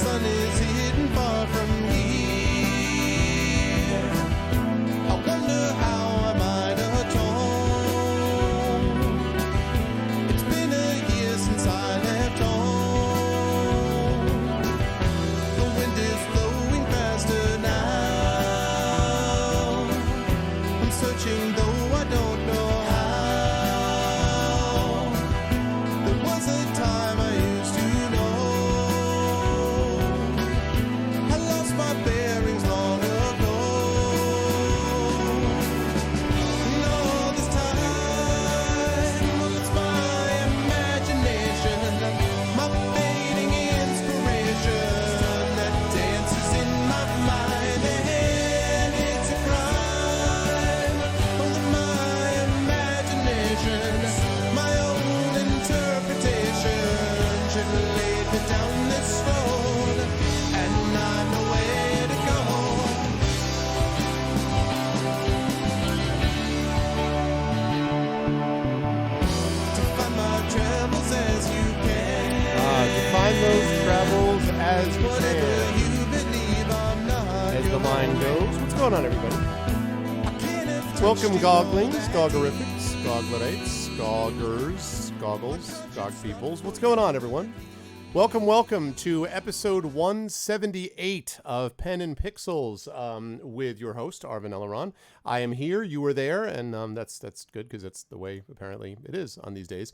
sun is hidden far from here. I wonder how I might atone. It's been a year since I left home. The wind is blowing faster now. I'm searching though I don't know how. There was a time I used to know. I lost my bearings long ago. And all this time, well, it's my imagination, my fading inspiration that dances in my mind. And it's a crime. Oh, that my imagination, my own interpretation should lead me down this road, and I know where to go. To find my travels as you can. To find those travels as you Whatever can, you believe, I'm not as the your line man. goes. What's going on, everybody? I can't have Welcome, touched you Goglings, all that Goggerifics, Goglerites, Goggers, Goggles, Gog Peoples. What's going on, everyone? Welcome to episode 178 of Pen and Pixels with your host, Arvin Eleron. I am here, you were there, and that's good because that's the way apparently it is on these days.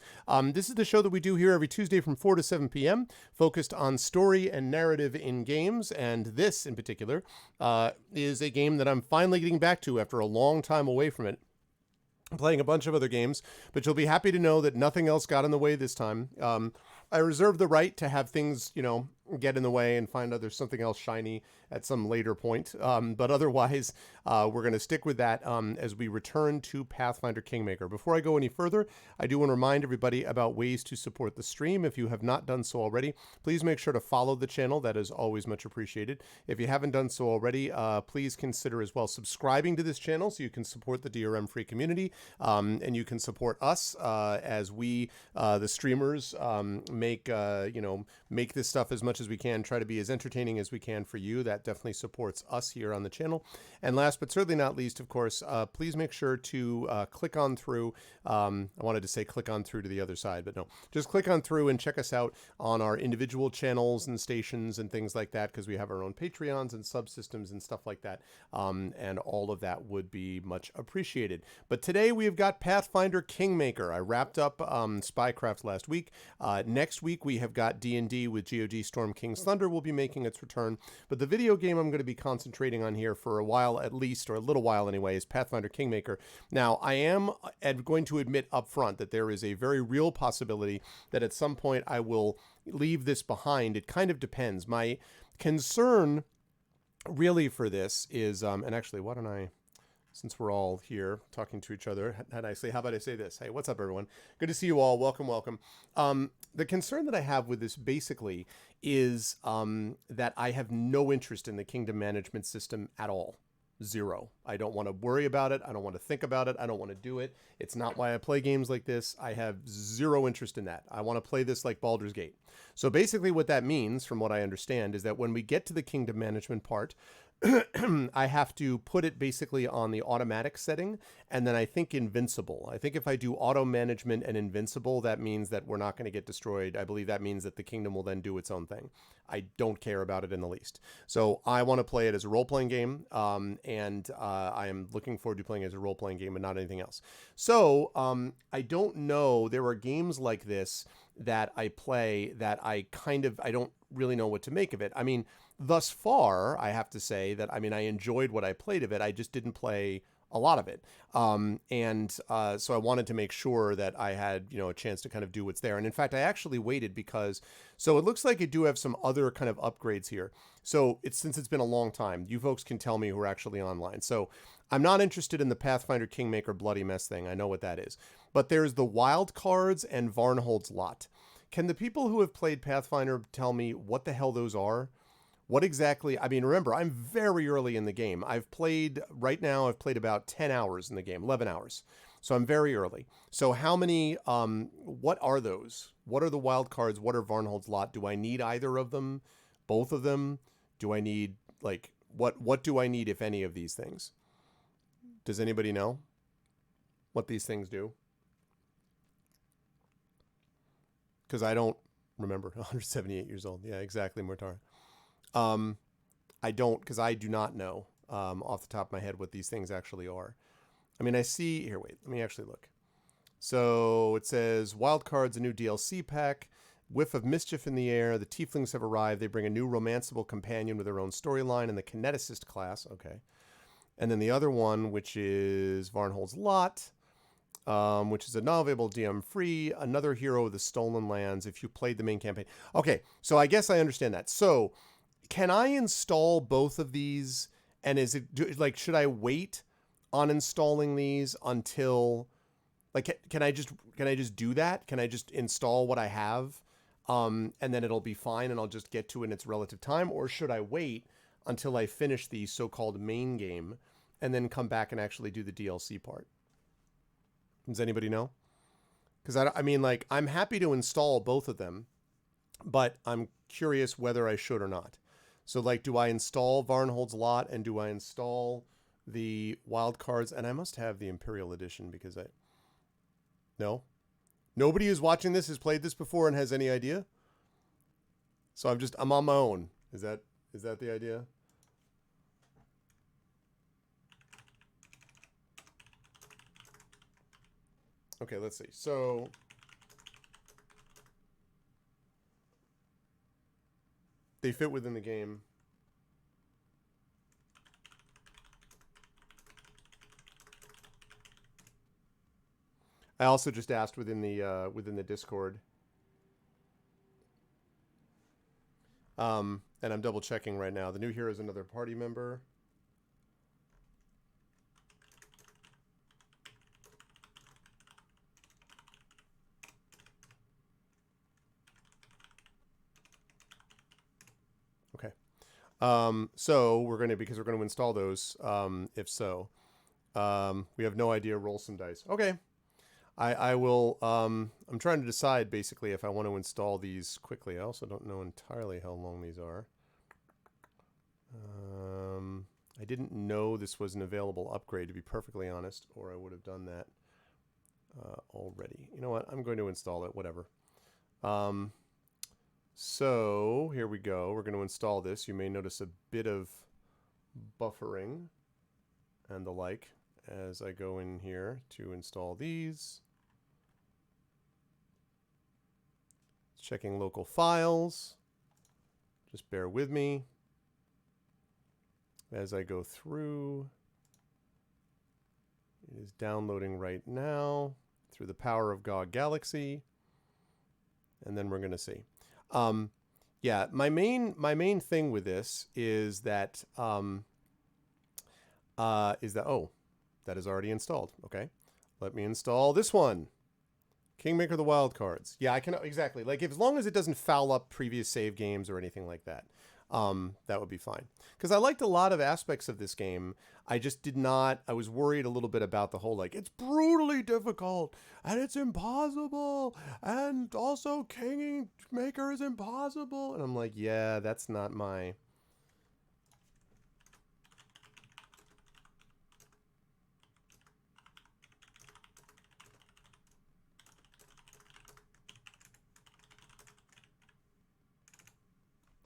This is the show that we do here every Tuesday from 4 to 7 p.m., focused on story and narrative in games, and this in particular is a game that I'm finally getting back to after a long time away from it. I'm playing a bunch of other games, but you'll be happy to know that nothing else got in the way this time. I reserve the right to have things, get in the way and find out there's something else shiny at some later point. But otherwise, we're going to stick with that as we return to Pathfinder Kingmaker. Before I go any further, I do want to remind everybody about ways to support the stream. If you have not done so already, please make sure to follow the channel. That is always much appreciated. If you haven't done so already, please consider as well subscribing to this channel so you can support the DRM free community and you can support us as we, the streamers, make this stuff as much as we can, try to be as entertaining as we can for you. That definitely supports us here on the channel. And last but certainly not least, of course, please make sure to click on through. I wanted to say click on through to the other side, but no, just click on through and check us out on our individual channels and stations and things like that, because we have our own Patreons and subsystems and stuff like that. And all of that would be much appreciated. But today we have got Pathfinder Kingmaker. I wrapped up Spycraft last week. Next week we have got D&D with GOG Storm King's Thunder will be making its return. But the video game I'm going to be concentrating on here for a while at least, or a little while anyway, is Pathfinder Kingmaker. Now, I am going to admit up front that there is a very real possibility that at some point I will leave this behind. It kind of depends. My concern really for this is, and actually, why don't I... Since we're all here talking to each other, how about I say this? Hey, what's up, everyone? Good to see you all. Welcome. The concern that I have with this basically is that I have no interest in the kingdom management system at all. Zero. I don't want to worry about it. I don't want to think about it. I don't want to do it. It's not why I play games like this. I have zero interest in that. I want to play this like Baldur's Gate. So basically what that means, from what I understand, is that when we get to the kingdom management part, I have to put it basically on the automatic setting, and then I think invincible. I think if I do auto management and invincible, that means that we're not going to get destroyed. I believe that means that the kingdom will then do its own thing. I don't care about it in the least. So I want to play it as a role-playing game, and I am looking forward to playing it as a role-playing game and not anything else. So I don't know. There are games like this that I play that I don't really know what to make of it. I mean, thus far, I have to say that, I enjoyed what I played of it. I just didn't play a lot of it. So I wanted to make sure that I had, a chance to kind of do what's there. And in fact, I actually waited because, so it looks like it do have some other kind of upgrades here. So since it's been a long time, you folks can tell me who are actually online. So I'm not interested in the Pathfinder Kingmaker Bloody Mess thing. I know what that is. But there's the Wild Cards and Varnhold's Lot. Can the people who have played Pathfinder tell me what the hell those are? What exactly, remember, I'm very early in the game. I've played about 10 hours in the game, 11 hours. So I'm very early. So how many, what are those? What are the wild cards? What are Varnhold's Lot? Do I need either of them? both of them? Do I need, like, what do I need, if any, of these things? Does anybody know what these things do? Because I don't remember. 178 years old. Yeah, exactly, Mortar. I don't, because I do not know off the top of my head what these things actually are. I mean, I see here. Wait, let me actually look. So it says Wild Cards, a new DLC pack. Whiff of mischief in the air. The Tieflings have arrived. They bring a new romanceable companion with their own storyline in the Kineticist class. Okay. And then the other one, which is Varnhold's Lot, which is a non-available DM free. Another hero of the Stolen Lands if you played the main campaign. Okay, so I guess I understand that. So can I install both of these? And is it, like, should I wait on installing these until, like, can I just do that? Can I just install what I have, and then it'll be fine and I'll just get to it in its relative time? Or should I wait until I finish the so-called main game and then come back and actually do the DLC part? Does anybody know? Because I mean, like, I'm happy to install both of them, but I'm curious whether I should or not. So, like, do I install Varnhold's Lot and do I install the Wild Cards? And I must have the Imperial Edition because no? Nobody who's watching this has played this before and has any idea? So I'm on my own. Is that the idea? Okay, let's see. So they fit within the game. I also just asked within the Discord. And I'm double checking right now. The new hero is another party member. Okay. So because we're gonna install those. If so, we have no idea. Roll some dice. Okay. I will. I'm trying to decide basically if I want to install these quickly. I also don't know entirely how long these are. I didn't know this was an available upgrade, to be perfectly honest, or I would have done that already. You know what? I'm going to install it. Whatever. So here we go. We're going to install this. You may notice a bit of buffering and the like as I go in here to install these. Checking local files. Just bear with me as I go through. It is downloading right now through the power of GOG Galaxy. And then we're going to see. Yeah, my main thing with this is that oh, that is already installed. Okay, let me install this one. Kingmaker the Wild Cards. Yeah, I can exactly, like, as long as it doesn't foul up previous save games or anything like that. That would be fine. Because I liked a lot of aspects of this game. I just did not, I was worried a little bit about the whole, like, it's brutally difficult, and it's impossible, and also Kingmaker is impossible. And I'm like, yeah, that's not my...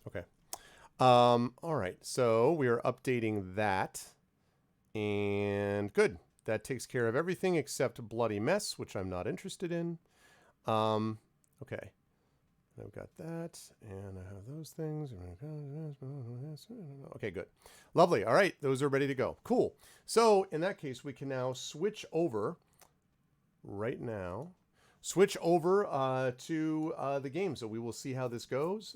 Okay. All right, so we are updating that, and good. That takes care of everything except Bloody Mess, which I'm not interested in. Okay, I've got that, and I have those things. Okay, good. Lovely. All right, those are ready to go. Cool. So in that case, we can now switch over right now. Switch over to the game, so we will see how this goes.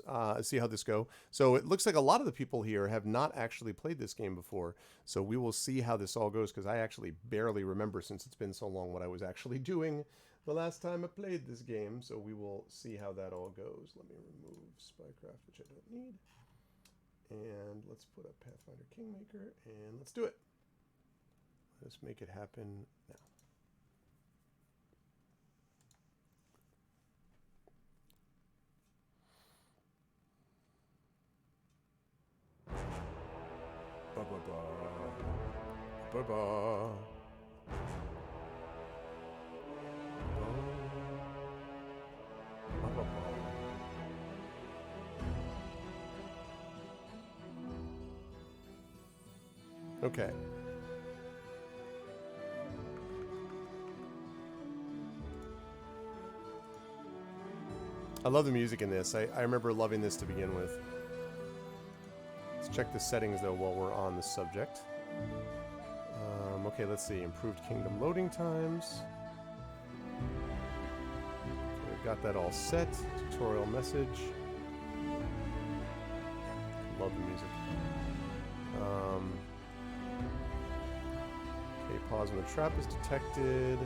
So it looks like a lot of the people here have not actually played this game before. So we will see how this all goes, because I actually barely remember, since it's been so long, what I was actually doing the last time I played this game. So we will see how that all goes. Let me remove Spycraft, which I don't need, and let's put up Pathfinder Kingmaker, and let's do it. Let's make it happen now. Okay. I love the music in this. I remember loving this to begin with. Let's check the settings, though, while we're on the subject. Okay, let's see. Improved kingdom loading times. Okay, we've got that all set. Tutorial message. Love the music. Okay, pause when the trap is detected.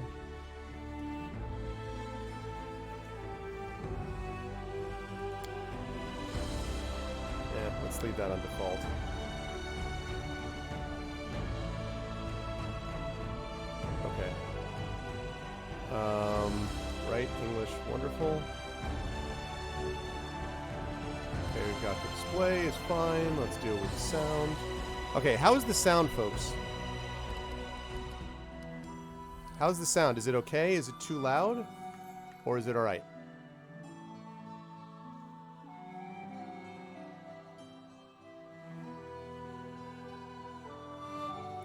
Let's leave that on default. Okay. Right, English, wonderful. Okay, we've got the display, it's fine. Let's deal with the sound. Okay, how is the sound, folks? How's the sound? Is it okay? Is it too loud? Or is it alright?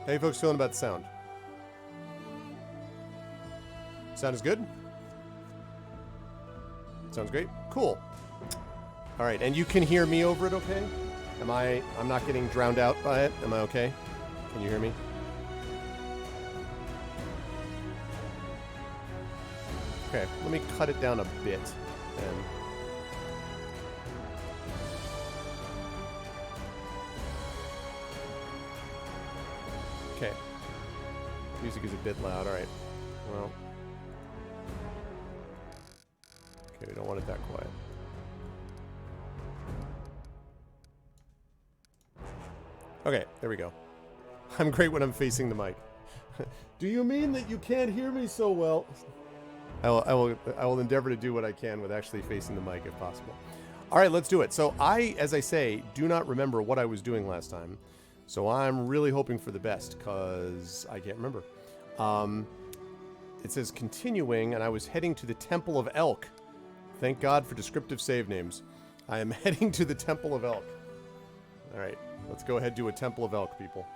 How you folks feeling about the sound? Sound is good? Sounds great. Cool. All right, and you can hear me over it, okay? I'm not getting drowned out by it. Am I okay? Can you hear me? Okay, let me cut it down a bit then. Okay. Music is a bit loud. All right. Well. Okay, we don't want it that quiet. Okay, there we go. I'm great when I'm facing the mic. Do you mean that you can't hear me so well? I will endeavor to do what I can with actually facing the mic if possible. All right, let's do it. So I, as I say, do not remember what I was doing last time. So I'm really hoping for the best because I can't remember. It says continuing, and I was heading to the Temple of Elk. Thank God for descriptive save names. I am heading to the Temple of Elk. All right, let's go ahead and do a Temple of Elk, people.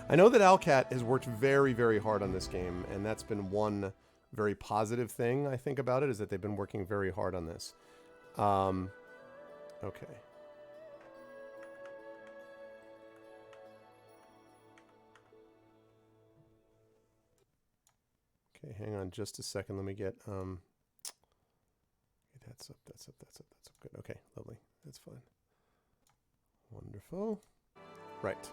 I know that Alcat has worked very, very hard on this game, and that's been one very positive thing, I think, about it, is that they've been working very hard on this. Okay. Okay, hang on just a second. Let me get, okay, that's up. Good. Okay, lovely. That's fine. Wonderful. Right.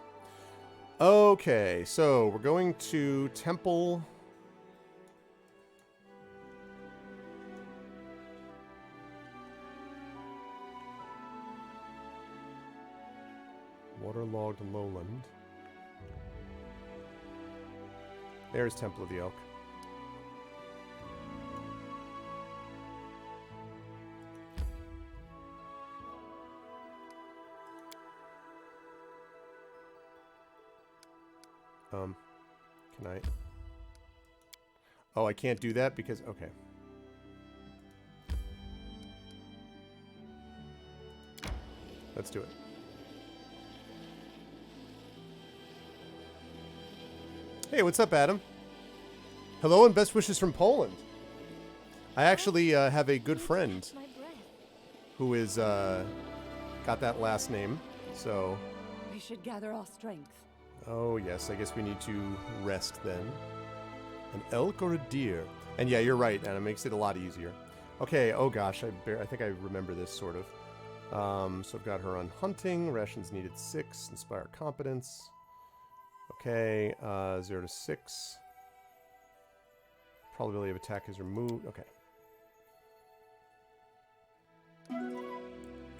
Okay, so we're going to Temple. Waterlogged lowland. There's Temple of the Elk. Can I? Oh, I can't do that because, okay. Let's do it. Hey, what's up, Adam? Hello and best wishes from Poland. I actually have a good friend who is got that last name, so. We should gather our strength. Oh, yes, I guess we need to rest then. An elk or a deer? And yeah, you're right, and it makes it a lot easier. Okay, oh gosh, I think I remember this, sort of. So I've got her on hunting, rations needed 6, inspire competence. Okay, 0 to 6. Probability of attack is removed, okay.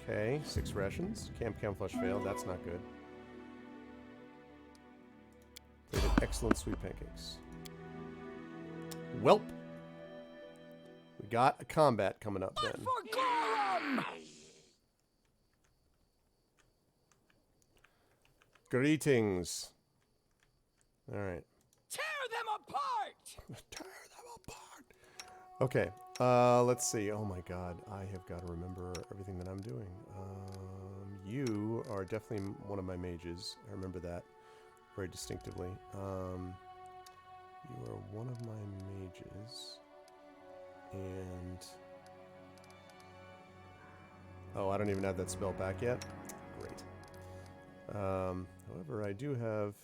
Okay, 6 rations. Camp camouflage failed, that's not good. Created excellent sweet pancakes. Welp. We got a combat coming up then. Greetings. All right. Tear them apart! Tear them apart. Okay. Let's see. Oh my God, I have got to remember everything that I'm doing. You are definitely one of my mages. I remember that very distinctively. You are one of my mages, and oh, I don't even have that spell back yet. Great. However, I do have.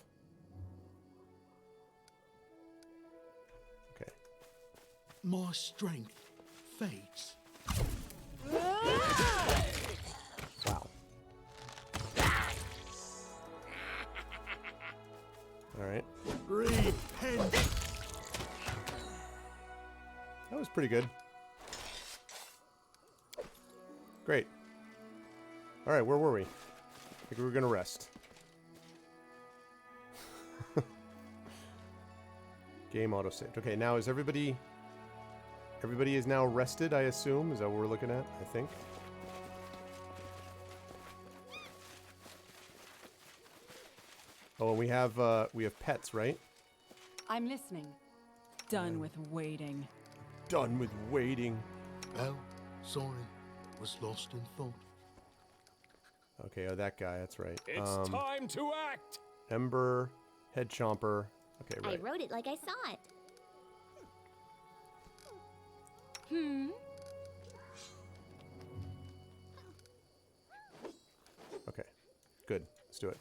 Okay. My strength fades. Wow. All right. Repent. That was pretty good. Great. All right, where were we? I think we were going to rest. Game auto-saved. Okay, now is everybody... Everybody is now rested, I assume? Is that what we're looking at? I think. Oh, and we have pets, right? I'm listening. Done with waiting. Done with waiting. Well, sorry, was lost in thought. Okay, oh, that guy, that's right. It's time to act! Ember, Head Chomper. Okay, right. I wrote it like I saw it. Okay, good. Let's do it.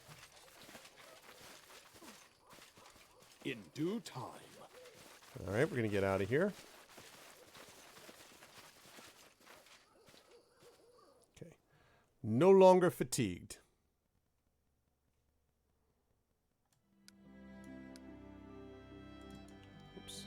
In due time. All right, we're going to get out of here. Okay. No longer fatigued. Oops.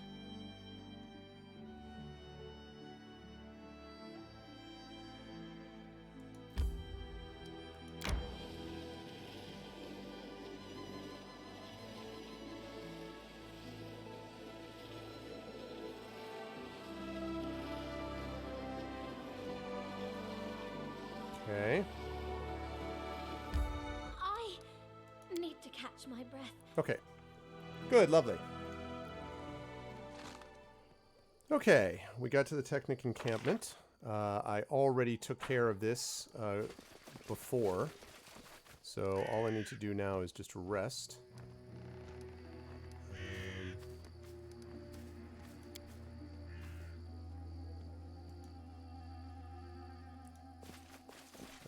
Okay. I need to catch my breath. Okay. Good, lovely. Okay, we got to the Technic encampment. I already took care of this before, so all I need to do now is just rest.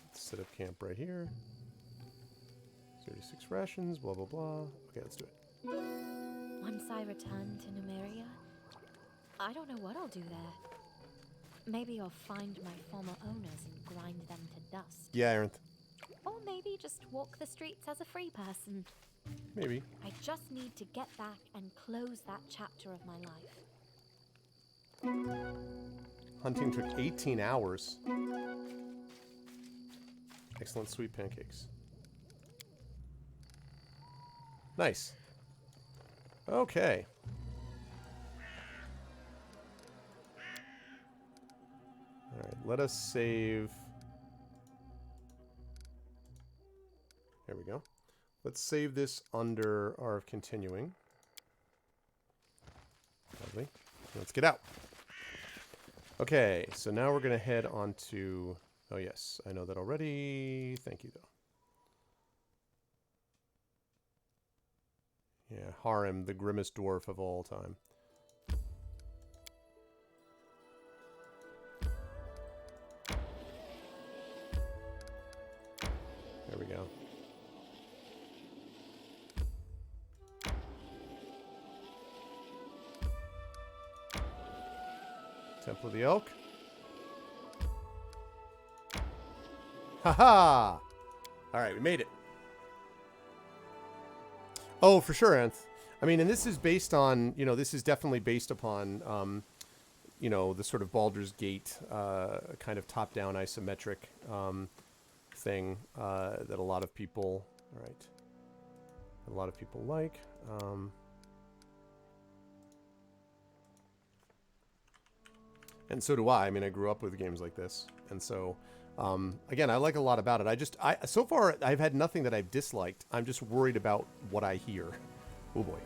Let's set up camp right here. 36 rations, blah, blah, blah. Okay, let's do it. Once I return to Numeria, I don't know what I'll do there. Maybe I'll find my former owners and grind them to dust. Yeah, Arenth. Or maybe just walk the streets as a free person. Maybe. I just need to get back and close that chapter of my life. Hunting took 18 hours. Excellent sweet pancakes. Nice. Okay. Alright, let us save. There we go. Let's save this under our continuing. Lovely. Let's get out. Okay, so now we're going to head on to... Oh yes, I know that already. Thank you, though. Yeah, Harim, the grimmest dwarf of all time. There we go. Temple of the Elk. Haha! Alright, we made it. Oh, for sure, Anth. I mean, and this is based on, you know, this is definitely based upon, you know, the sort of Baldur's Gate kind of top-down isometric thing that a lot of people, like. And so do I. I mean, I grew up with games like this. And so Again, I like a lot about it. So far, I've had nothing that I've disliked. I'm just worried about what I hear. Oh boy.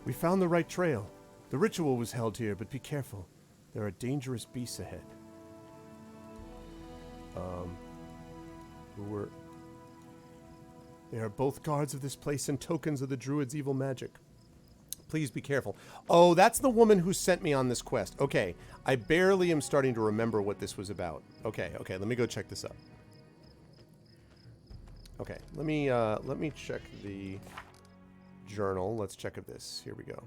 We found the right trail. The ritual was held here, but be careful. There are dangerous beasts ahead. They are both guards of this place and tokens of the druid's evil magic. Please be careful. Oh, that's the woman who sent me on this quest. Okay, I barely am starting to remember what this was about. Okay, let me go check this up. Okay, let me check the journal. Let's check of this. Here we go.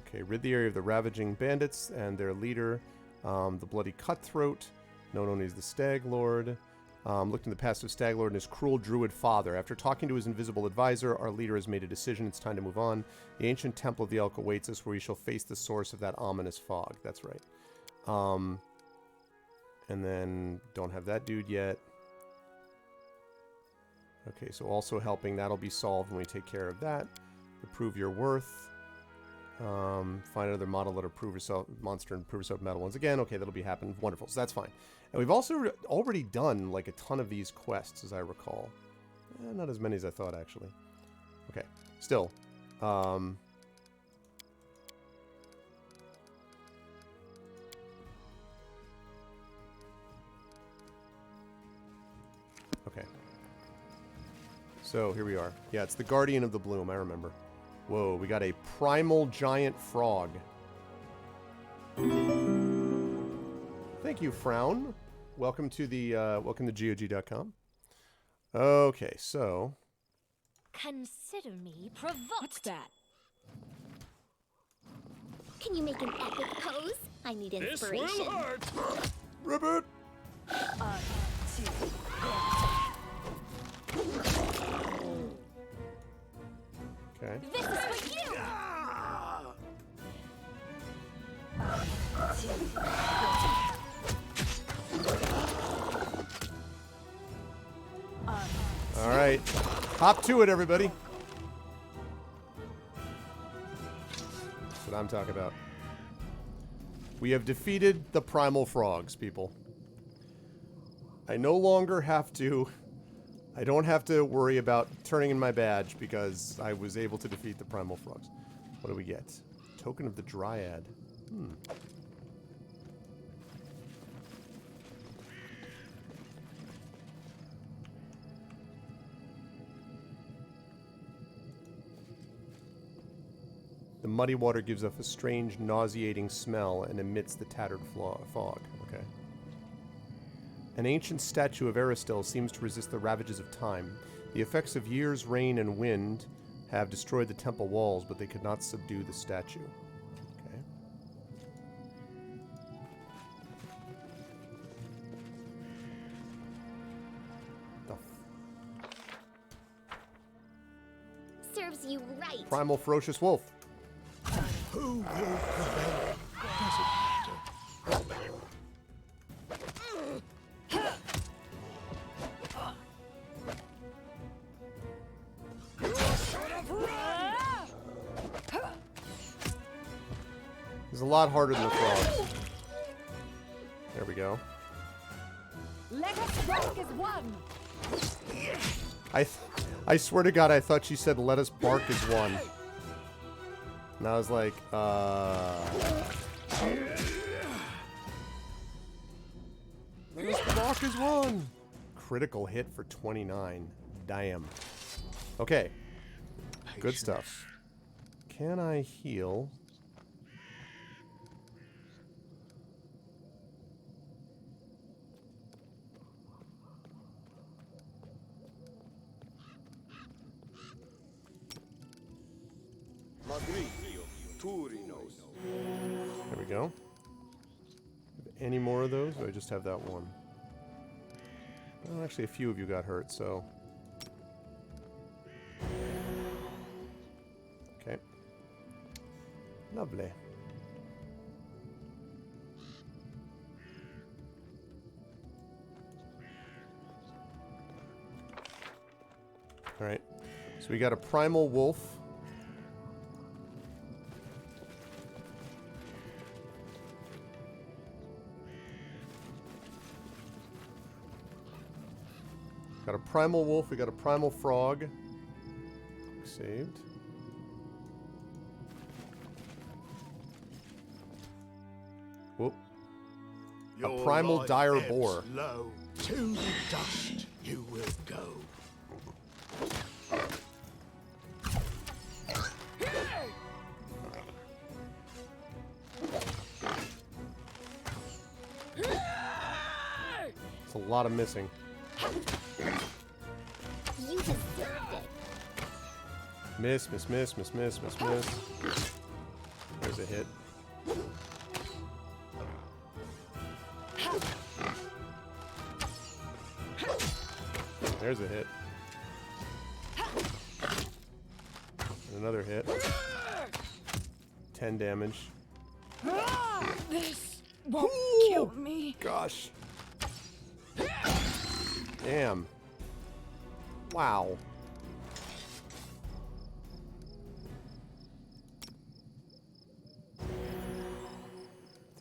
Okay, rid the area of the ravaging bandits and their leader, the bloody cutthroat, known only as the Stag Lord. Looked in the past of Stag Lord and his cruel druid father. After talking to his invisible advisor, our leader has made a decision. It's time to move on. The ancient temple of the Elk awaits us, where we shall face the source of that ominous fog. That's right. And then don't have that dude yet. Okay, so also helping. That'll be solved when we take care of that. Prove your worth. Find another model that will prove yourself monster and prove yourself metal once again. Okay, that'll be happening. Wonderful. So that's fine. And we've also already done like a ton of these quests, as I recall. Not as many as I thought, actually. Okay, still. Okay. So here we are. Yeah, it's the Guardian of the Bloom. I remember. Whoa, we got a primal giant frog. Thank you, Frown. Welcome to the welcome to GOG.com. Okay, so Consider me provoked. What's that? Can you make an epic pose? I need This inspiration. will hurt. Ribbit. Okay. This is for you. All right. Hop to it, everybody. That's what I'm talking about. We have defeated the primal frogs, people. I no longer have to... I don't have to worry about turning in my badge because I was able to defeat the primal frogs. What do we get? Token of the Dryad. The muddy water gives off a strange, nauseating smell and emits the tattered fog. Okay. An ancient statue of Aristil seems to resist the ravages of time. The effects of years, rain, and wind have destroyed the temple walls, but they could not subdue the statue. Okay. Serves you right. Primal ferocious wolf. Who will prevent? Doesn't matter. It's a lot harder than the frogs. There we go. Let us rock as one. I swear to God, I thought she said, "Let us bark as one." And I was like, Let us bark as one. Critical hit for 29. Damn. Okay. Good stuff. Can I heal? There we go. Any more of those? Or I just have that one? Well, actually, a few of you got hurt, so... Okay. Lovely. Alright. So we got a primal wolf. Got a primal wolf. We got a primal frog. Saved. Whoop. Your primal life dire ebbs boar. Low. To the dust you will go. It's a lot of missing. You deserved it. Miss, miss, miss, miss, miss, miss, miss. There's a hit. There's a hit. And another hit. 10 damage. This won't kill me. Gosh. Damn. Wow.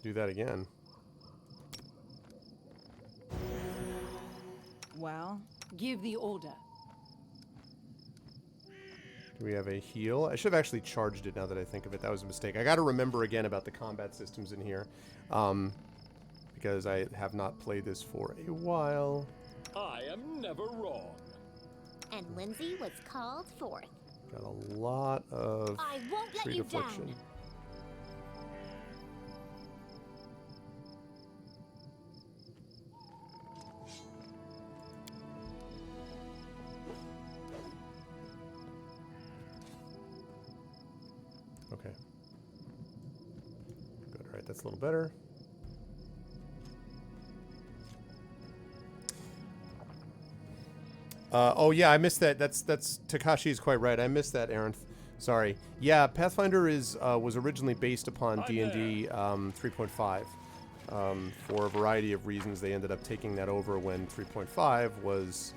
Do that again. Well, give the order. Do we have a heal? I should have actually charged it now that I think of it. That was a mistake. I got to remember again about the combat systems in here. Because I have not played this for a while. I am never wrong. And Lindsay was called forth. Got a lot of I won't let treat you affliction. down. Okay. Good. All right, that's a little better. Oh yeah, I missed that. That's Takashi's quite right. I missed that, Aaron. Sorry. Yeah, Pathfinder is was originally based upon D&D 3.5. For a variety of reasons, they ended up taking that over when 3.5 was,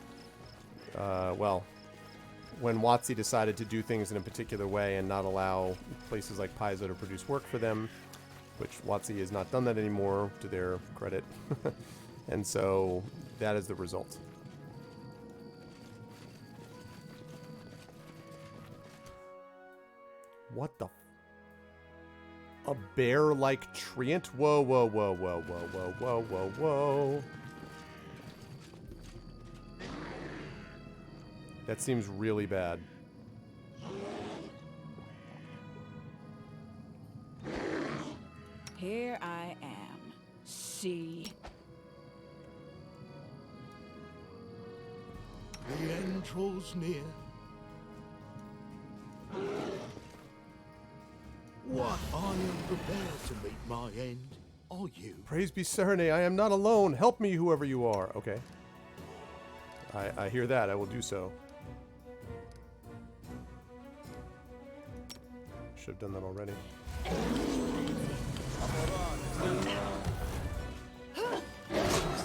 well, when WotC decided to do things in a particular way and not allow places like Paizo to produce work for them, which WotC has not done that anymore, to their credit. And so that is the result. What the? A bear-like treant? Whoa, whoa, whoa, whoa, whoa, whoa, whoa, whoa, whoa. That seems really bad. Here I am. See. The end draws near. What, I am prepared to meet my end. Are you? Praise be Serene, I am not alone. Help me, whoever you are. Okay. I hear that. I will do so. Should have done that already.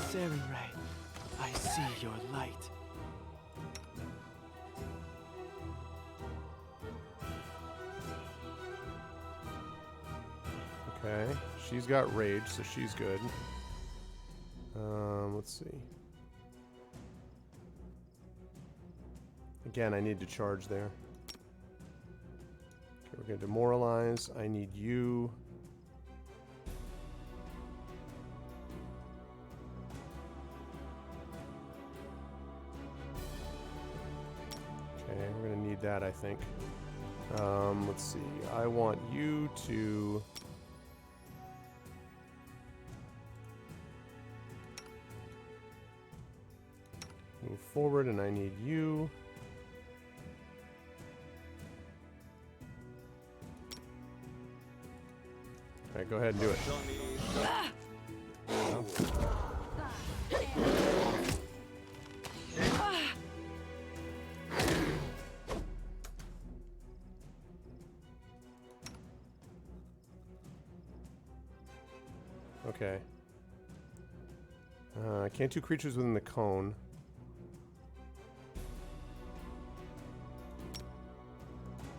Serene, I see your light. Okay. She's got rage, so she's good. Let's see. Again, I need to charge there. Okay, we're going to demoralize. I need you. Okay, we're going to need that, I think. Let's see. I want you to... move forward, and I need you. Alright, go ahead and do it. Okay. I can't do creatures within the cone.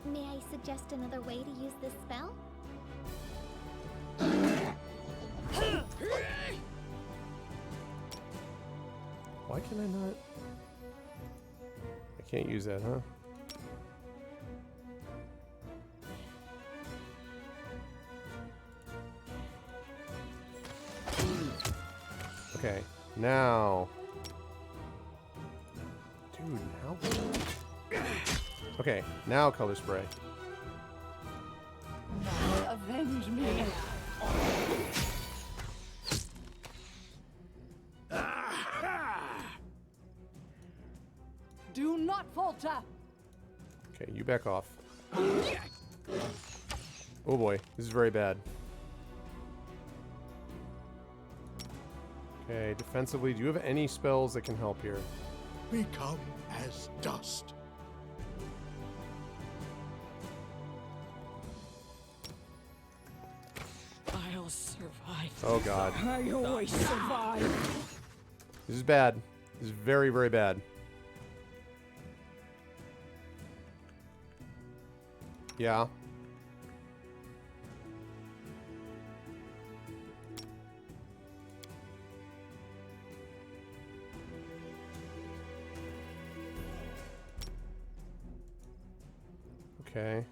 May I suggest another way to use this spell? Why can I not? Can't use that, huh? Okay, now... Dude, how... Okay, now color spray. Avenge me. Do not falter. Okay, you back off. Oh boy, this is very bad. Okay, defensively, do you have any spells that can help here? Become as dust. I'll survive. Oh god. I always survive. This is bad. This is very, very bad. Yeah. Okay.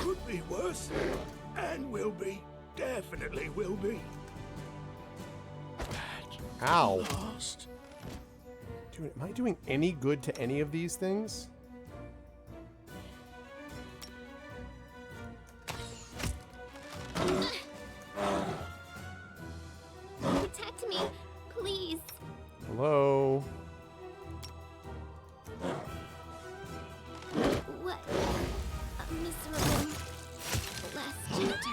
Could be worse. And will be. Definitely will be. Ow. Lost. Dude, am I doing any good to any of these things? Protect me, please. Hello? What a miserable last chapter.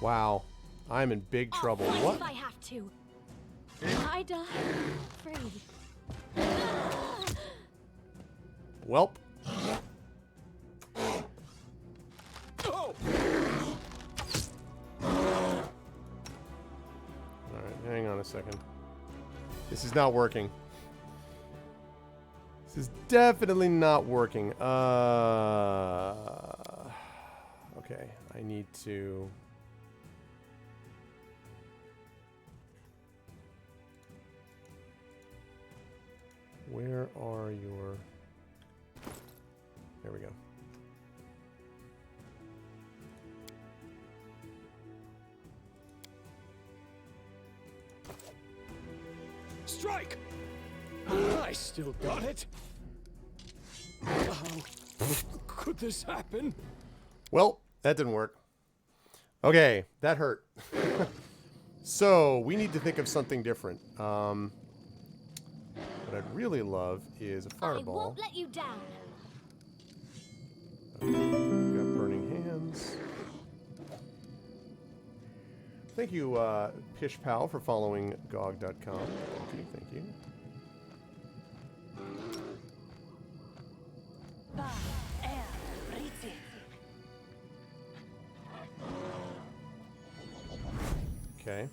Wow. I'm in big trouble. I'll fight What? if I have to. I die free. Welp. Alright, hang on a second. This is not working. This is definitely not working. Okay, I need to... Where are your... There we go. Strike! I still got it. How could this happen? Well, that didn't work. Okay, that hurt. So, we need to think of something different. What I'd really love is a I fireball. won't let you down. We've got burning hands. Thank you, Pish Pal, for following GOG.com. Thank you, thank you. Okay.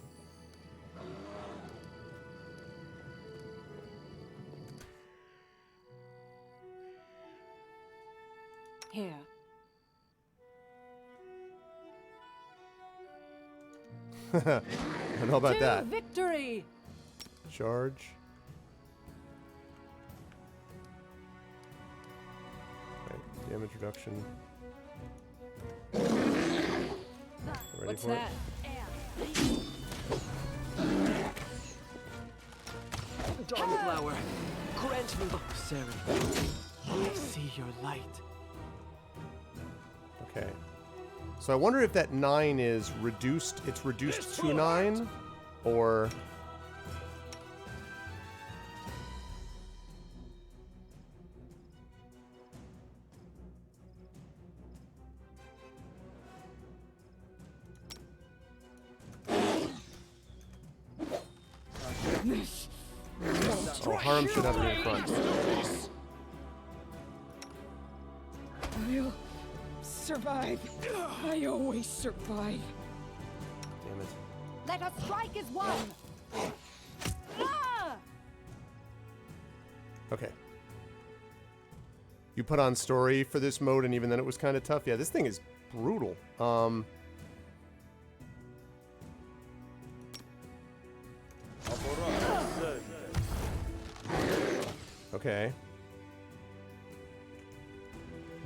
Here. I don't know about To that. victory. Charge. Okay, damage reduction. Ready What's for that? Dawn flower, grant me Sarah. I see your light. it? Okay. So I wonder if that 9 is reduced. It's reduced to 9, or... Oh, harm should have it in front. I'll survive. I always survive. Damn it. Let us strike as one. Ah! Okay. You put on story for this mode, and even then it was kind of tough. Yeah, this thing is brutal. Okay.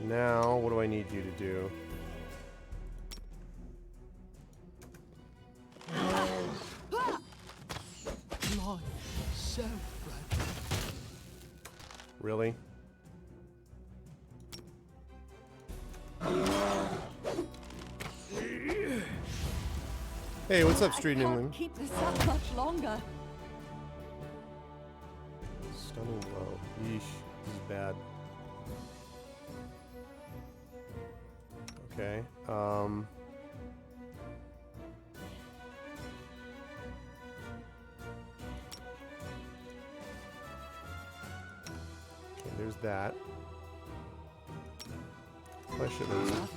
Now, what do I need you to do? Myself, Really? Hey, what's up, Street I can't Newman? keep this up much longer. Stunning blow. Yeesh. This is bad. Okay. Okay, there's that. I should have.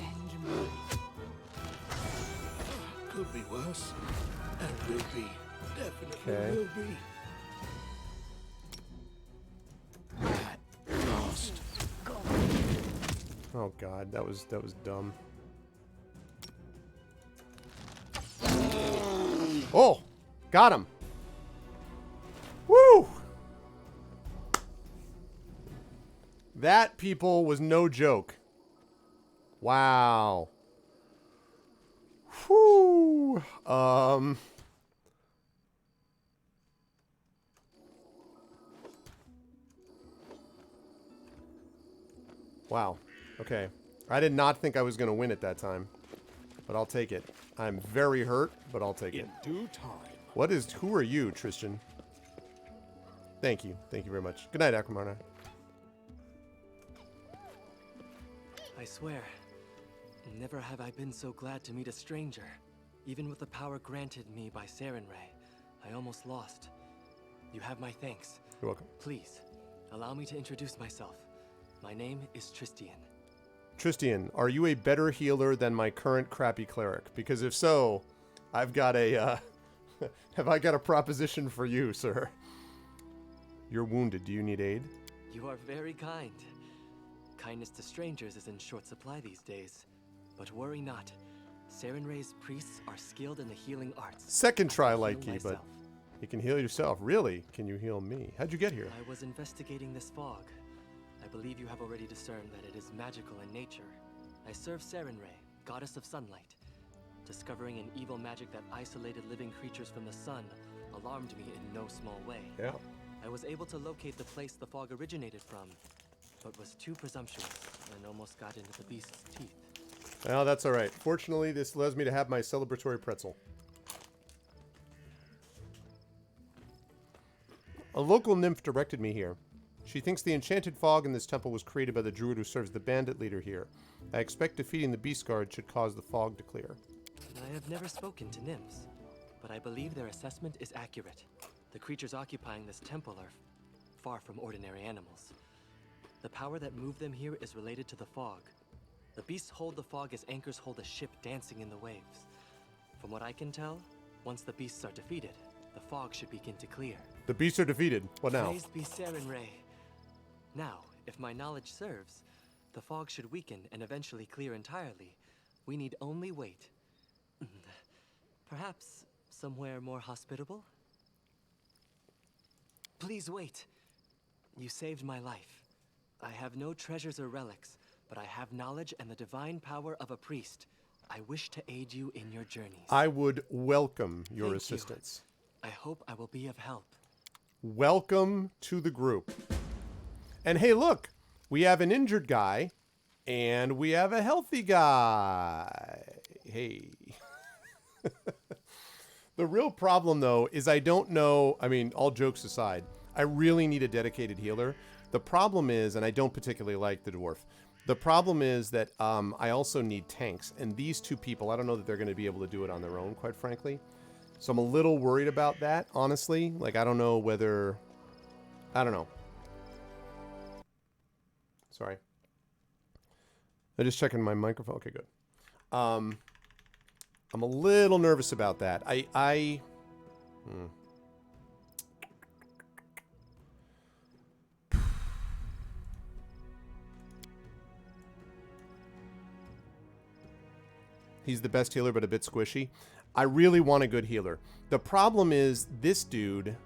Could be worse. And will be. Definitely Okay. will be. Lost. Oh god, that was dumb. Oh, got him. Woo! That, people, was no joke. Wow. Whew. Wow. Okay. I did not think I was going to win at that time. But I'll take it. I'm very hurt, but I'll take it. In due time. Who are you, Tristan? Thank you. Thank you very much. Good night, Akramarna. I swear, never have I been so glad to meet a stranger. Even with the power granted me by Sarenrae, I almost lost. You have my thanks. You're welcome. Please, allow me to introduce myself. My name is Tristian. Tristian, are you a better healer than my current crappy cleric? Because if so, I've got a, have I got a proposition for you, sir? You're wounded. Do you need aid? You are very kind. Kindness to strangers is in short supply these days. But worry not. Sarenrae's priests are skilled in the healing arts. Second try, Heal likey, but myself. you can heal yourself. Really? Can you heal me? How'd you get here? I was investigating this fog. I believe you have already discerned that it is magical in nature. I serve Sarenrae, goddess of sunlight. Discovering an evil magic that isolated living creatures from the sun alarmed me in no small way. Yeah. I was able to locate the place the fog originated from, but was too presumptuous and almost got into the beast's teeth. Well, that's all right. Fortunately, this allows me to have my celebratory pretzel. A local nymph directed me here. She thinks the enchanted fog in this temple was created by the druid who serves the bandit leader here. I expect defeating the beast guard should cause the fog to clear. I have never spoken to nymphs, but I believe their assessment is accurate. The creatures occupying this temple are far from ordinary animals. The power that moved them here is related to the fog. The beasts hold the fog as anchors hold a ship dancing in the waves. From what I can tell, once the beasts are defeated, the fog should begin to clear. The beasts are defeated. What now? Praise be Sarenrae. Now, if my knowledge serves, the fog should weaken and eventually clear entirely. We need only wait. Perhaps somewhere more hospitable? Please wait. You saved my life. I have no treasures or relics, but I have knowledge and the divine power of a priest. I wish to aid you in your journeys. I would welcome your Thank you. assistance. I hope I will be of help. Welcome to the group. And hey, look, we have an injured guy and we have a healthy guy. Hey. The real problem, though, is I don't know. I mean, all jokes aside, I really need a dedicated healer. The problem is, and I don't particularly like the dwarf, the problem is that I also need tanks. And these two people, I don't know that they're going to be able to do it on their own, quite frankly. So I'm a little worried about that, honestly. Like, I don't know whether... I don't know. Sorry. I'm just checking my microphone. Okay, good. I'm a little nervous about that. He's the best healer, but a bit squishy. I really want a good healer. The problem is this dude.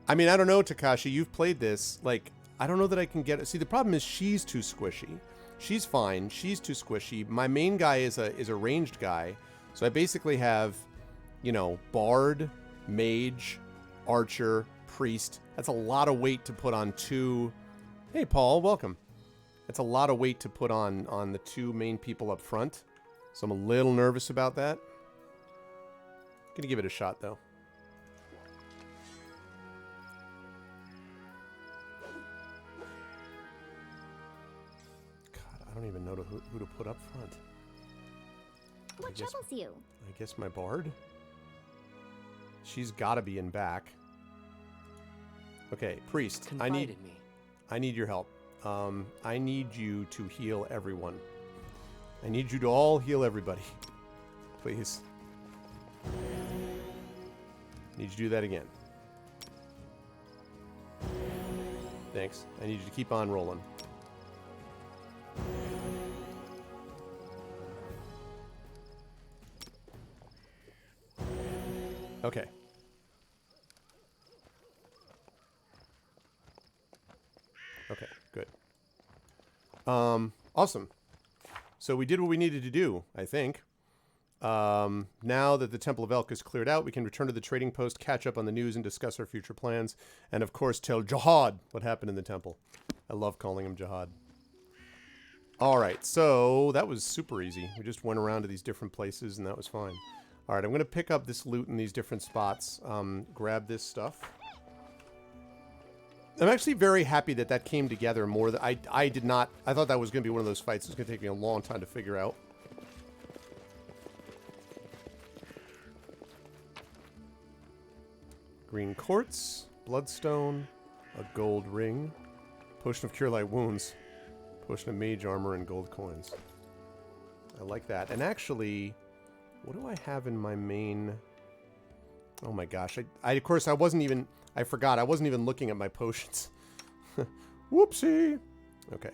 I mean, I don't know, Takashi. You've played this. Like, I don't know that I can get it. See, the problem is she's too squishy. She's fine. She's too squishy. My main guy is a ranged guy. So I basically have, you know, bard, mage, archer, priest. That's a lot of weight to put on two. Hey, Paul, welcome. That's a lot of weight to put on the two main people up front. So I'm a little nervous about that. Gonna give it a shot, though. God, I don't even know who to put up front. What troubles you? I guess my bard? She's gotta be in back. Okay, priest. Confide in me. I need your help. I need you to heal everyone. I need you to all heal everybody. Please. Need you to do that again. Thanks. I need you to keep on rolling. Okay. Okay, good. Awesome. So we did what we needed to do, I think. Now that the Temple of Elk is cleared out, we can return to the trading post, catch up on the news, and discuss our future plans. And, of course, tell Jihad what happened in the temple. I love calling him Jihad. All right, so that was super easy. We just went around to these different places, and that was fine. All right, I'm going to pick up this loot in these different spots. Grab this stuff. I'm actually very happy that that came together more than I did not. I thought that was going to be one of those fights. It's going to take me a long time to figure out. Green quartz, bloodstone, a gold ring, potion of cure light wounds, potion of mage armor, and gold coins. I like that. And actually, what do I have in my main? Oh my gosh! Of course I wasn't even. I forgot. I wasn't even looking at my potions. Whoopsie. Okay.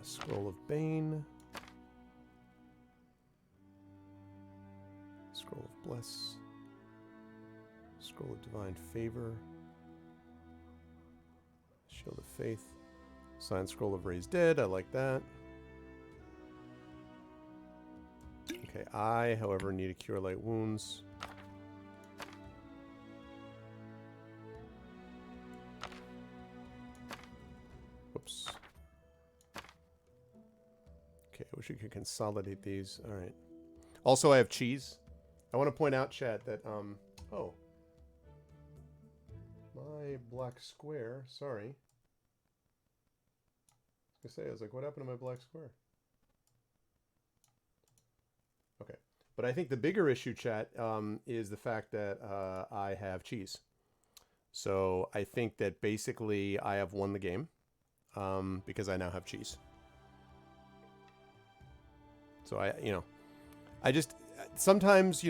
Scroll of Bane. Scroll of Bless. Scroll of Divine Favor. Shield of Faith. Signed Scroll of Raised Dead. I like that. Okay, I, however, need a Cure Light Wounds. Whoops. Okay, I wish we could consolidate these. All right. Also, I have cheese. I want to point out, chat, that, oh. My black square, sorry. I was going to say, I was like, what happened to my black square? Okay. But I think the bigger issue, chat, is the fact that I have cheese. So I think that basically I have won the game. Because I now have cheese. So I just sometimes,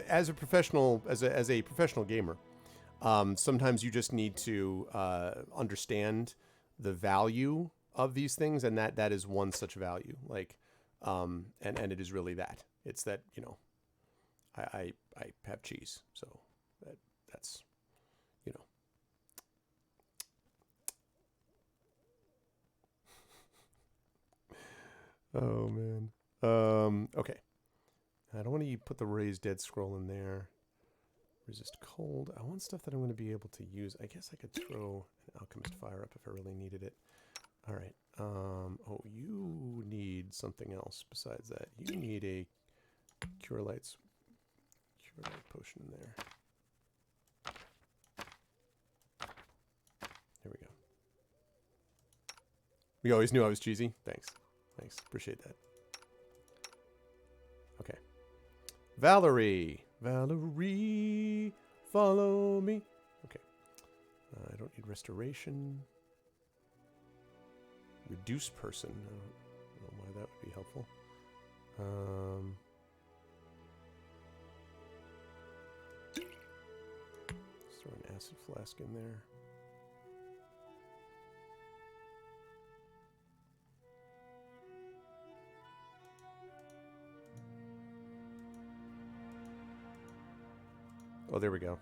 as a professional, as a professional gamer, sometimes you just need to understand the value of these things, and that is one such value. Like, and it is really that. It's that I have cheese, so that's. Oh, man. Okay. I don't want to put the Raised Dead scroll in there. Resist cold. I want stuff that I'm going to be able to use. I guess I could throw an Alchemist Fire up if I really needed it. All right. Oh, you need something else besides that. You need a Cure Light potion in there. There we go. We always knew I was cheesy. Thanks. Appreciate that. Okay. Valerie, follow me. Okay. I don't need restoration. Reduce person. I don't know why that would be helpful. Let's throw an acid flask in there. Oh, there we go.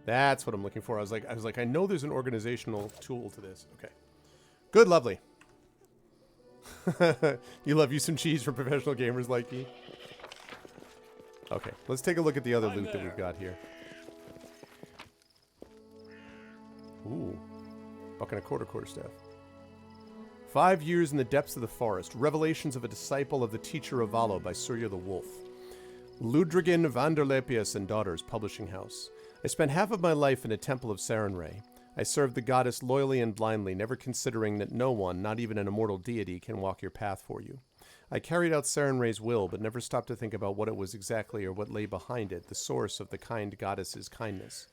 That's what I'm looking for. I was like, I know there's an organizational tool to this. Okay. Good, lovely. You love you some cheese for professional gamers like me. Okay, let's take a look at the other loot that we've got here. Ooh. Buck and a quarterstaff. 5 years in the depths of the forest. Revelations of a disciple of the teacher of Valo by Surya the Wolf. Ludrigan Vanderlepius and Daughters Publishing House. I spent half of my life in a temple of Sarenrae. I served the goddess loyally and blindly, never considering that no one, not even an immortal deity, can walk your path for you. I carried out Sarenrae's will, but never stopped to think about what it was exactly or what lay behind it, the source of the kind goddess's kindness.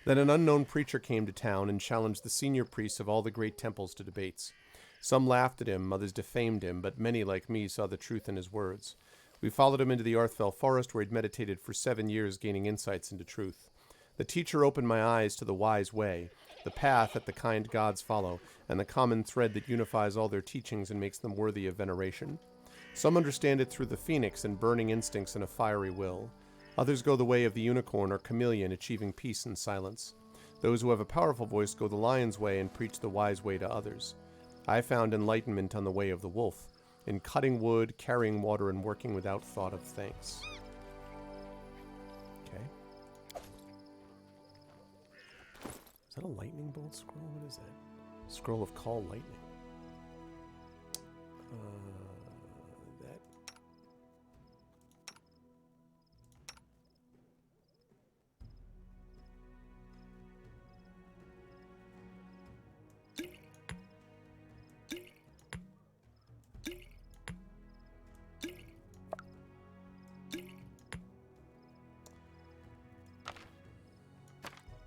Then an unknown preacher came to town and challenged the senior priests of all the great temples to debates. Some laughed at him, others defamed him, but many, like me, saw the truth in his words. We followed him into the Arthfell forest, where he'd meditated for 7 years, gaining insights into truth. The teacher opened my eyes to the wise way, the path that the kind gods follow, and the common thread that unifies all their teachings and makes them worthy of veneration. Some understand it through the phoenix and burning instincts and a fiery will. Others go the way of the unicorn or chameleon, achieving peace and silence. Those who have a powerful voice go the lion's way and preach the wise way to others. I found enlightenment on the way of the wolf, in cutting wood, carrying water, and working without thought of thanks. Okay. Is that a lightning bolt scroll? What is that? Scroll of Call Lightning. That.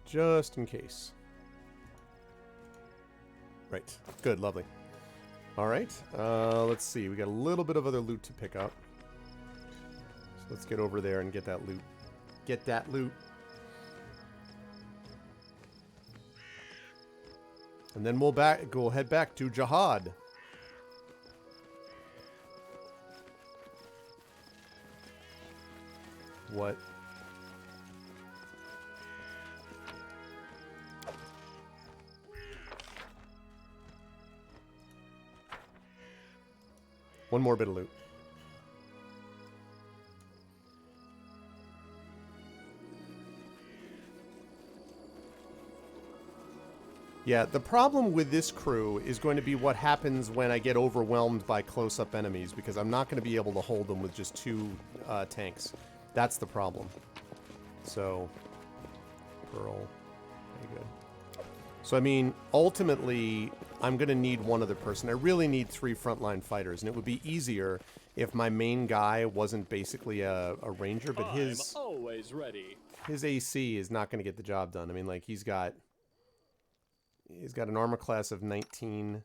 Just in case. Right. Good. Lovely. All right. Let's see. We got a little bit of other loot to pick up. So let's get over there and get that loot. Get that loot. And then we'll head back to Jihad. What? One more bit of loot. Yeah, the problem with this crew is going to be what happens when I get overwhelmed by close-up enemies, because I'm not going to be able to hold them with just 2 tanks. That's the problem. So, Pearl. Very good. So, I mean, ultimately, I'm going to need one other person. I really need 3 frontline fighters, and it would be easier if my main guy wasn't basically a ranger, but his always ready. His AC is not going to get the job done. I mean, like, he's got an armor class of 19,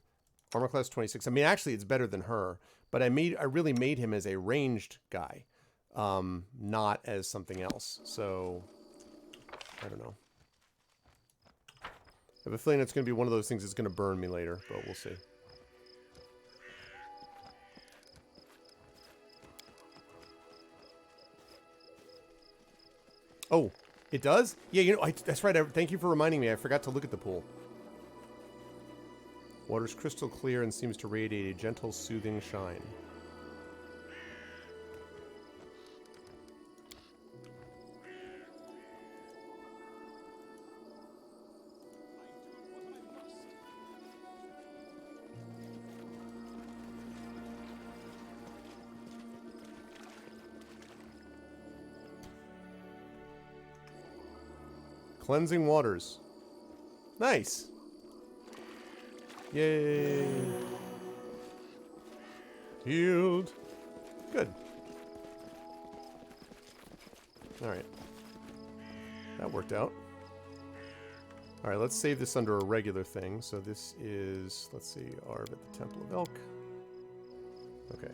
armor class 26. I mean, actually, it's better than her, but I really made him as a ranged guy, not as something else. So, I don't know. I have a feeling it's going to be one of those things that's going to burn me later, but we'll see. Oh, it does? Yeah, you know, that's right. Thank you for reminding me. I forgot to look at the pool. Water's crystal clear and seems to radiate a gentle, soothing shine. Cleansing waters. Nice. Yay. Healed. Good. Alright. That worked out. Alright, let's save this under a regular thing. So this is, let's see, Arb at the Temple of Elk. Okay.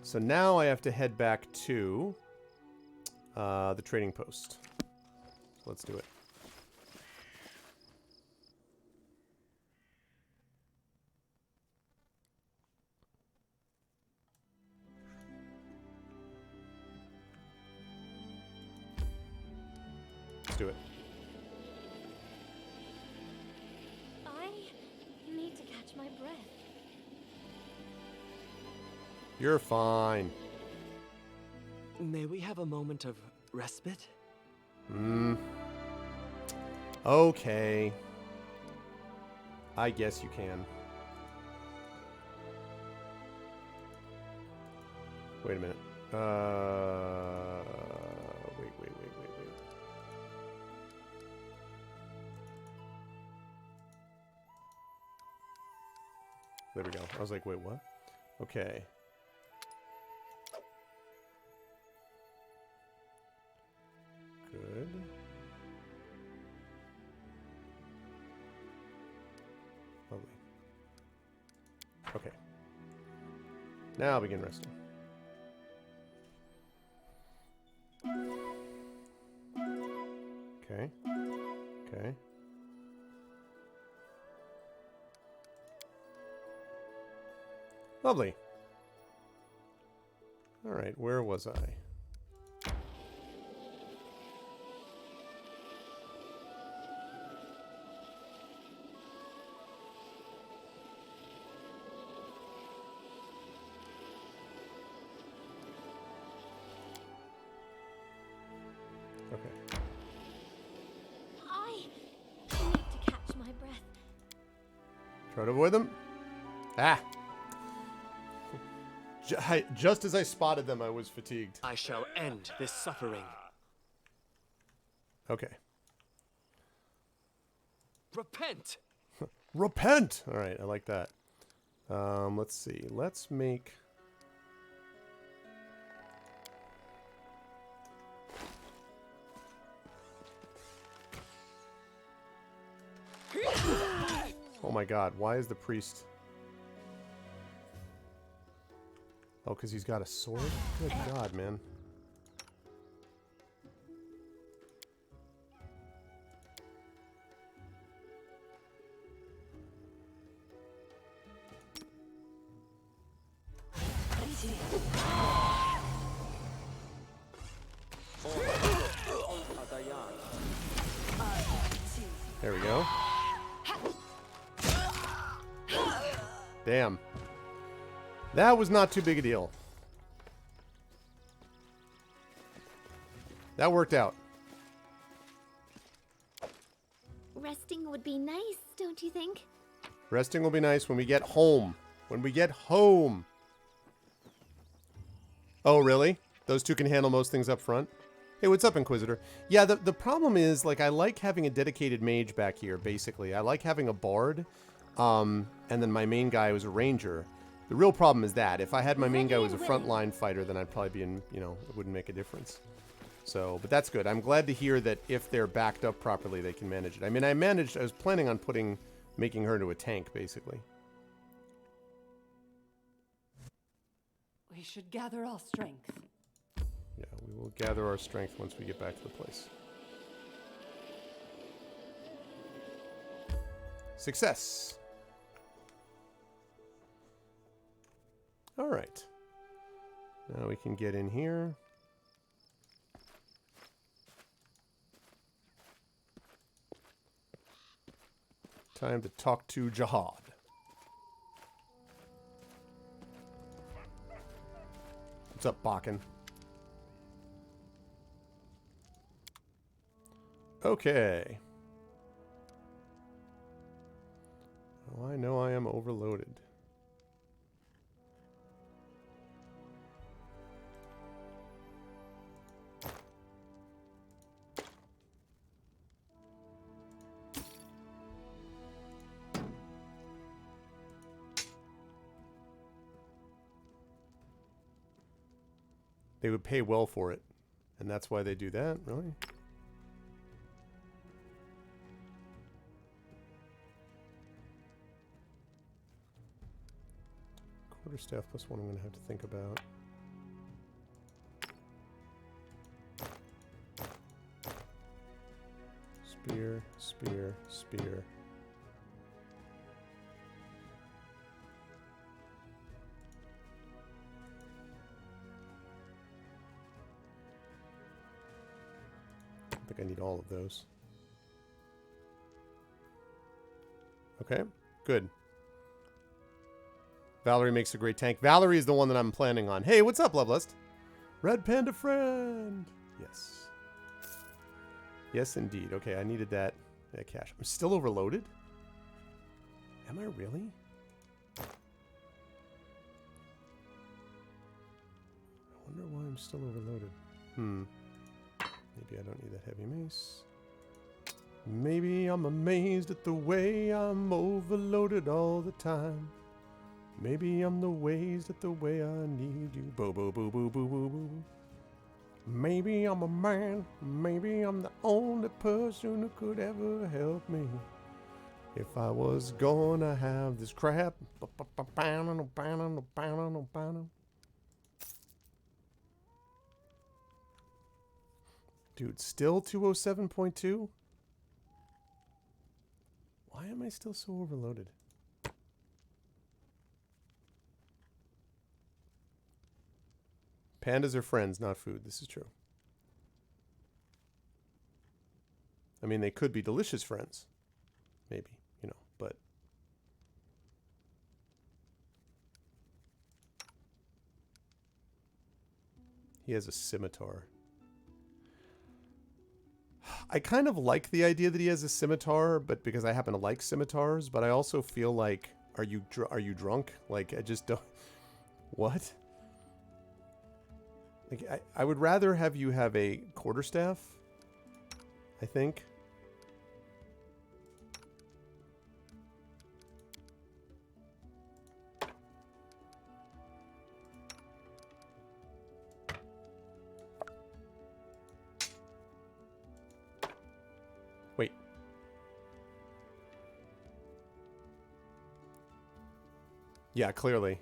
So now I have to head back to the trading post. So let's do it. do it. I need to catch my breath. You're fine. May we have a moment of respite? Okay. I guess you can. Wait a minute. Wait. There we go. I was like, wait, what? Okay. Good. Lovely. Okay. Now begin resting. Okay. Okay. Lovely. All right, where was I? Okay. I need to catch my breath. Try to avoid them. Ah! Just as I spotted them, I was fatigued. I shall end this suffering. Okay. Repent! Repent! Alright, I like that. Let's see. Let's make... Oh my god, why is the priest... Oh, because he's got a sword? Good god, man. There we go. Damn. That was not too big a deal. That worked out. Resting would be nice, don't you think? Resting will be nice when we get home. When we get home. Oh, really? Those two can handle most things up front? Hey, what's up, Inquisitor? Yeah, the problem is, like, I like having a dedicated mage back here, basically. I like having a bard, and then my main guy was a ranger. The real problem is that if I had my main guy was a frontline fighter, then I'd probably be in, you know, it wouldn't make a difference. So, but that's good. I'm glad to hear that if they're backed up properly, they can manage it. I mean, I was planning on making her into a tank, basically. We should gather our strength. Yeah, we will gather our strength once we get back to the place. Success! All right. Now we can get in here. Time to talk to Jihad. What's up, Bakken? Okay. Oh, I know I am overloaded. They would pay well for it. And that's why they do that? Really? Quarterstaff plus one I'm going to have to think about. Spear, spear, spear. I think I need all of those. Okay, good. Valerie makes a great tank. Valerie is the one that I'm planning on. Hey, what's up, Lovelust? Red Panda friend. Yes. Yes, indeed. Okay, I needed that cash. I'm still overloaded? Am I really? I wonder why I'm still overloaded. Maybe I don't need that heavy mace. Maybe I'm amazed at the way I'm overloaded all the time. Maybe I'm amazed at the way I need you. Boo boo boo boo boo boo boo. Maybe I'm a man. Maybe I'm the only person who could ever help me. If I was gonna have this crap. Dude, still 207.2? Why am I still so overloaded? Pandas are friends, not food. This is true. I mean, they could be delicious friends. Maybe, you know, but... He has a scimitar. I kind of like the idea that he has a scimitar, but because I happen to like scimitars, but I also feel like, are you drunk? Like, I just don't... What? Like, I would rather have you have a quarterstaff, I think. Wait. Yeah, clearly.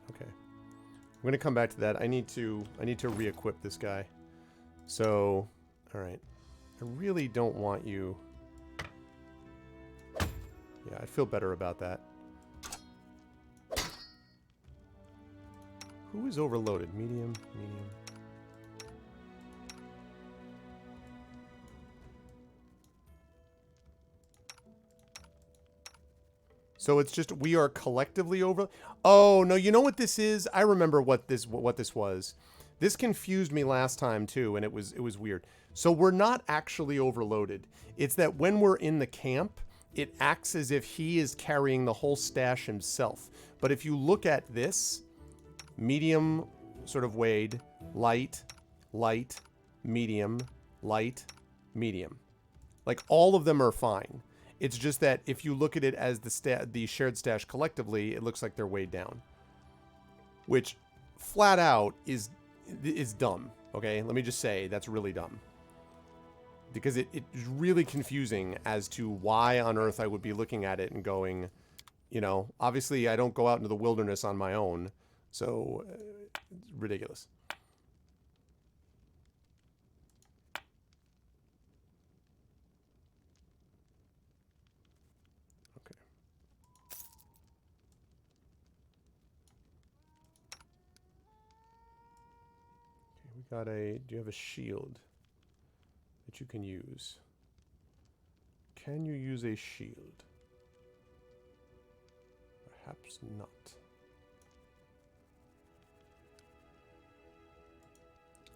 Okay. I'm going to come back to that. I need to re-equip this guy. So, all right. I really don't want you... Yeah, I feel better about that. Who is overloaded? Medium, medium. So it's just we are collectively over. Oh no! You know what this is? I remember what this was. This confused me last time too, and it was weird. So we're not actually overloaded. It's that when we're in the camp, it acts as if he is carrying the whole stash himself. But if you look at this, medium, sort of weighed, light, light, medium, light, medium. Like all of them are fine. It's just that if you look at it as the shared stash collectively, it looks like they're weighed down. Which, flat out, is dumb. Okay? Let me just say, that's really dumb. Because it's really confusing as to why on earth I would be looking at it and going, you know, obviously I don't go out into the wilderness on my own. So, it's ridiculous. Got a... Do you have a shield that you can use? Can you use a shield? Perhaps not.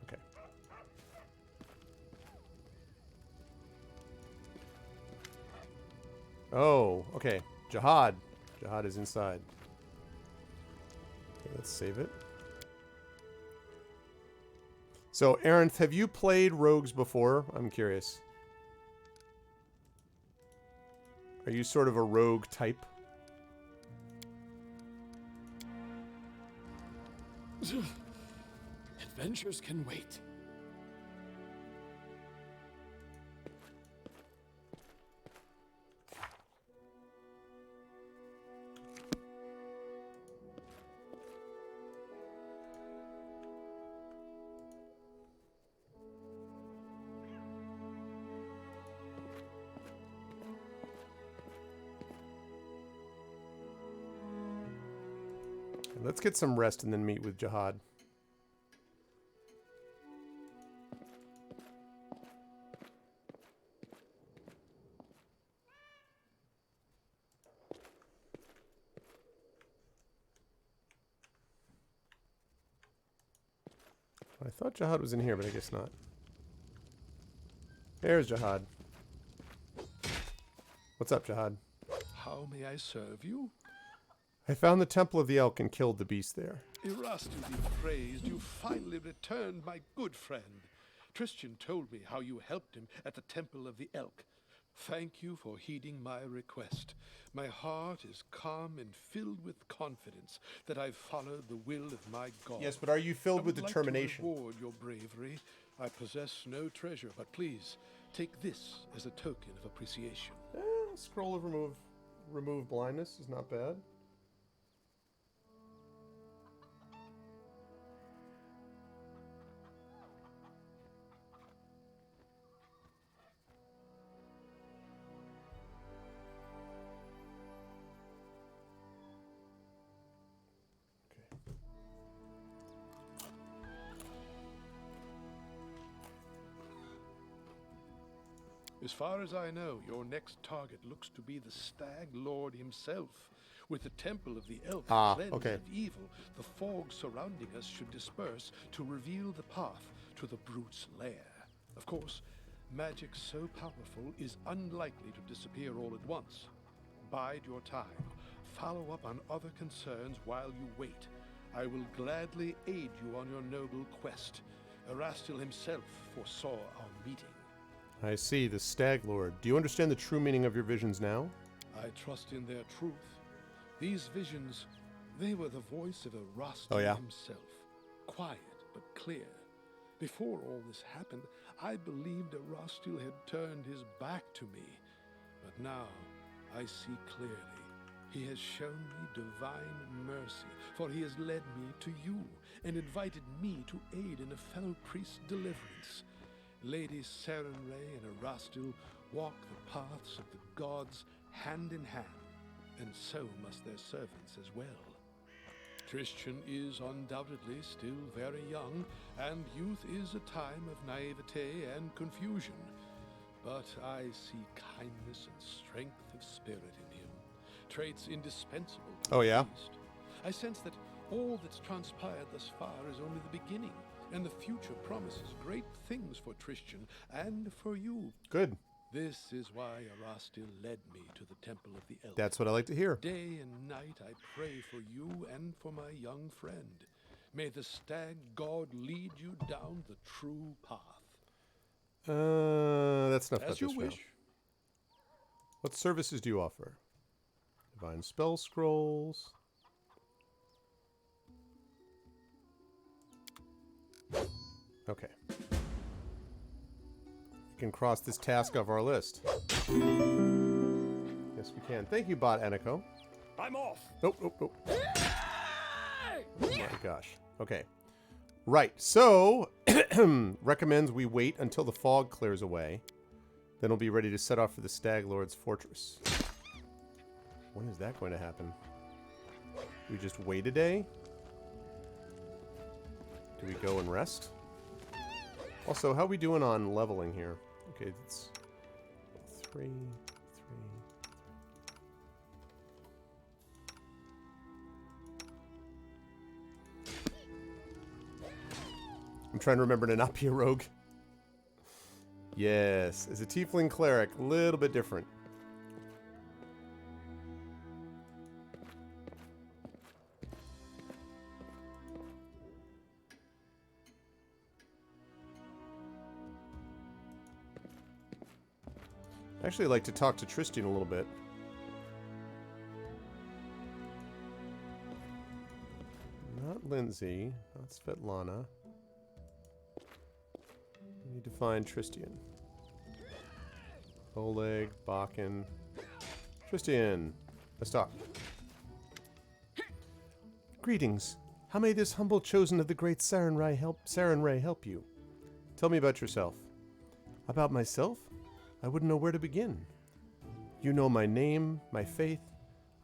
Okay. Oh, okay. Jihad. Jihad is inside. Okay, let's save it. So, Aaron, have you played rogues before? I'm curious. Are you sort of a rogue type? Adventures can wait. Let's get some rest and then meet with Jihad. I thought Jihad was in here, but I guess not. There's Jihad. What's up, Jihad? How may I serve you? I found the Temple of the Elk and killed the beast there. Erastus be praised, you finally returned, my good friend. Christian told me how you helped him at the Temple of the Elk. Thank you for heeding my request. My heart is calm and filled with confidence that I've followed the will of my God. Yes, but are you filled with determination? I would like to reward your bravery. I possess no treasure, but please take this as a token of appreciation. Scroll of remove blindness is not bad. As far as I know, your next target looks to be the Stag Lord himself. With the Temple of the Elk cleansed of evil, the fog surrounding us should disperse to reveal the path to the brute's lair. Of course, magic so powerful is unlikely to disappear all at once. Bide your time. Follow up on other concerns while you wait. I will gladly aid you on your noble quest. Erastil himself foresaw our meeting. I see, the Stag Lord. Do you understand the true meaning of your visions now? I trust in their truth. These visions, they were the voice of Erastil himself. Quiet, but clear. Before all this happened, I believed Erastil had turned his back to me. But now, I see clearly. He has shown me divine mercy, for he has led me to you, and invited me to aid in a fellow priest's deliverance. Lady Sarenrae and Erastil walk the paths of the gods hand in hand, and so must their servants as well. Christian is undoubtedly still very young, and youth is a time of naivete and confusion. But I see kindness and strength of spirit in him, traits indispensable to the priest. I sense that all that's transpired thus far is only the beginning, and the future promises great things for Christian and for you. Good. This is why Erastil led me to the Temple of the Elk. That's what I like to hear. Day and night I pray for you and for my young friend. May the Stag God lead you down the true path. That's enough about As you this round. wish. What services do you offer? Divine spell scrolls. Okay. We can cross this task off our list. Yes, we can. Thank you, Bot Aniko. I'm off. Nope, nope, nope. Oh my gosh. Okay. Right. So, recommends we wait until the fog clears away. Then we'll be ready to set off for the Stag Lord's fortress. When is that going to happen? We just wait a day? Do we go and rest? Also, how are we doing on leveling here? Okay, it's 3. I'm trying to remember to not be a rogue. Yes, as a tiefling cleric, a little bit different. I actually like to talk to Tristan a little bit. Not Lindsay, not Svetlana. We need to find Tristan. Oleg, Bakken. Tristan, let's talk. Greetings. How may this humble chosen of the great Sarenrae help you? Tell me about yourself. About myself? I wouldn't know where to begin. You know my name, my faith.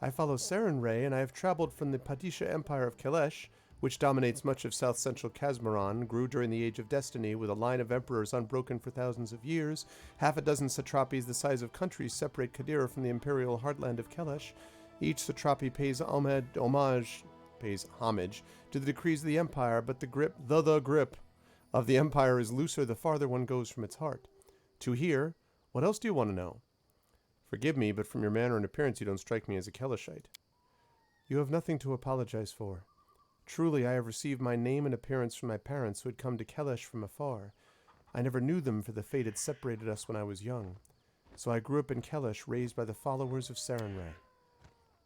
I follow Sarenrae, and I have traveled from the Padisha Empire of Kelesh, which dominates much of south-central Kazmaran, grew during the Age of Destiny, with a line of emperors unbroken for thousands of years. Half a dozen satrapies the size of countries separate Kadira from the imperial heartland of Kelesh. Each satrapy pays homage to the decrees of the empire, but the grip of the empire is looser the farther one goes from its heart. To here, what else do you want to know? Forgive me, but from your manner and appearance you don't strike me as a Keleshite. You have nothing to apologize for. Truly, I have received my name and appearance from my parents who had come to Kelesh from afar. I never knew them, for the fate had separated us when I was young. So I grew up in Kelesh, raised by the followers of Sarenrae.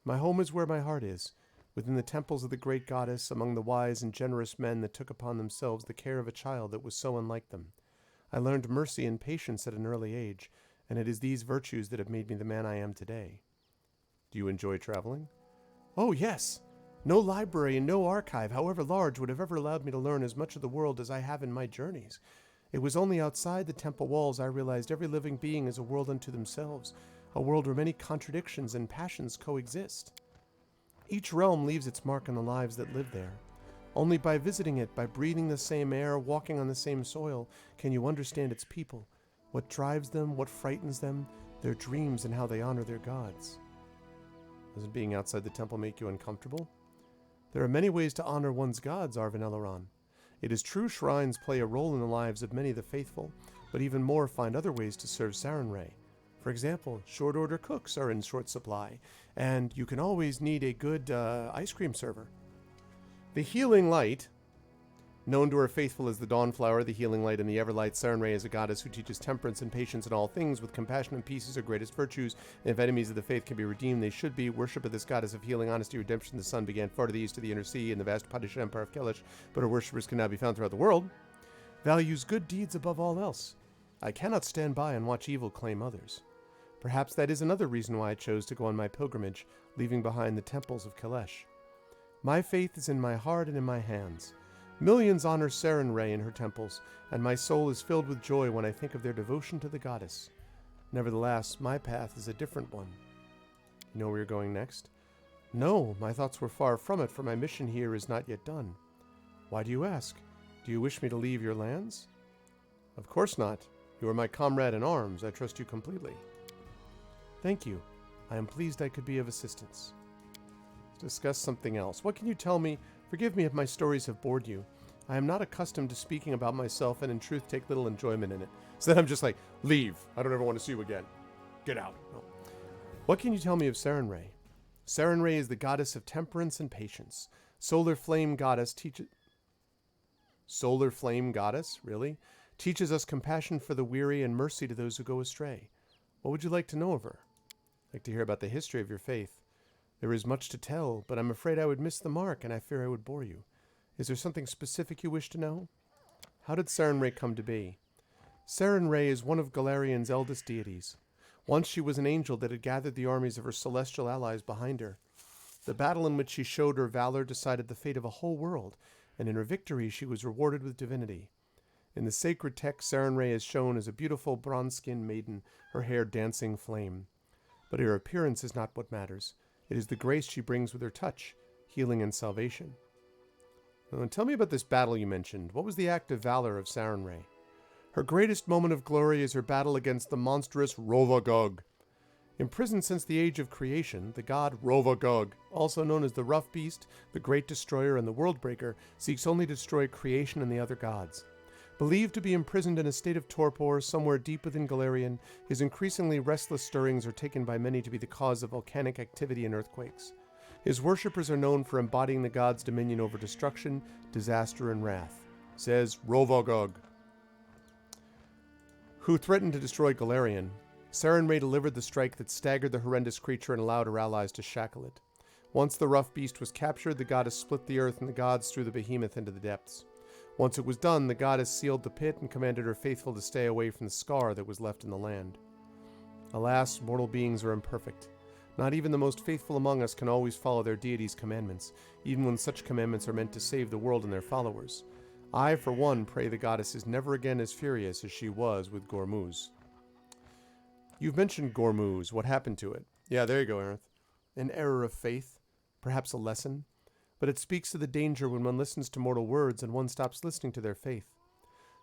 My home is where my heart is, within the temples of the great goddess, among the wise and generous men that took upon themselves the care of a child that was so unlike them. I learned mercy and patience at an early age, and it is these virtues that have made me the man I am today. Do you enjoy traveling? Oh, yes! No library and no archive, however large, would have ever allowed me to learn as much of the world as I have in my journeys. It was only outside the temple walls I realized every living being is a world unto themselves, a world where many contradictions and passions coexist. Each realm leaves its mark on the lives that live there. Only by visiting it, by breathing the same air, walking on the same soil, can you understand its people, what drives them, what frightens them, their dreams, and how they honor their gods. Doesn't being outside the temple make you uncomfortable? There are many ways to honor one's gods, Arvin Eleron. It is true shrines play a role in the lives of many of the faithful, but even more find other ways to serve Sarenrae. For example, short-order cooks are in short supply, and you can always need a good ice cream server. The Healing Light, known to her faithful as the Dawnflower, the Healing Light, and the Everlight, Sarenrae is a goddess who teaches temperance and patience in all things, with compassion and peace as her greatest virtues. And if enemies of the faith can be redeemed, they should be. Worship of this goddess of healing, honesty, redemption, the sun began far to the east of the inner sea in the vast Padisha Empire of Kelesh, but her worshippers can now be found throughout the world. Values good deeds above all else. I cannot stand by and watch evil claim others. Perhaps that is another reason why I chose to go on my pilgrimage, leaving behind the temples of Kelesh. My faith is in my heart and in my hands. Millions honor Sarenrae in her temples, and my soul is filled with joy when I think of their devotion to the goddess. Nevertheless, my path is a different one. You know where you're going next? No, my thoughts were far from it, for my mission here is not yet done. Why do you ask? Do you wish me to leave your lands? Of course not. You are my comrade in arms. I trust you completely. Thank you. I am pleased I could be of assistance. Let's discuss something else. What can you tell me? Forgive me if my stories have bored you. I am not accustomed to speaking about myself and in truth take little enjoyment in it. So then I'm just like, leave. I don't ever want to see you again. Get out. No. What can you tell me of Sarenrae? Sarenrae is the goddess of temperance and patience. Solar flame goddess teaches... Solar flame goddess? Really? Teaches us compassion for the weary and mercy to those who go astray. What would you like to know of her? I'd like to hear about the history of your faith. There is much to tell, but I'm afraid I would miss the mark, and I fear I would bore you. Is there something specific you wish to know? How did Sarenrae come to be? Sarenrae is one of Galarian's eldest deities. Once she was an angel that had gathered the armies of her celestial allies behind her. The battle in which she showed her valor decided the fate of a whole world, and in her victory she was rewarded with divinity. In the sacred text, Sarenrae is shown as a beautiful bronze-skinned maiden, her hair dancing flame. But her appearance is not what matters. It is the grace she brings with her touch, healing and salvation. Now, tell me about this battle you mentioned. What was the act of valor of Sarenrae? Her greatest moment of glory is her battle against the monstrous Rovagog. Imprisoned since the age of creation, the god Rovagog, also known as the Rough Beast, the Great Destroyer, and the Worldbreaker, seeks only to destroy creation and the other gods. Believed to be imprisoned in a state of torpor somewhere deep within Galarian, his increasingly restless stirrings are taken by many to be the cause of volcanic activity and earthquakes. His worshippers are known for embodying the god's dominion over destruction, disaster, and wrath, says Rovagog, who threatened to destroy Galarian. Sarenrae delivered the strike that staggered the horrendous creature and allowed her allies to shackle it. Once the rough beast was captured, the goddess split the earth and the gods threw the behemoth into the depths. Once it was done, the goddess sealed the pit and commanded her faithful to stay away from the scar that was left in the land. Alas, mortal beings are imperfect. Not even the most faithful among us can always follow their deity's commandments, even when such commandments are meant to save the world and their followers. I, for one, pray the goddess is never again as furious as she was with Gormuz. You've mentioned Gormuz. What happened to it? Yeah, there you go, Aerith. an error of faith, perhaps a lesson, but it speaks of the danger when one listens to mortal words and one stops listening to their faith.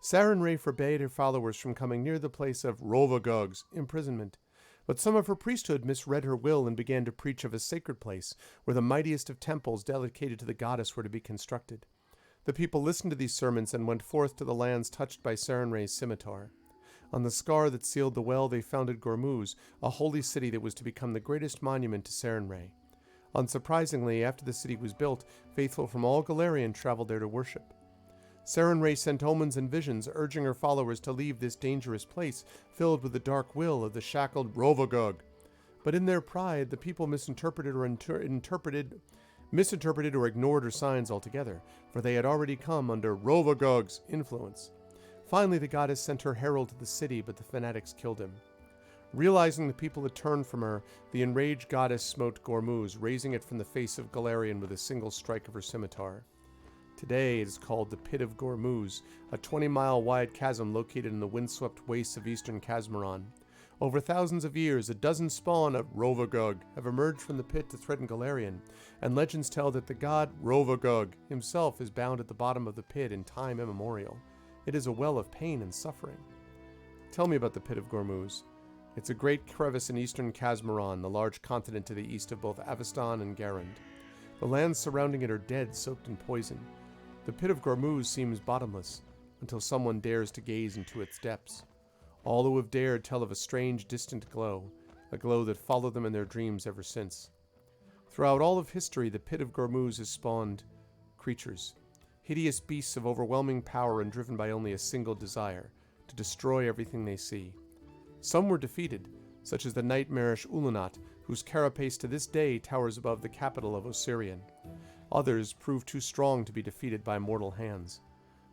Sarenrae forbade her followers from coming near the place of Rovagug's imprisonment, but some of her priesthood misread her will and began to preach of a sacred place where the mightiest of temples dedicated to the goddess were to be constructed. The people listened to these sermons and went forth to the lands touched by Sarenrae's scimitar. On the scar that sealed the well, they founded Gormuz, a holy city that was to become the greatest monument to Sarenrae. Unsurprisingly, after the city was built, faithful from all Galarian traveled there to worship. Sarenrae sent omens and visions, urging her followers to leave this dangerous place filled with the dark will of the shackled Rovagug. But in their pride, the people misinterpreted or ignored her signs altogether, for they had already come under Rovagug's influence. Finally, the goddess sent her herald to the city, but the fanatics killed him. Realizing the people had turned from her, the enraged goddess smote Gormuz, razing it from the face of Galarian with a single strike of her scimitar. Today it is called the Pit of Gormuz, a 20-mile wide chasm located in the windswept wastes of eastern Kazmaran. Over thousands of years, a dozen spawn of Rovagug have emerged from the pit to threaten Galarian, and legends tell that the god Rovagug himself is bound at the bottom of the pit in time immemorial. It is a well of pain and suffering. Tell me about the Pit of Gormuz. It's a great crevice in eastern Kazmaran, the large continent to the east of both Avestan and Garand. The lands surrounding it are dead, soaked in poison. The Pit of Gormuz seems bottomless, until someone dares to gaze into its depths. All who have dared tell of a strange, distant glow, a glow that followed them in their dreams ever since. Throughout all of history, the Pit of Gormuz has spawned creatures, hideous beasts of overwhelming power and driven by only a single desire, to destroy everything they see. Some were defeated, such as the nightmarish Ulanat, whose carapace to this day towers above the capital of Osirian. Others proved too strong to be defeated by mortal hands.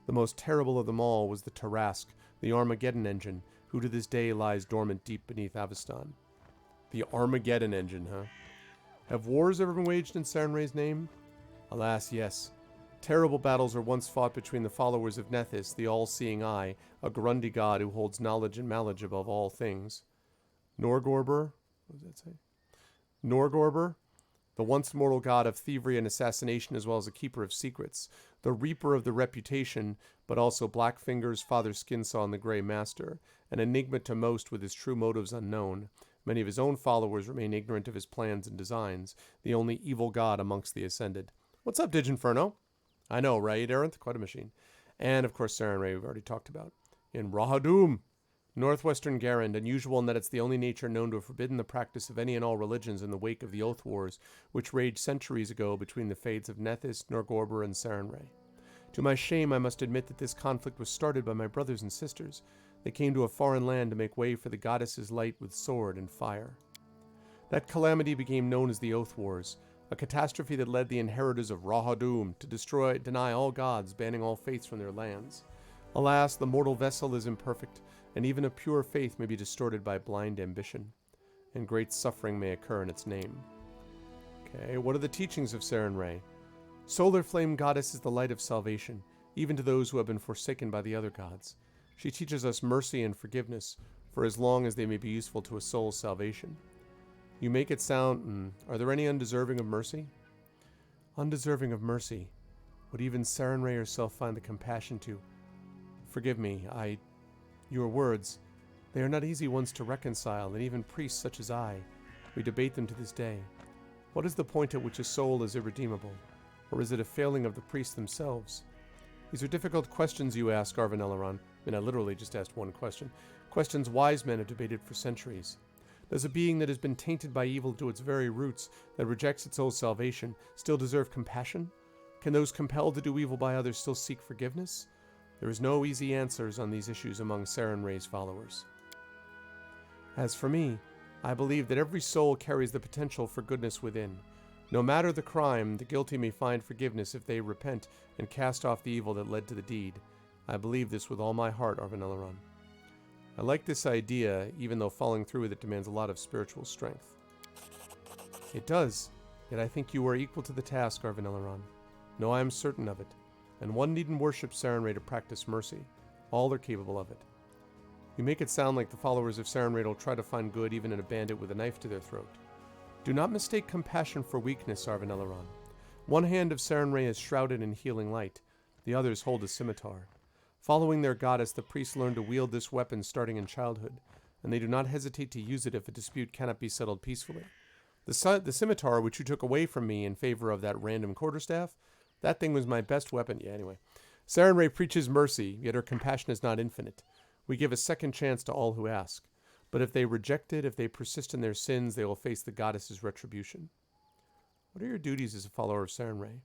The most terrible of them all was the Tarask, the Armageddon engine, who to this day lies dormant deep beneath Avestan. The Armageddon engine, huh? Have wars ever been waged in Sarenrae's name? Alas, yes. Terrible battles were once fought between the followers of Nethys, the all-seeing eye, a Grundi god who holds knowledge and malage above all things. Norgorber? What does that say? Norgorber, the once mortal god of thievery and assassination as well as a keeper of secrets, the reaper of the reputation, but also Blackfinger's Father Skinsaw and the Grey Master, an enigma to most with his true motives unknown. Many of his own followers remain ignorant of his plans and designs, the only evil god amongst the Ascended. What's up, Diginferno? I know, right, Arendt? Quite a machine. And, of course, Sarenrae we've already talked about. In Rahadum, northwestern Garand, unusual in that it's the only nature known to have forbidden the practice of any and all religions in the wake of the Oath Wars, which raged centuries ago between the fades of Nethys, Norgorber, and Sarenrae. To my shame, I must admit that this conflict was started by my brothers and sisters. They came to a foreign land to make way for the goddess's light with sword and fire. That calamity became known as the Oath Wars, a catastrophe that led the inheritors of Rahadum to deny all gods, banning all faiths from their lands. Alas, the mortal vessel is imperfect, and even a pure faith may be distorted by blind ambition, and great suffering may occur in its name. Okay, what are the teachings of Sarenrae? Solar Flame Goddess is the light of salvation, even to those who have been forsaken by the other gods. She teaches us mercy and forgiveness, for as long as they may be useful to a soul's salvation. You make it sound, are there any undeserving of mercy? Undeserving of mercy. Would even Sarenrae herself find the compassion to? Forgive me, your words, they are not easy ones to reconcile, and even priests such as I, we debate them to this day. What is the point at which a soul is irredeemable? Or is it a failing of the priests themselves? These are difficult questions you ask, Arvin Eleron. I literally just asked one question. Questions wise men have debated for centuries. Does a being that has been tainted by evil to its very roots, that rejects its own salvation, still deserve compassion? Can those compelled to do evil by others still seek forgiveness? There is no easy answers on these issues among Sarenrae's followers. As for me, I believe that every soul carries the potential for goodness within. No matter the crime, the guilty may find forgiveness if they repent and cast off the evil that led to the deed. I believe this with all my heart, Arvin Eleron. I like this idea, even though following through with it demands a lot of spiritual strength. It does, yet I think you are equal to the task, Arvin Eleron. No, I am certain of it, and one needn't worship Sarenrae to practice mercy. All are capable of it. You make it sound like the followers of Sarenrae will try to find good even in a bandit with a knife to their throat. Do not mistake compassion for weakness, Arvanelleron. One hand of Sarenrae is shrouded in healing light. The others hold a scimitar. Following their goddess, the priests learn to wield this weapon starting in childhood, and they do not hesitate to use it if a dispute cannot be settled peacefully. The scimitar, which you took away from me in favor of that random quarterstaff, that thing was my best weapon. Yeah, anyway. Sarenrae preaches mercy, yet her compassion is not infinite. We give a second chance to all who ask. But if they reject it, if they persist in their sins, they will face the goddess's retribution. What are your duties as a follower of Sarenrae?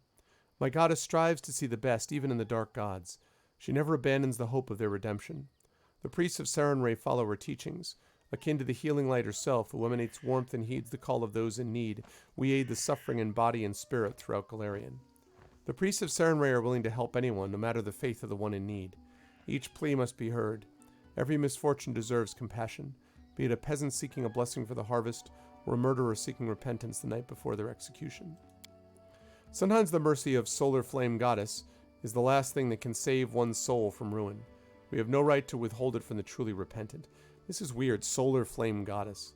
My goddess strives to see the best, even in the dark gods. She never abandons the hope of their redemption. The priests of Sarenrae follow her teachings. Akin to the healing light herself, who emanates warmth and heeds the call of those in need, we aid the suffering in body and spirit throughout Galarian. The priests of Sarenrae are willing to help anyone, no matter the faith of the one in need. Each plea must be heard. Every misfortune deserves compassion, be it a peasant seeking a blessing for the harvest, or a murderer seeking repentance the night before their execution. Sometimes the mercy of Solar Flame Goddess is the last thing that can save one's soul from ruin. We have no right to withhold it from the truly repentant. This is weird, Solar Flame Goddess.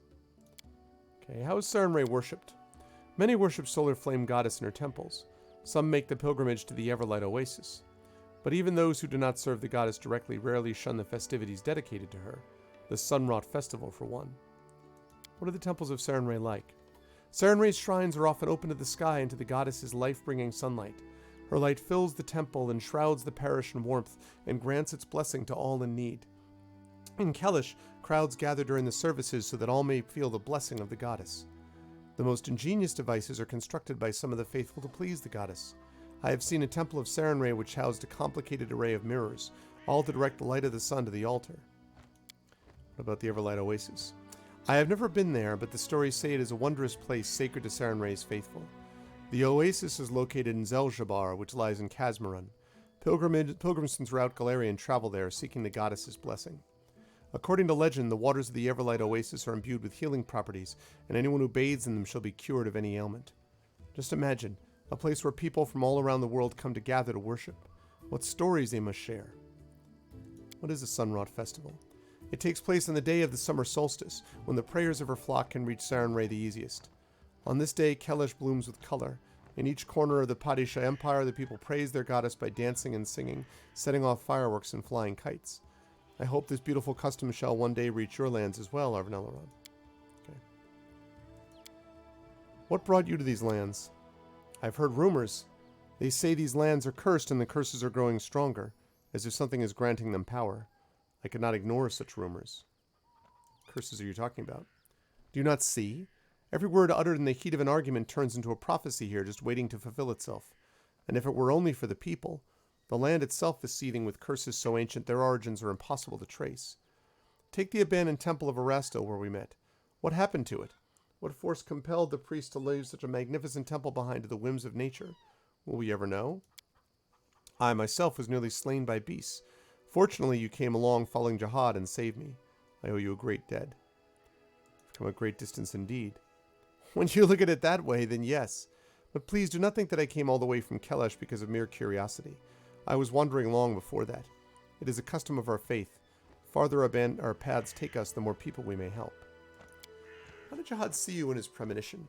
Okay, how is Sarenrae worshipped? Many worship Solar Flame Goddess in her temples. Some make the pilgrimage to the Everlight Oasis. But even those who do not serve the goddess directly rarely shun the festivities dedicated to her, the Sunwrought Festival for one. What are the temples of Sarenrae like? Sarenrae's shrines are often open to the sky and to the goddess's life-bringing sunlight. Her light fills the temple and shrouds the parish in warmth and grants its blessing to all in need. In Kelish, crowds gather during the services so that all may feel the blessing of the goddess. The most ingenious devices are constructed by some of the faithful to please the goddess. I have seen a temple of Sarenrae which housed a complicated array of mirrors, all to direct the light of the sun to the altar. What about the Everlight Oasis? I have never been there, but the stories say it is a wondrous place sacred to Sarenrae's faithful. The oasis is located in Zeljabar, which lies in Kazmaran. Pilgrims from throughout Galarian travel there, seeking the goddess's blessing. According to legend, the waters of the Everlight Oasis are imbued with healing properties, and anyone who bathes in them shall be cured of any ailment. Just imagine, a place where people from all around the world come to gather to worship. What stories they must share. What is a Sunwrought Festival? It takes place on the day of the summer solstice, when the prayers of her flock can reach Sarenrae the easiest. On this day, Kelish blooms with color. In each corner of the Padisha Empire, the people praise their goddess by dancing and singing, setting off fireworks and flying kites. I hope this beautiful custom shall one day reach your lands as well, Arvanelleron. Okay. What brought you to these lands? I've heard rumors. They say these lands are cursed and the curses are growing stronger, as if something is granting them power. I could not ignore such rumors. Curses are you talking about? Do you not see? Every word uttered in the heat of an argument turns into a prophecy here, just waiting to fulfill itself. And if it were only for the people, the land itself is seething with curses so ancient their origins are impossible to trace. Take the abandoned temple of Erastil where we met. What happened to it? What force compelled the priest to leave such a magnificent temple behind to the whims of nature? Will we ever know? I myself was nearly slain by beasts. Fortunately, you came along following Jihad and saved me. I owe you a great debt. I've come a great distance indeed. When you look at it that way, then yes. But please do not think that I came all the way from Kelish because of mere curiosity. I was wandering long before that. It is a custom of our faith. Farther our paths take us, the more people we may help. How did Jihad see you in his premonition?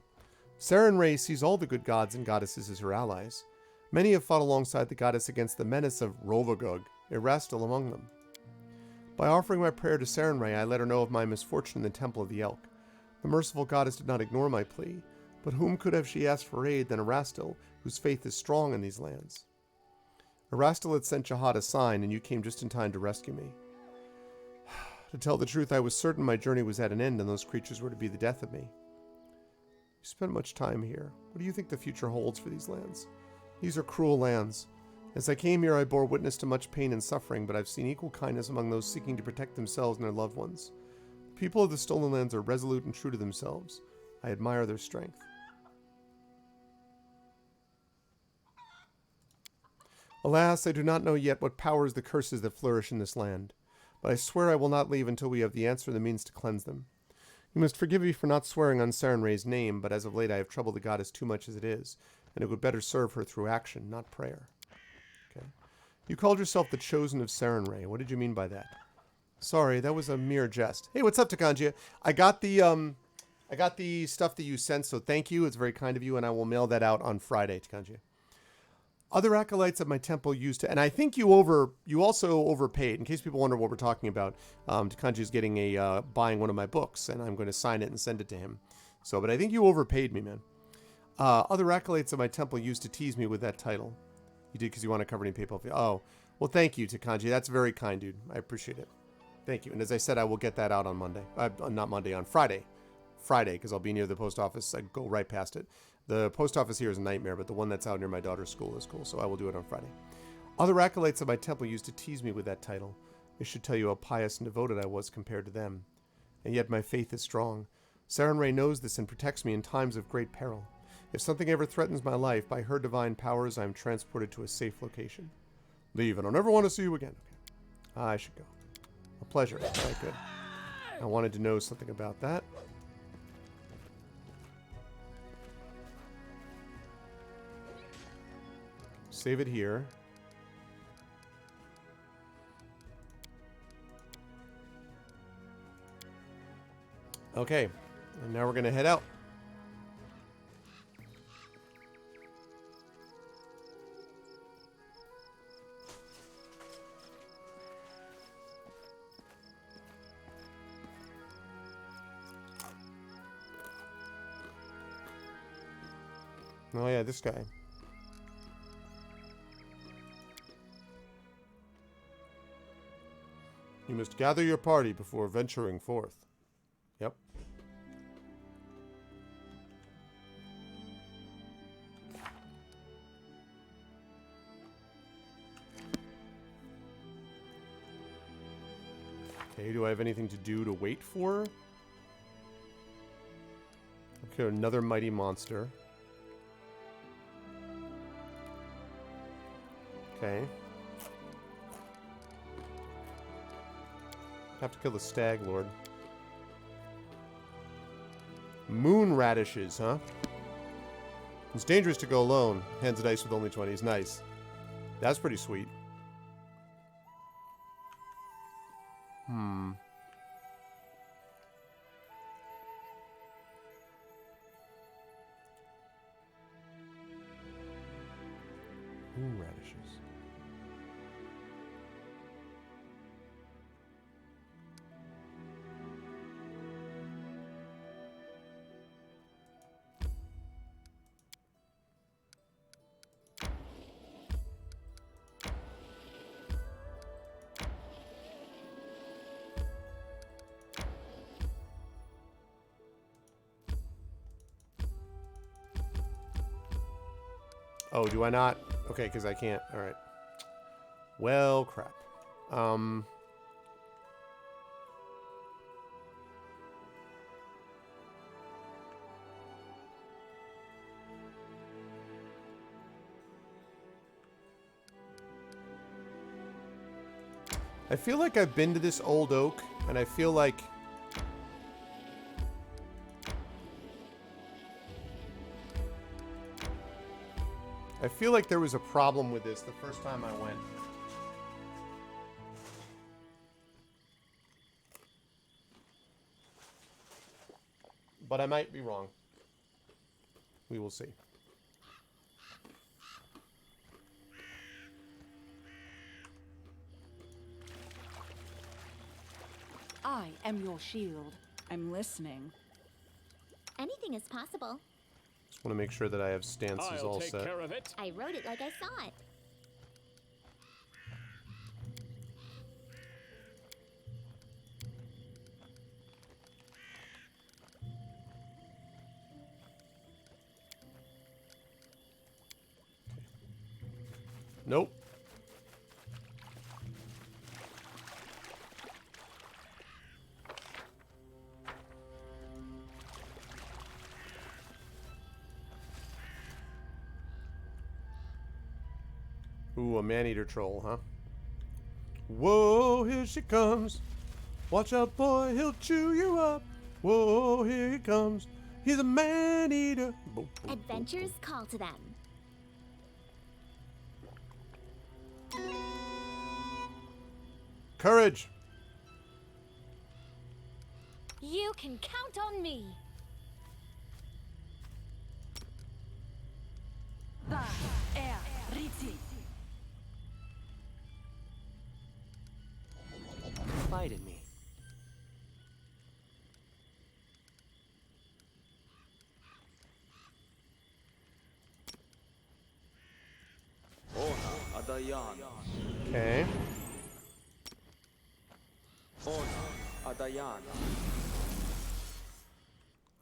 Sarenrae sees all the good gods and goddesses as her allies. Many have fought alongside the goddess against the menace of Rovagug, Erastil among them. By offering my prayer to Sarenrae, I let her know of my misfortune in the Temple of the Elk. The merciful goddess did not ignore my plea, but whom could have she asked for aid than Erastil, whose faith is strong in these lands? Erastil had sent Jihad a sign, and you came just in time to rescue me. To tell the truth, I was certain my journey was at an end and those creatures were to be the death of me. You spent much time here. What do you think the future holds for these lands? These are cruel lands. As I came here, I bore witness to much pain and suffering, but I've seen equal kindness among those seeking to protect themselves and their loved ones. The people of the Stolen Lands are resolute and true to themselves. I admire their strength. Alas, I do not know yet what powers the curses that flourish in this land, but I swear I will not leave until we have the answer and the means to cleanse them. You must forgive me for not swearing on Sarenrae's name, but as of late I have troubled the goddess too much as it is, and it would better serve her through action, not prayer. Okay. You called yourself the Chosen of Sarenrae. What did you mean by that? Sorry, that was a mere jest. Hey, what's up, Takanjia? I got I got the stuff that you sent, so thank you. It's very kind of you, and I will mail that out on Friday to Kanji. Other acolytes of my temple used to, and I think you also overpaid. In case people wonder what we're talking about, Kanji is getting buying one of my books, and I'm going to sign it and send it to him. So, but I think you overpaid me, man. Other acolytes of my temple used to tease me with that title. You did because you want to cover any PayPal fee. Oh, well, thank you to Kanji. That's very kind, dude. I appreciate it. Thank you. And as I said, I will get that out on Monday. Not Monday, on Friday. Friday, because I'll be near the post office. I go right past it. The post office here is a nightmare, but the one that's out near my daughter's school is cool, so I will do it on Friday. Other acolytes of my temple used to tease me with that title. It should tell you how pious and devoted I was compared to them. And yet my faith is strong. Sarenrae knows this and protects me in times of great peril. If something ever threatens my life, by her divine powers, I am transported to a safe location. Leave. I don't ever want to see you again. Okay. I should go. A pleasure. Very good. I wanted to know something about that. Save it here. Okay. And now we're going to head out. Oh yeah, this guy. You must gather your party before venturing forth. Yep. Okay, do I have anything to do to wait for? Okay, another mighty monster. Okay. Have to kill the stag lord. Moon radishes, huh? It's dangerous to go alone. Hands of dice with only 20s. Nice. That's pretty sweet. Moon radishes. Oh, do I not? Okay, because I can't. All right. Well, crap. I feel like I've been to this old oak, and I feel like... there was a problem with this the first time I went. But I might be wrong. We will see. I am your shield. I'm listening. Anything is possible. Just want to make sure that I have stances all set. I'll take care of it. I wrote it like I saw it. Nope. Ooh, a man-eater troll, huh? Whoa, here she comes. Watch out, boy, he'll chew you up. Whoa, here he comes. He's a man-eater. Adventures call to them. Courage. You can count on me. Confide in me. Okay.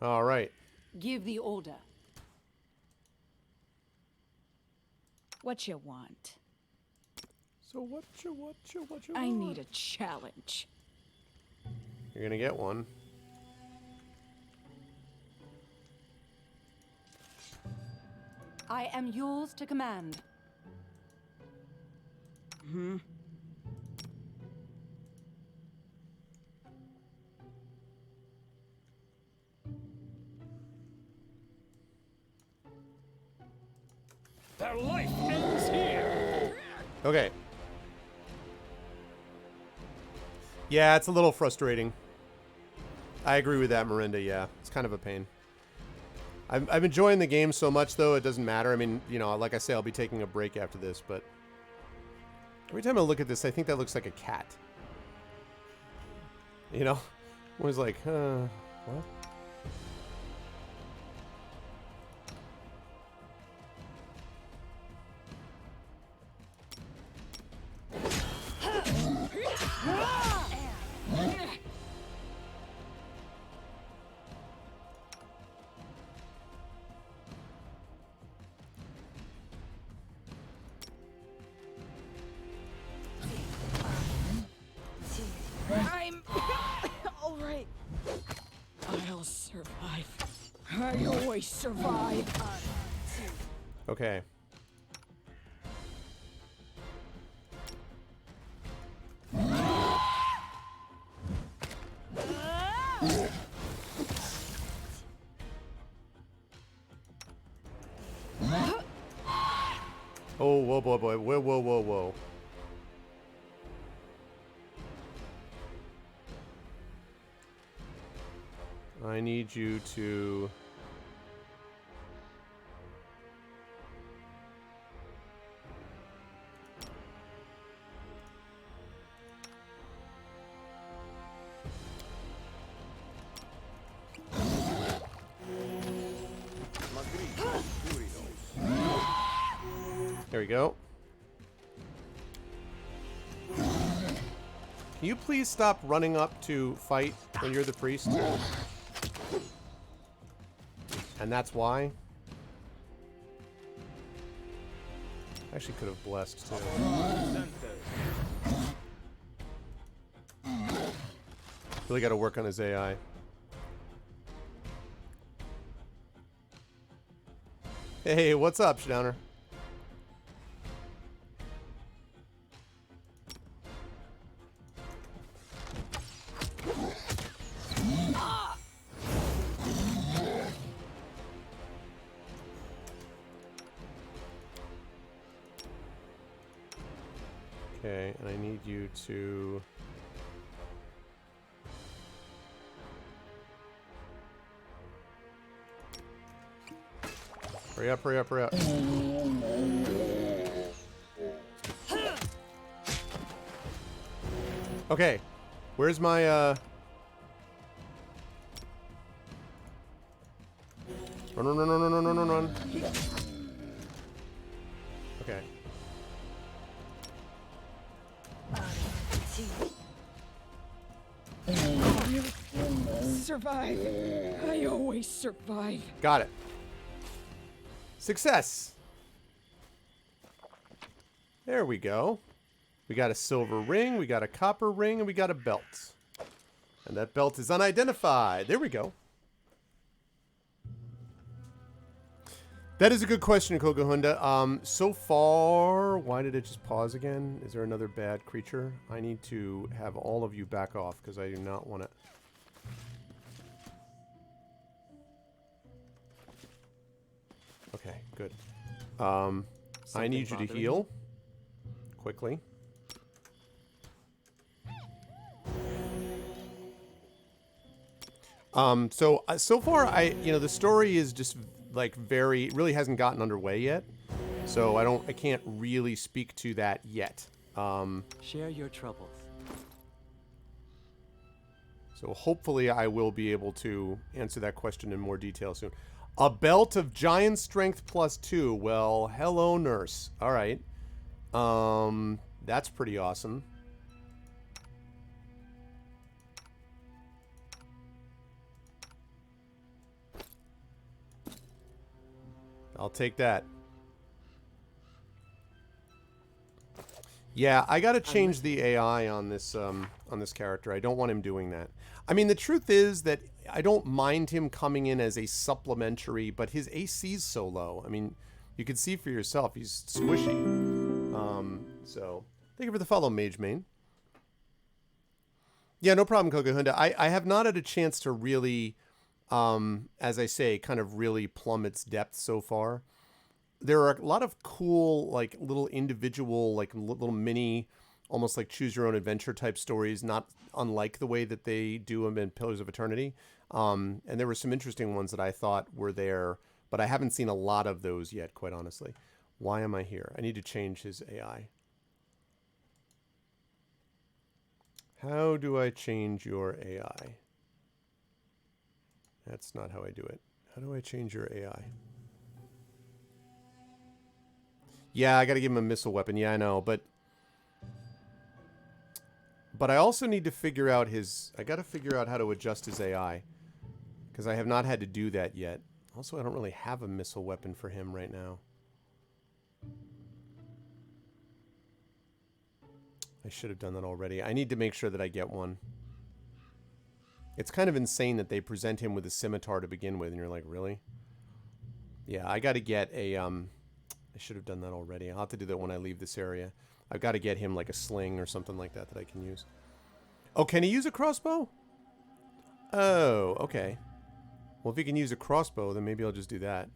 All right. Give the order. What you want? So what you I need a challenge. You're gonna get one. I am yours to command. Their life ends here. Okay. Yeah, it's a little frustrating. I agree with that, Miranda. Yeah, it's kind of a pain. I'm enjoying the game so much, though, it doesn't matter. I mean, you know, like I say, I'll be taking a break after this, but every time I look at this, I think that looks like a cat. You know? I was like, what? I'm all right. I'll survive. I always survive. Okay. Oh, whoa, boy, boy. Whoa, whoa, whoa, whoa. I need you to... There we go. Can you please stop running up to fight when you're the priest? And that's why? Actually could have blessed too. Really got to work on his AI. Hey, what's up, Shdowner? Okay, and I need you to... Hurry up, hurry up, hurry up. Okay, where's my, Run, run, run, run, run, run, run, run. Okay. Survive. I always survive. Got it. Success. There we go. We got a silver ring, we got a copper ring, and we got a belt. And that belt is unidentified. There we go. That is a good question, Kogohunda. So far, why did it just pause again? Is there another bad creature? I need to have all of you back off because I do not want to... Okay, good. I need you to heal quickly. So far, the story is just like really hasn't gotten underway yet. So I can't really speak to that yet. Share your troubles. So hopefully I will be able to answer that question in more detail soon. A belt of giant strength +2. Well, hello, nurse. All right. That's pretty awesome. I'll take that. Yeah, I gotta change the AI on this character. I don't want him doing that. I mean, the truth is that I don't mind him coming in as a supplementary, but his AC's so low. I mean, you can see for yourself, he's squishy. So, thank you for the follow, Mage Main. Yeah, no problem, Kokahunda. I have not had a chance to really, as I say, kind of really plumb its depth so far. There are a lot of cool, like, little individual, like, little mini, almost like choose-your-own-adventure type stories, not unlike the way that they do them in Pillars of Eternity. And there were some interesting ones that I thought were there, but I haven't seen a lot of those yet, quite honestly. Why am I here? I need to change his AI. How do I change your AI? That's not how I do it. How do I change your AI? Yeah, I got to give him a missile weapon. Yeah, I know, but I also need to figure out his... I got to figure out how to adjust his AI, because I have not had to do that yet. Also, I don't really have a missile weapon for him right now. I should have done that already. I need to make sure that I get one. It's kind of insane that they present him with a scimitar to begin with, and you're like, really? Yeah, I got to get a... I should have done that already. I'll have to do that when I leave this area. I've got to get him like a sling or something like that that I can use. Oh, can he use a crossbow? Oh, okay. Well, if he can use a crossbow, then maybe I'll just do that.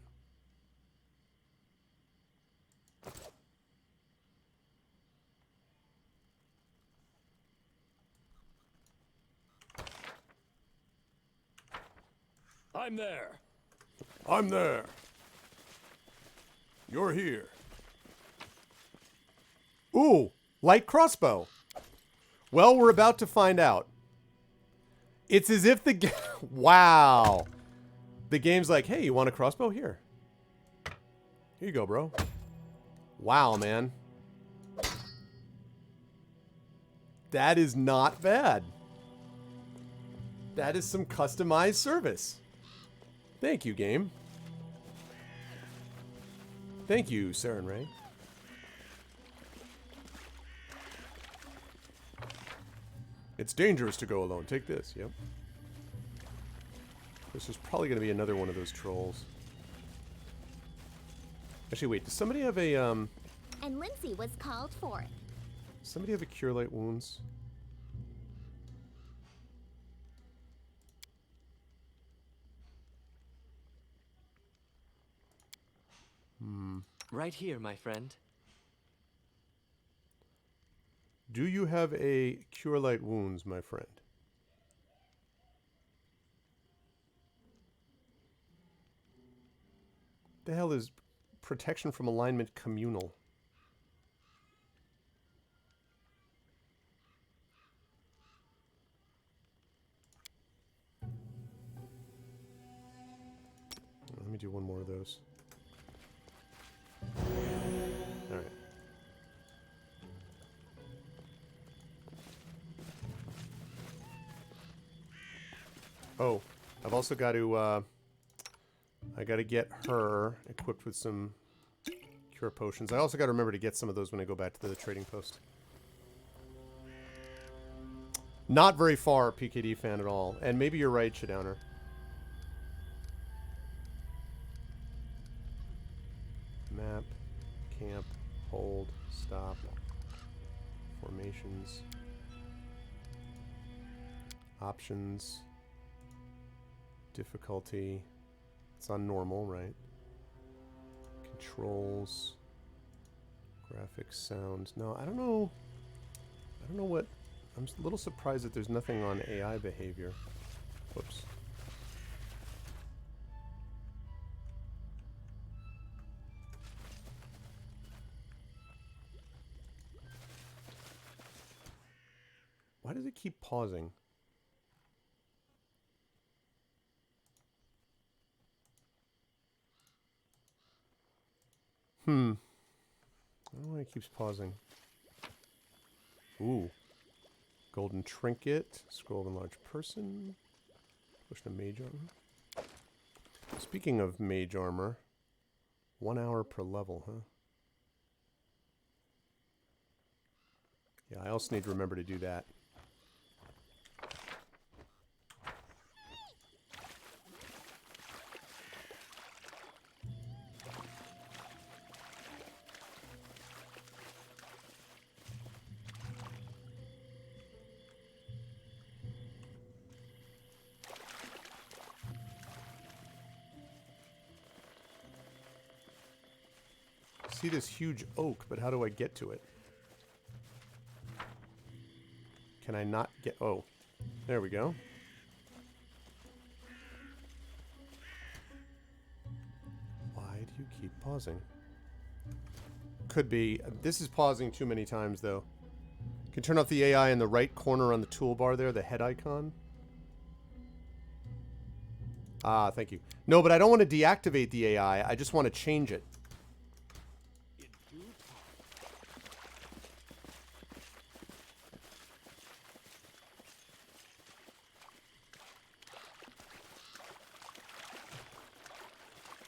I'm there. I'm there. You're here. Ooh, light crossbow. Well, we're about to find out. It's as if the wow. The game's like, hey, you want a crossbow? Here. Here you go, bro. Wow, man. That is not bad. That is some customized service. Thank you, game. Thank you, Saren Ray. It's dangerous to go alone. Take this. Yep. This is probably going to be another one of those trolls. Actually, wait. Does somebody have a, And Lindsay was called for it. Somebody have a Cure Light Wounds? Right here, my friend. Do you have a Cure Light Wounds, my friend? The hell is Protection from Alignment Communal? Let me do one more of those. All right. Oh, I've also got to, I got to get her equipped with some cure potions. I also got to remember to get some of those when I go back to the trading post. Not very far, PKD fan at all. And maybe you're right, Shadowner. Map, camp, hold, stop, formations, options, difficulty. It's on normal, right? Controls, graphics, sound. No, I don't know. I don't know what. I'm a little surprised that there's nothing on AI behavior. Whoops. Why does it keep pausing? I don't know why it keeps pausing. Ooh. Golden trinket. Scroll of enlarged person. Push to mage armor. Speaking of mage armor, 1 hour per level, huh? Yeah, I also need to remember to do that. See this huge oak, but how do I get to it? Can I not get... Oh, there we go. Why do you keep pausing? Could be. This is pausing too many times, though. Can turn off the AI in the right corner on the toolbar there, the head icon. Ah, thank you. No, but I don't want to deactivate the AI. I just want to change it.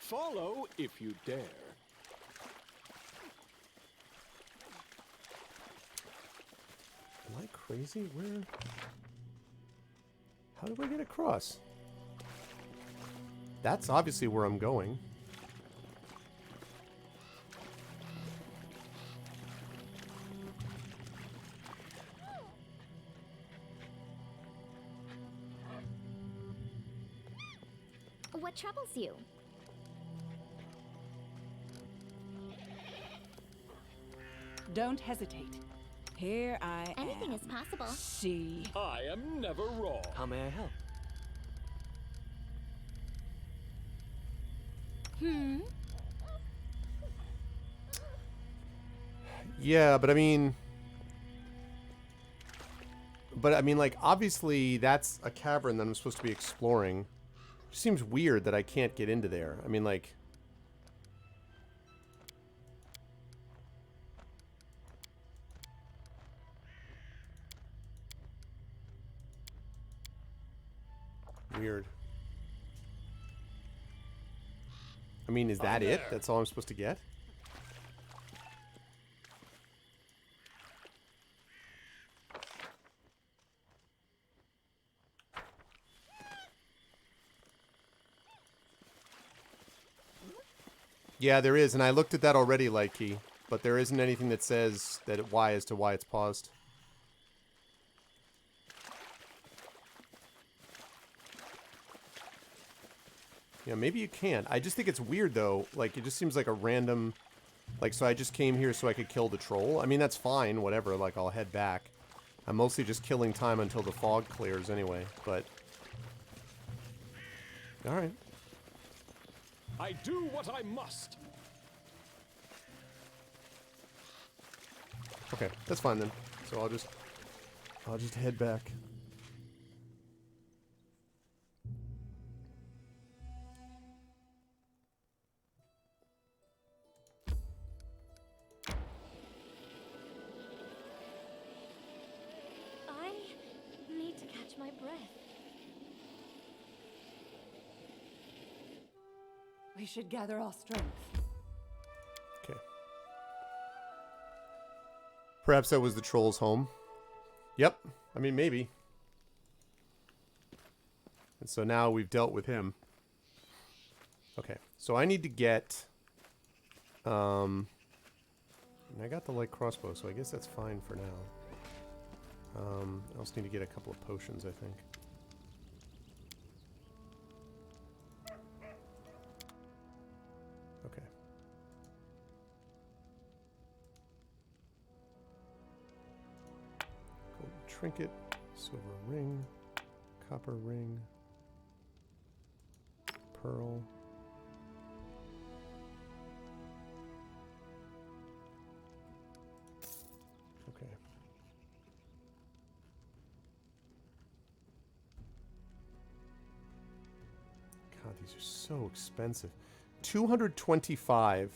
Follow if you dare. Am I crazy? Where? How do I get across? That's obviously where I'm going. What troubles you? Don't hesitate. Here I am. Anything is possible. See. I am never wrong. How may I help? Yeah, but I mean... like, obviously that's a cavern that I'm supposed to be exploring. It seems weird that I can't get into there. I mean, like... Weird. I mean, is that it? That's all I'm supposed to get? Yeah, there is, and I looked at that already, Lightkey, but there isn't anything that says that as to why it's paused. Yeah, maybe you can't. I just think it's weird, though. Like, it just seems like a random... Like, so I just came here so I could kill the troll. I mean, that's fine, whatever. Like, I'll head back. I'm mostly just killing time until the fog clears anyway, but... Alright. I do what I must. Okay, that's fine then. So I'll just head back. I need to catch my breath. We should gather our strength. Okay. Perhaps that was the troll's home. Yep. I mean, maybe. And so now we've dealt with him. Okay. So I need to get... and I got the light crossbow, so I guess that's fine for now. I also need to get a couple of potions, I think. Okay. Golden trinket, silver ring, copper ring, pearl. Okay. these are so expensive. 225.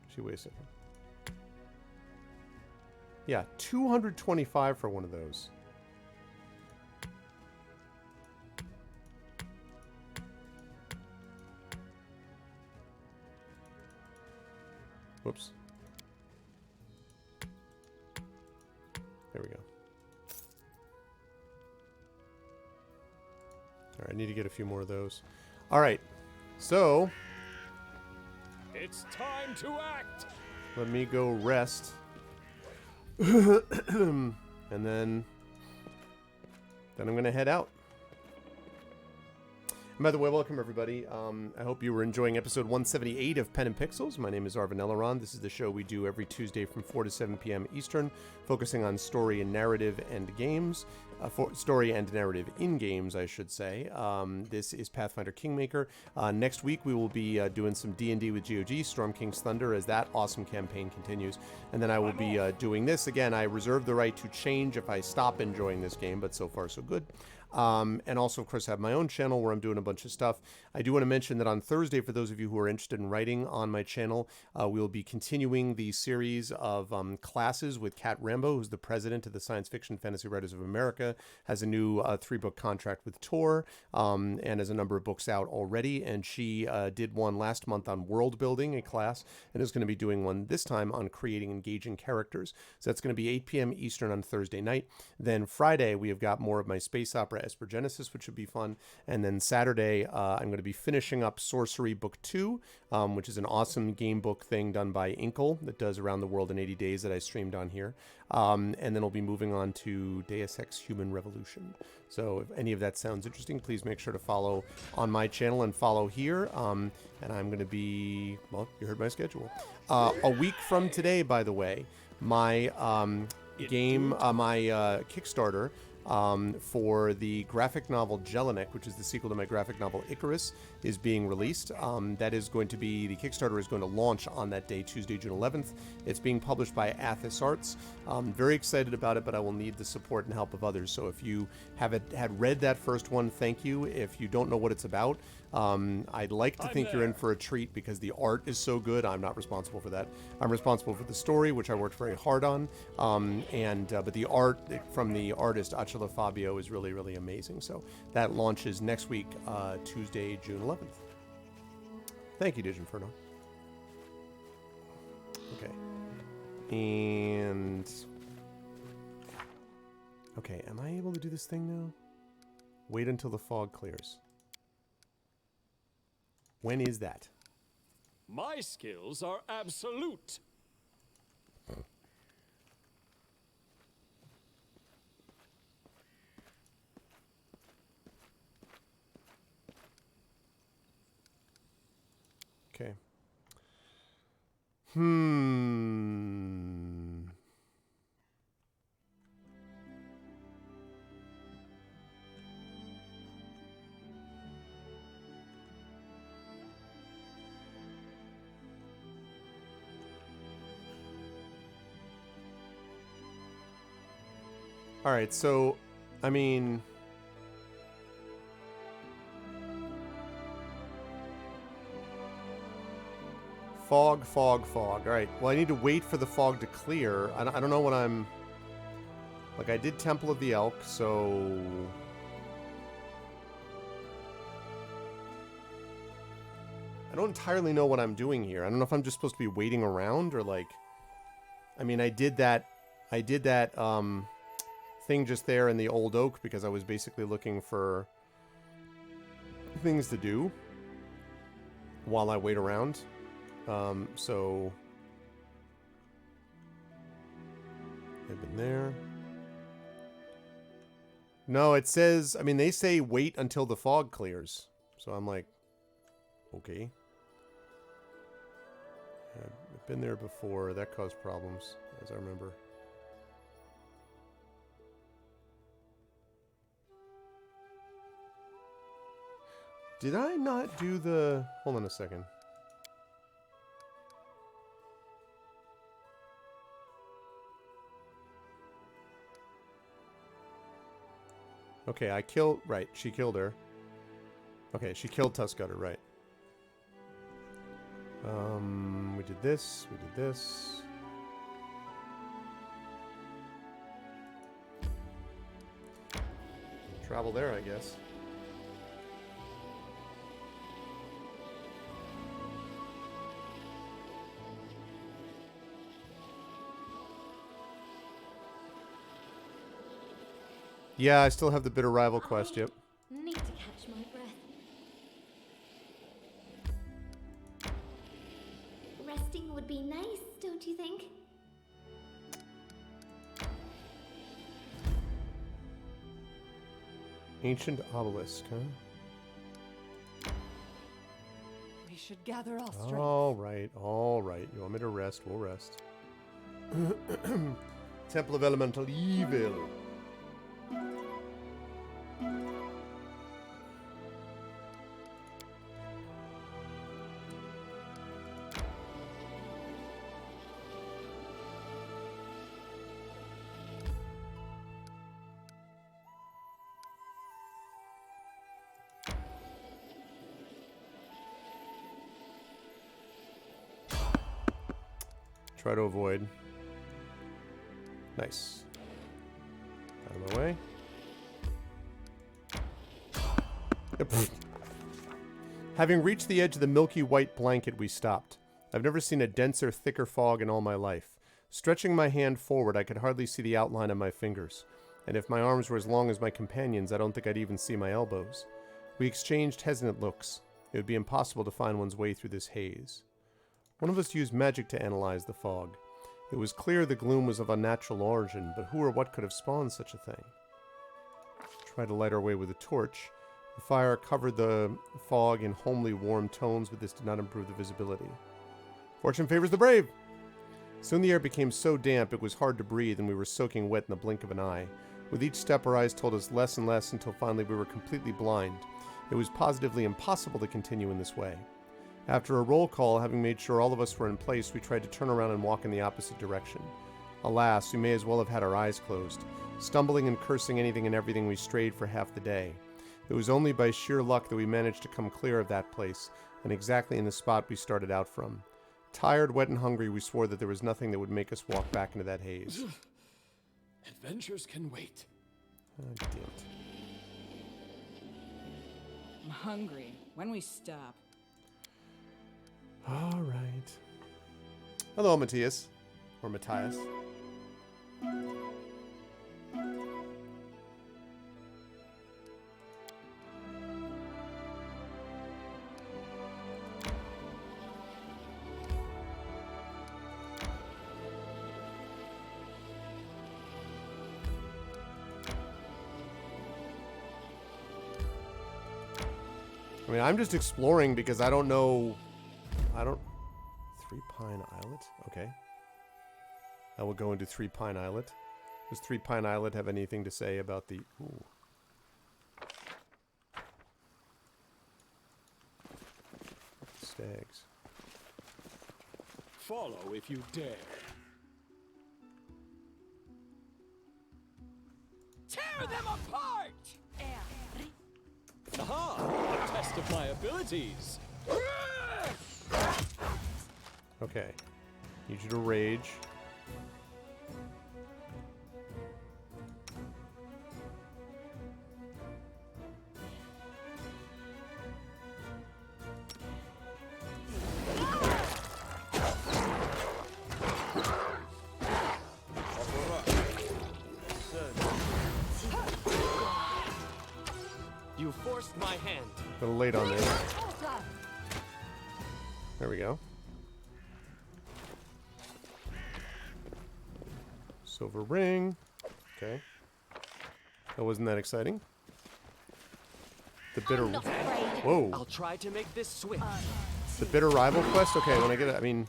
Actually, wait a second. Yeah, 225 for one of those. Whoops. There we go. All right, I need to get a few more of those. All right, so It's time to act. let me go rest. And then I'm going to head out. And by the way, welcome everybody. I hope you were enjoying episode 178 of Pen and Pixels. My name is Arvin Elleron. This is the show we do every Tuesday from 4 to 7 p.m. Eastern, focusing on story and narrative and games. Story and narrative in games, I should say. This is Pathfinder Kingmaker. Next week we will be doing some D&D with GOG, Storm King's Thunder, as that awesome campaign continues. And then I will be doing this. Again, I reserve the right to change if I stop enjoying this game, but so far so good. And also, of course, I have my own channel where I'm doing a bunch of stuff. I do want to mention that on Thursday, for those of you who are interested in writing on my channel, we'll be continuing the series of classes with Kat Rambo, who's the president of the Science Fiction Fantasy Writers of America, has a new 3-book contract with Tor, and has a number of books out already. And she did one last month on world building, a class, and is going to be doing one this time on creating engaging characters. So that's going to be 8 p.m. Eastern on Thursday night. Then Friday, we have got more of my space opera Espergenesis, which should be fun. And then Saturday, I'm going to be finishing up Sorcery Book 2, which is an awesome game book thing done by Inkle that does Around the World in 80 Days that I streamed on here. And then I'll be moving on to Deus Ex Human Revolution. So if any of that sounds interesting, please make sure to follow on my channel and follow here. And I'm going to be, well, you heard my schedule. A week from today, by the way, my Kickstarter for the graphic novel Jelinek, which is the sequel to my graphic novel Icarus, is being released. That is going to be, the Kickstarter is going to launch on that day, Tuesday, June 11th. It's being published by Athos Arts. I'm very excited about it, but I will need the support and help of others. So if you had read that first one, thank you. If you don't know what it's about, I'd like to think you're in for a treat because the art is so good. I'm not responsible for that. I'm responsible for the story, which I worked very hard on. But the art from the artist Acela Fabio is really, really amazing. So that launches next week, Tuesday, June 11th. Thank you, Diginferno. Okay. And okay, am I able to do this thing now? Wait until the fog clears. When is that? My skills are absolute. Okay. All right, so, I mean, fog. All right, well, I need to wait for the fog to clear. I don't know what I'm, like, I did Temple of the Elk, so I don't entirely know what I'm doing here. I don't know if I'm just supposed to be waiting around or, like, I mean, I did that thing just there in the old oak because I was basically looking for things to do while I wait around. So I've been there. No, it says, I mean, they say wait until the fog clears. So I'm like, okay. I've been there before. That caused problems, as I remember. Did I not do the... Hold on a second. Okay, I killed... Right, she killed her. Okay, she killed Tuskgutter, right. We did this. We did this. Travel there, I guess. Yeah, I still have the bitter rival quest, yep. Need to catch my breath. Resting would be nice, don't you think? Ancient obelisk, huh? We should gather all strength. All right, all right. You want me to rest? We'll rest. Temple of Elemental Evil. Try to avoid. Nice. Out of my way. Yep. Having reached the edge of the milky white blanket, we stopped. I've never seen a denser, thicker fog in all my life. Stretching my hand forward, I could hardly see the outline of my fingers. And if my arms were as long as my companion's, I don't think I'd even see my elbows. We exchanged hesitant looks. It would be impossible to find one's way through this haze. One of us used magic to analyze the fog. It was clear the gloom was of unnatural origin, but who or what could have spawned such a thing? Tried to light our way with a torch. The fire covered the fog in homely, warm tones, but this did not improve the visibility. Fortune favors the brave! Soon the air became so damp it was hard to breathe, and we were soaking wet in the blink of an eye. With each step, our eyes told us less and less until finally we were completely blind. It was positively impossible to continue in this way. After a roll call, having made sure all of us were in place, we tried to turn around and walk in the opposite direction. Alas, we may as well have had our eyes closed. Stumbling and cursing anything and everything, we strayed for half the day. It was only by sheer luck that we managed to come clear of that place, and exactly in the spot we started out from. Tired, wet, and hungry, we swore that there was nothing that would make us walk back into that haze. Adventures can wait. Oh, damn it. I'm hungry. When we stop? All right. Hello, Matthias. Or Matthias. I mean, I'm just exploring because I don't know... Three Pine Islet? Okay. I will go into Three Pine Islet. Does Three Pine Islet have anything to say about the... Ooh. Stags. Follow if you dare. Tear them apart! Aha! A test of my abilities. Okay. Need you to rage. You forced my hand. A little late on this. There we go. Silver ring. Okay. That wasn't that exciting. The bitter... Whoa. I'll try to make this swift. The bitter rival quest? Okay, when I get it, I mean...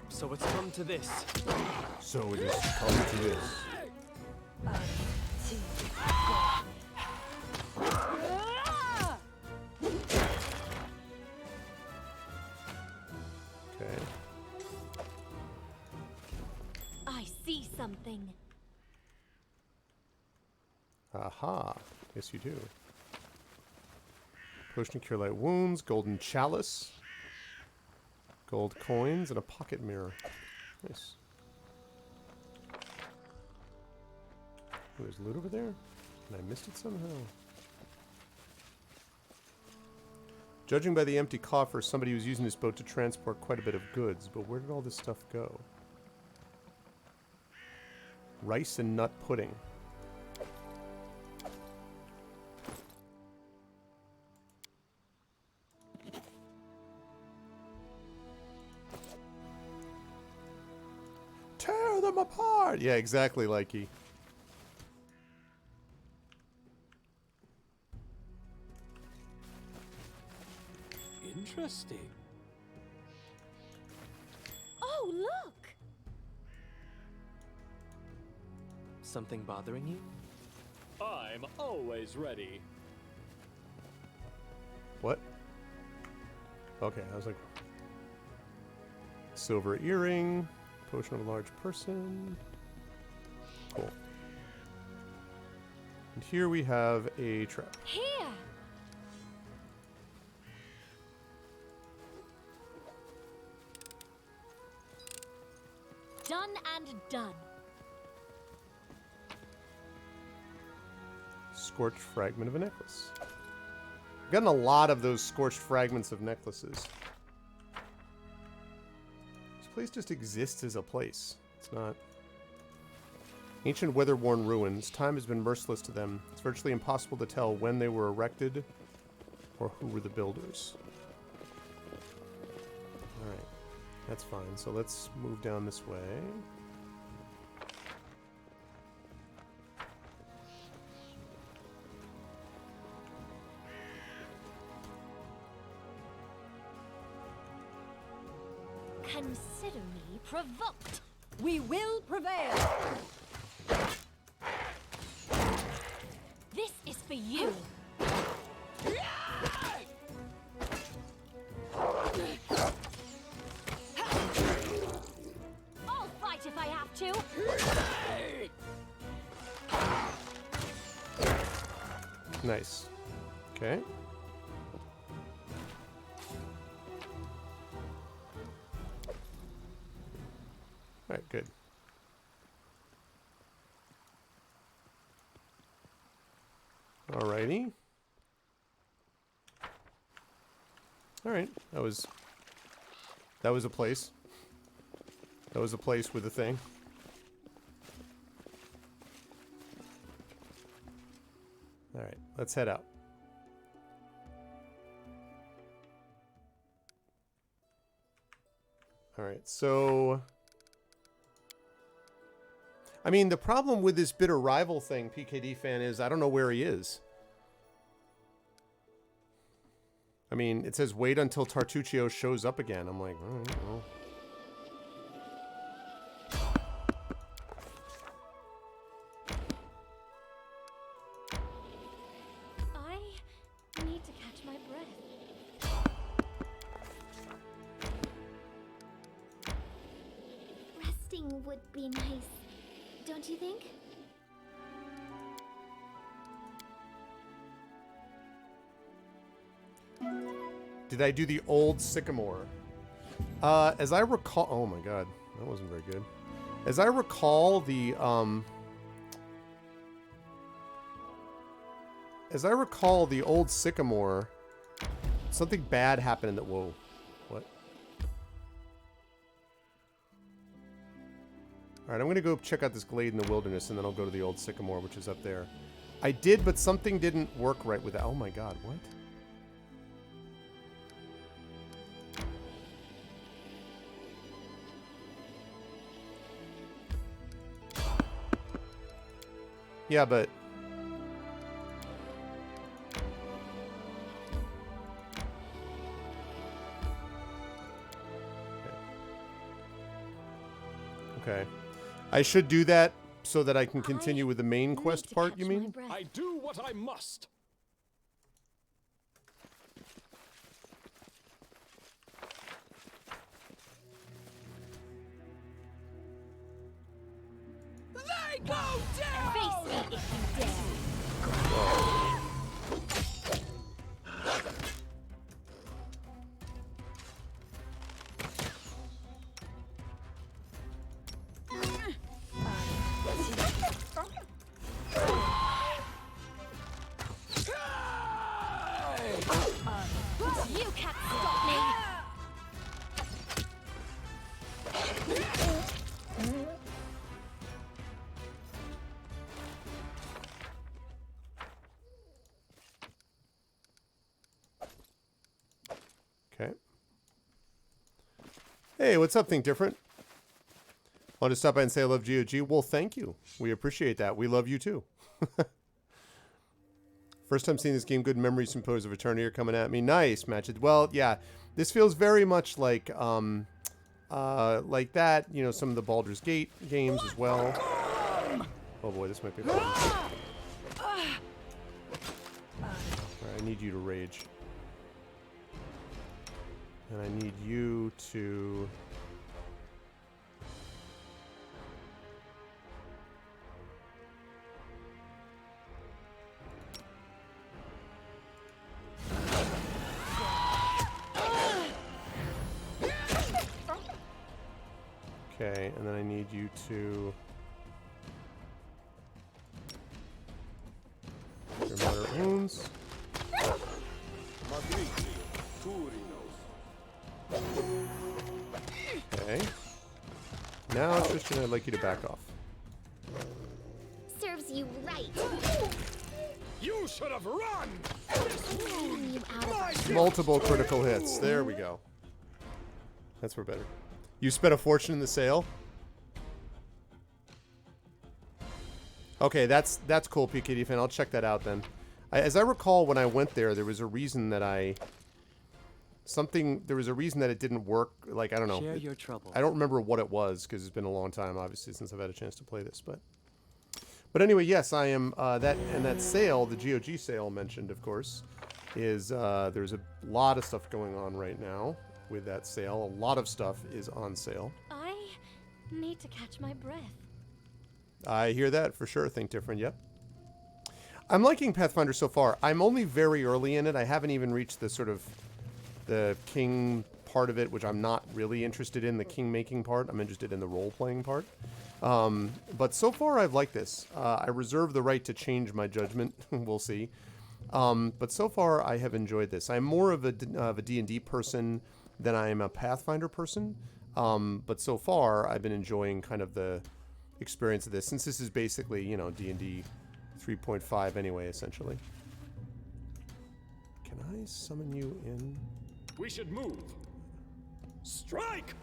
So it's come to this. So it has come to this. Okay. I see something. Aha. Yes, you do. Potion to cure light wounds, golden chalice, gold coins, and a pocket mirror. Nice. Oh, there's loot over there? And I missed it somehow. Judging by the empty coffer, somebody was using this boat to transport quite a bit of goods, but where did all this stuff go? Rice and nut pudding. Tear them apart! Yeah, exactly, Likey. Interesting. Oh, look! Something bothering you? I'm always ready. What? Okay, I was like... Silver earring. Potion of a large person. Cool. And here we have a trap. Here! Done and done. Scorched fragment of a necklace. I've gotten a lot of those scorched fragments of necklaces. This place just exists as a place. It's not... Ancient weather-worn ruins. Time has been merciless to them. It's virtually impossible to tell when they were erected or who were the builders. Alright. That's fine. So let's move down this way. Consider me provoked. We will prevail. This is for you. I'll fight if I have to. Nice. Okay. Alright, good. Alrighty. Alright, that was a place. That was a place with a thing. Alright, let's head out. Alright, so... I mean, the problem with this bitter rival thing, PKD fan, is I don't know where he is. I mean, it says wait until Tartuccio shows up again. I'm like, all right, well. I need to catch my breath. Resting would be nice, don't you think? Did I do the old sycamore? As I recall... Oh my god. That wasn't very good. As I recall, the... As I recall, the old sycamore... Something bad happened in the... Whoa. What? Alright, I'm going to go check out this glade in the wilderness, and then I'll go to the old sycamore, which is up there. I did, but something didn't work right with that. Oh my god, what? Yeah, but... Okay. I should do that so that I can continue with the main quest part, you mean? I do what I must. They go down! Face me if you dare. Okay. Hey, what's up, Think Different? Want to stop by and say I love GOG? Well, thank you. We appreciate that. We love you too. First time seeing this game. Good memories from Pose of Eternity are coming at me. Nice, Match It. Well, yeah. This feels very much like that. You know, some of the Baldur's Gate games as well. Oh boy, this might be a problem. Alright, I need you to rage. And I need you to... Okay, and then I need you to... Your moderate wounds. Okay. Now, Tristan, I'd like you to back off. Serves you right. You should have run! You out of Multiple critical hits. There we go. That's for better. You spent a fortune in the sale? Okay, that's cool, PKD fan. I'll check that out then. As I recall, when I went there, there was a reason that there was a reason that it didn't work. Like, I don't know. Share your trouble. I don't remember what it was, because it's been a long time, obviously, since I've had a chance to play this. But anyway, yes, I am, that sale, the GOG sale mentioned, of course, is, there's a lot of stuff going on right now with that sale. A lot of stuff is on sale. I need to catch my breath. I hear that for sure. Think Different, yep. I'm liking Pathfinder so far. I'm only very early in it. I haven't even reached the sort of the king part of it, which I'm not really interested in, the king making part. I'm interested in the role-playing part. But so far, I've liked this. I reserve the right to change my judgment. We'll see. But so far, I have enjoyed this. I'm more of a D&D person than I am a Pathfinder person. But so far, I've been enjoying kind of the experience of this, since this is basically, you know, D&D 3.5 anyway, essentially. Can I summon you in? We should move. Strike!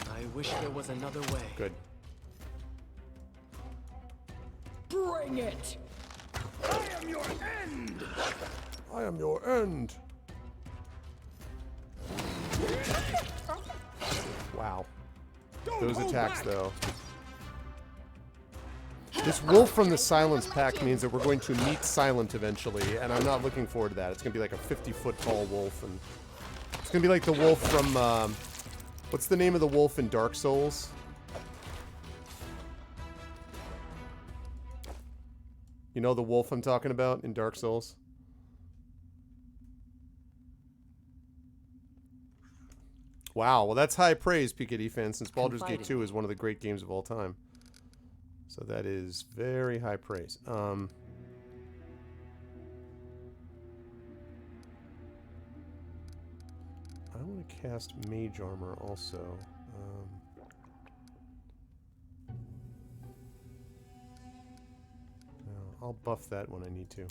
I wish there was another way. Good. Bring it! I am your end! I am your end. Wow. Those attacks, though. This wolf from the Silence Pack means that we're going to meet Silent eventually, and I'm not looking forward to that. It's going to be like a 50-foot tall wolf, and it's going to be like the wolf from, what's the name of the wolf in Dark Souls? You know the wolf I'm talking about in Dark Souls? Wow, well that's high praise, PKD fans, since Baldur's Gate 2 is one of the great games of all time. So that is very high praise. I want to cast Mage Armor also. No, I'll buff that when I need to.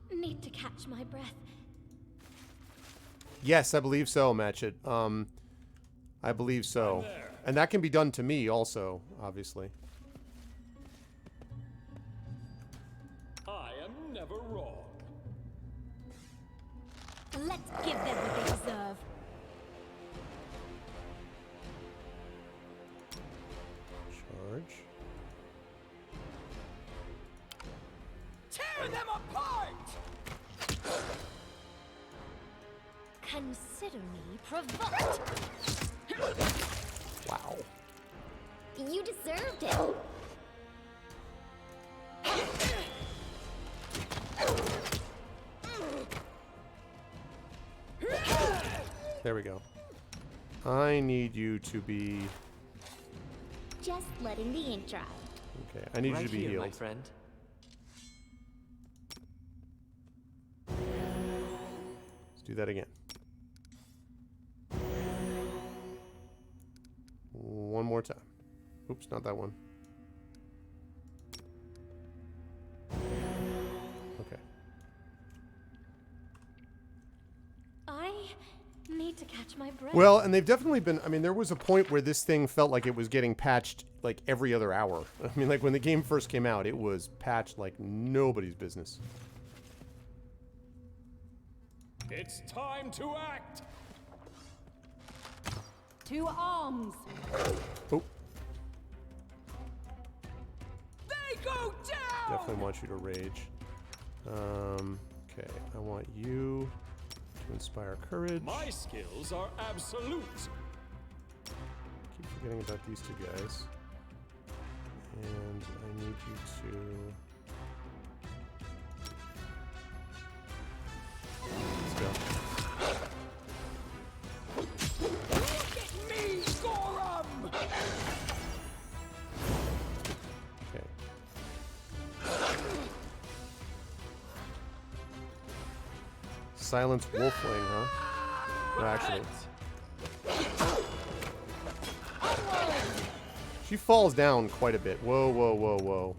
Need to catch my breath. Yes, I believe so, Matchit. I believe so. And that can be done to me also, obviously. I am never wrong. Let's give them what they deserve. Charge. Tear them apart! Consider me provoked. Wow. You deserved it. There we go. I need you to be... Just letting the ink dry. Okay, I need Right you to be here, healed. my friend. Let's do that again. more time. Oops, not that one. Okay. I need to catch my breath. Well, and they've definitely been, I mean, there was a point where this thing felt like it was getting patched like every other hour. I mean, like when the game first came out, it was patched like nobody's business. It's time to act! To arms! Oh, They go down! definitely want you to rage. Okay, I want you to inspire courage. My skills are absolute. Keep forgetting about these two guys. And I need you to... Let's go. Look at me, Gorum! Okay. Silence Wolfling, huh? No, actually. She falls down quite a bit. Whoa, whoa, whoa, whoa.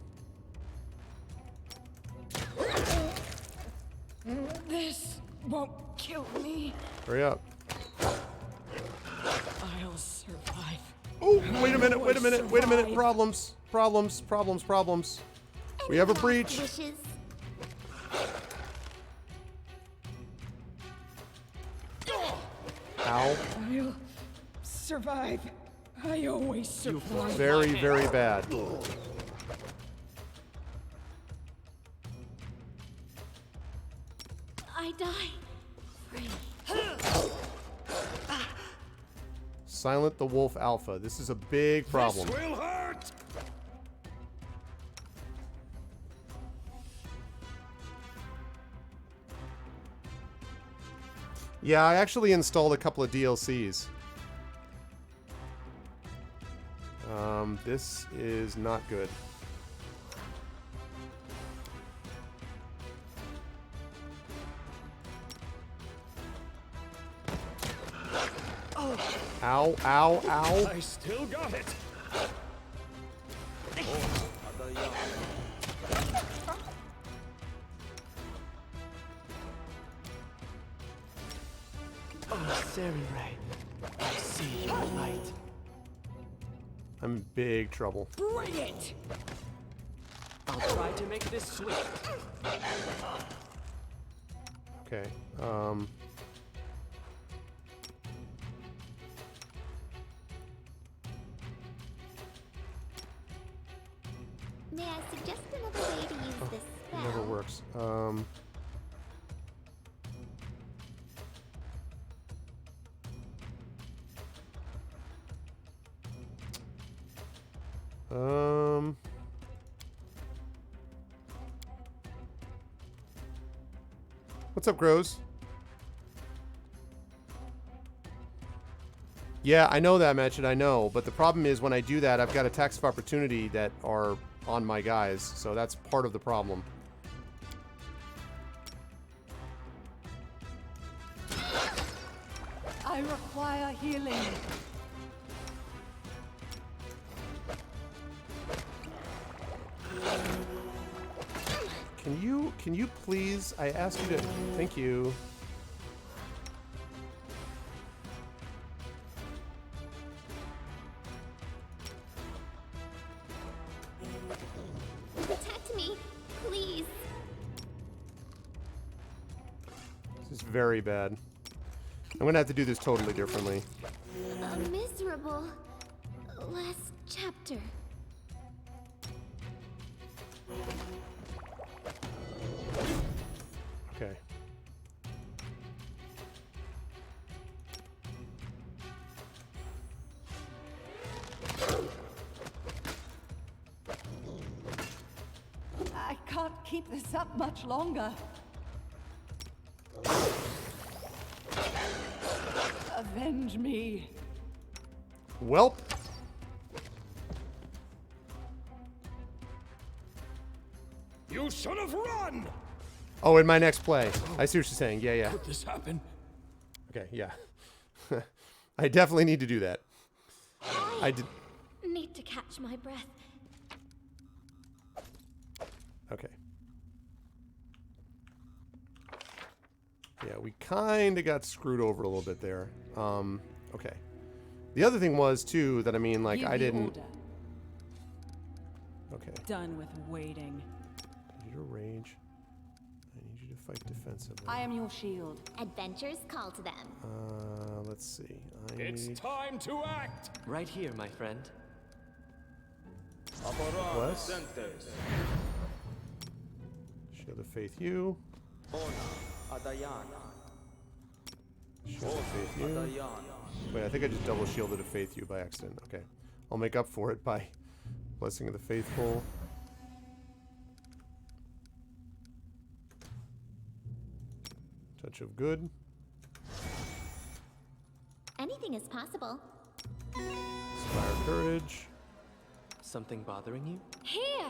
This won't kill me. Hurry up. I'll survive. Oh, wait a minute, wait a minute, wait a minute. Problems, problems, problems, problems. We have a breach. Wishes. Ow. I'll survive. I always survive. Very, very bad. I die. Free. Silent the Wolf Alpha. This is a big problem. This will hurt! Yeah, I actually installed a couple of DLCs. This is not good. Ow, ow, ow. I still got it. Oh, Samurai. I see your light. I'm in big trouble. Bring it! I'll try to make this swift. Okay. May I suggest another way to use this spell? It never works. What's up, Grows? Yeah, I know that, Matchet, I know. But the problem is when I do that, I've got attacks of opportunity that are on my guys. So that's part of the problem. I require healing. Can you please, I ask you to, thank you. Protect me, please. This is very bad. I'm gonna have to do this totally differently. A miserable last chapter. Okay. I can't keep this up much longer. Avenge me. Welp. You should have run! Oh, in my next play. I see what you're saying. Yeah, yeah. Could this happen? Okay, yeah. I definitely need to do that. I did. catch my breath. Okay. Yeah, we kind of got screwed over a little bit there. Okay. The other thing was, too, that I mean, like, I didn't... Order. Okay. Done with waiting. I need you to rage. I need you to fight defensively. I am your shield. Adventures call to them. Let's see. It's time to act! Right here, my friend. Bless. Shield of Faith, you. Shield of Faith, you. Wait, I think I just double shielded a Faith, you by accident. Okay. I'll make up for it by Blessing of the Faithful. Touch of Good. Anything is possible. Inspire Courage. Something bothering you? Here!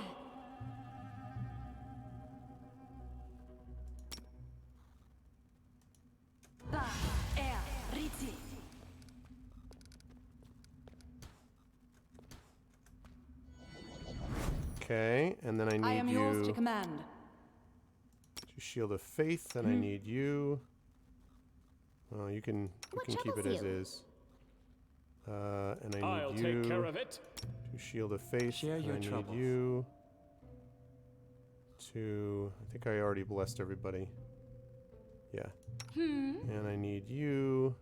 Okay, and then I need I am you yours to command. to Shield of Faith, and I need you. Oh, you can keep it as is. And I need I'll you take care of it. to Shield of Faith. Share and your I need troubles. you to. I think I already blessed everybody. Yeah. And I need you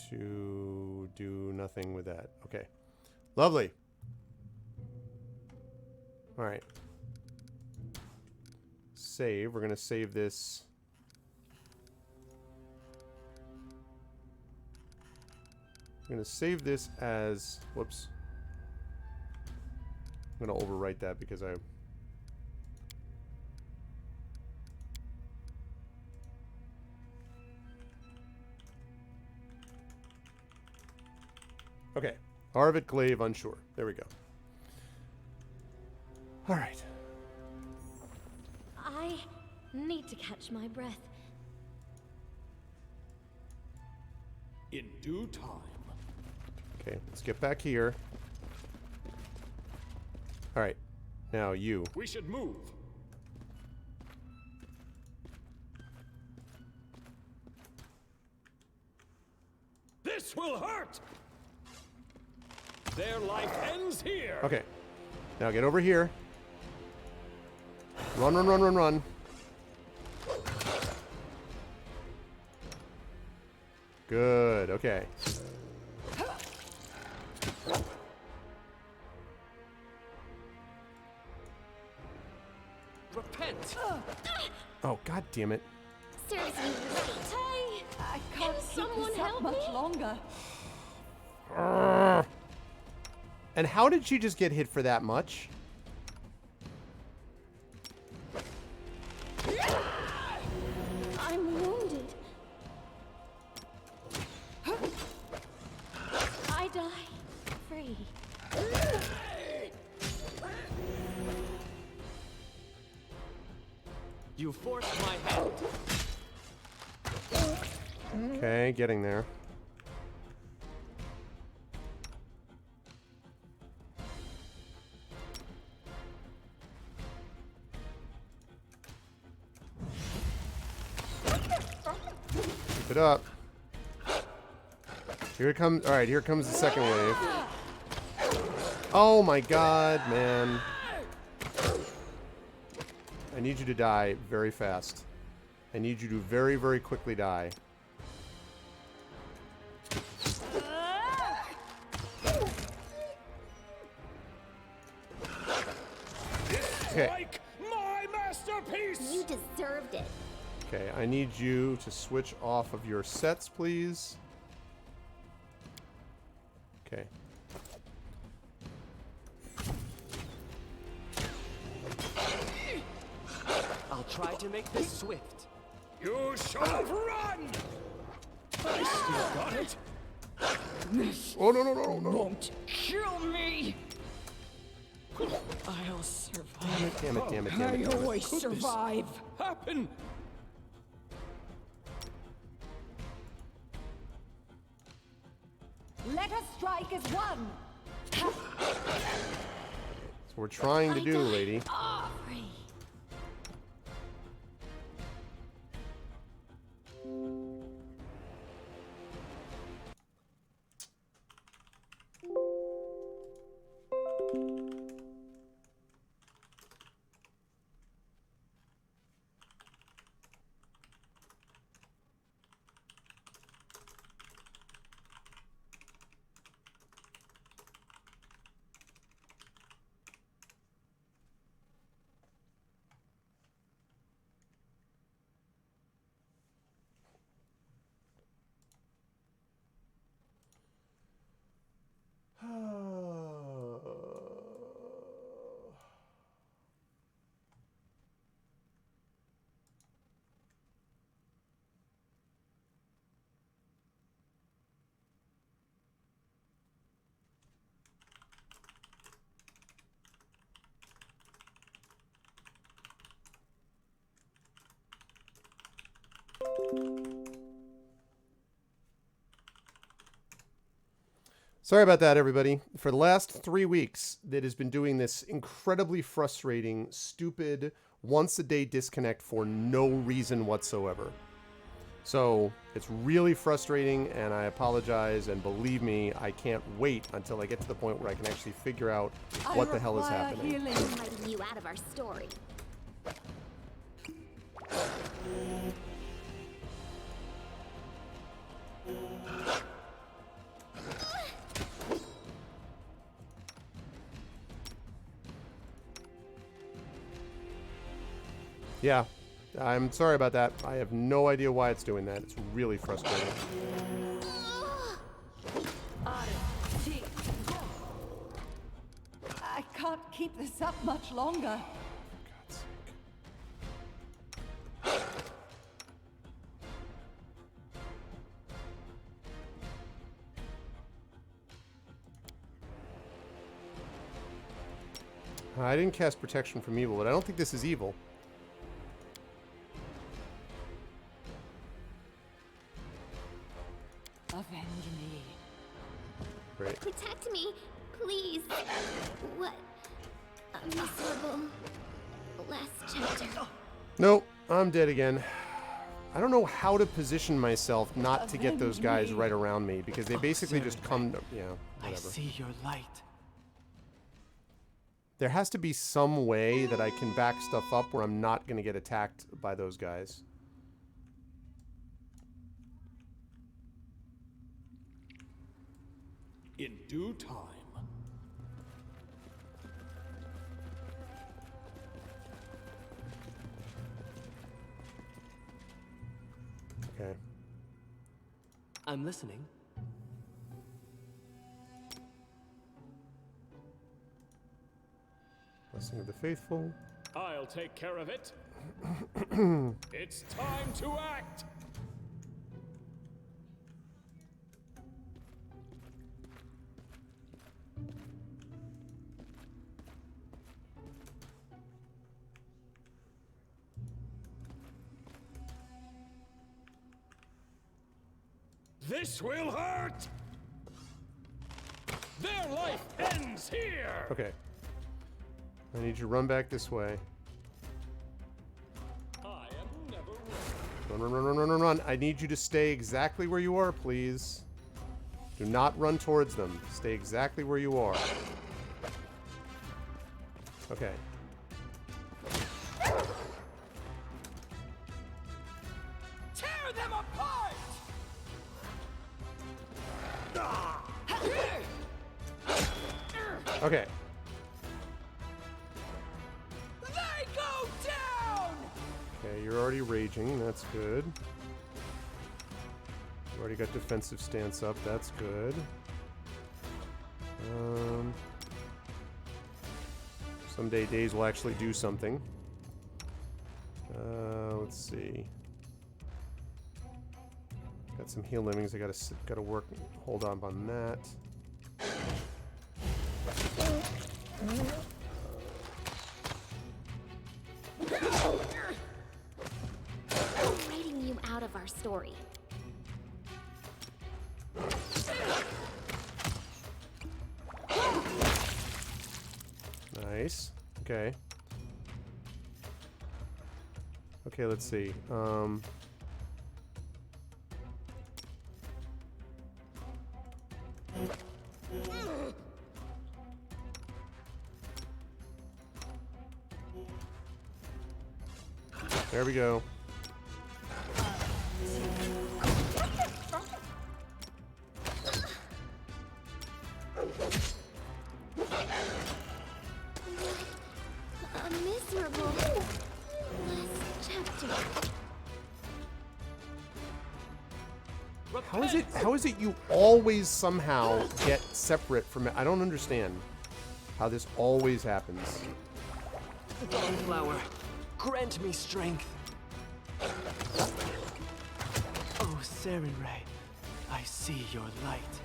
to do nothing with that. Okay. Lovely. All right. Save. We're going to save this. I'm going to save this as... Whoops. I'm going to overwrite that because I... Okay. Arvid Glaive, unsure. There we go. All right. I need to catch my breath. In due time. Okay, let's get back here. All right. Now you. We should move. This will hurt! Their life ends here! Okay. Now get over here. Run, run, run, run, run. Good. Okay. Repent! Oh, god damn it. Serves you right. I can't keep someone this up help much me? longer. And how did she just get hit for that much? I'm wounded. I die free. You forced my hand. Okay, getting there. Keep it up. Here it comes. All right, here comes the second wave. Oh my god, man. I need you to die very fast. I need you to very, very quickly die. Okay. Like my masterpiece! You deserved it. Okay, I need you to switch off of your sets, please. Okay. I'll try to make this swift. You should have run! I still got it. Oh, no, no, no, no. Won't kill me. I'll survive. Damn it, damn it, damn it, I damn it. always survive. Happen! Let us strike as one. That's what we're trying to do, lady. Free. Sorry about that, everybody. For the last 3 weeks, that has been doing this incredibly frustrating, stupid, once-a-day disconnect for no reason whatsoever. So it's really frustrating, and I apologize, and believe me, I can't wait until I get to the point where I can actually figure out what the hell is happening. Letting you out of our story. Yeah, I'm sorry about that. I have no idea why it's doing that. It's really frustrating. I can't keep this up much longer. I didn't cast protection from evil, but I don't think this is evil. Avenge me. Great. Protect me, please. What a miserable last chapter. Nope, I'm dead again. I don't know how to position myself not to get those guys right around me, because they basically just come to, yeah, whatever. I see your light. There has to be some way that I can back stuff up where I'm not going to get attacked by those guys. In due time. Okay. I'm listening. Blessing of the Faithful. I'll take care of it. It's time to act. This will hurt! Their life ends here! Okay. I need you to run back this way. I am never Run, run, run, run, run, run, run. I need you to stay exactly where you are, please. Do not run towards them. Stay exactly where you are. Okay. Tear them apart! Okay. They go down! Okay, you're already raging. That's good. You already got defensive stance up. That's good. Someday days will actually do something. Let's see. Got some heal livings. I gotta work. Hold on that. Writing you out of our story. Nice. Okay. Okay, let's see. There we go. A miserable last chapter. How is it you always somehow get separate from it? I don't understand how this always happens. Dawnflower, grant me strength. Oh, Sarenrae, I see your light.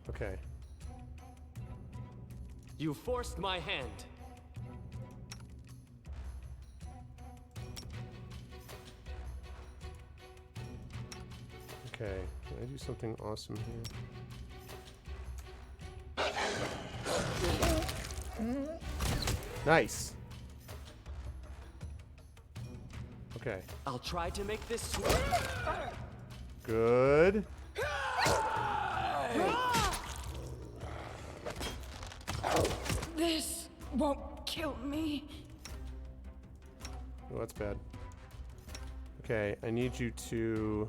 Okay. You forced my hand. Okay. Can I do something awesome here? Nice. Okay. I'll try to make this Good. This won't kill me. Oh, that's bad. Okay, I need you to...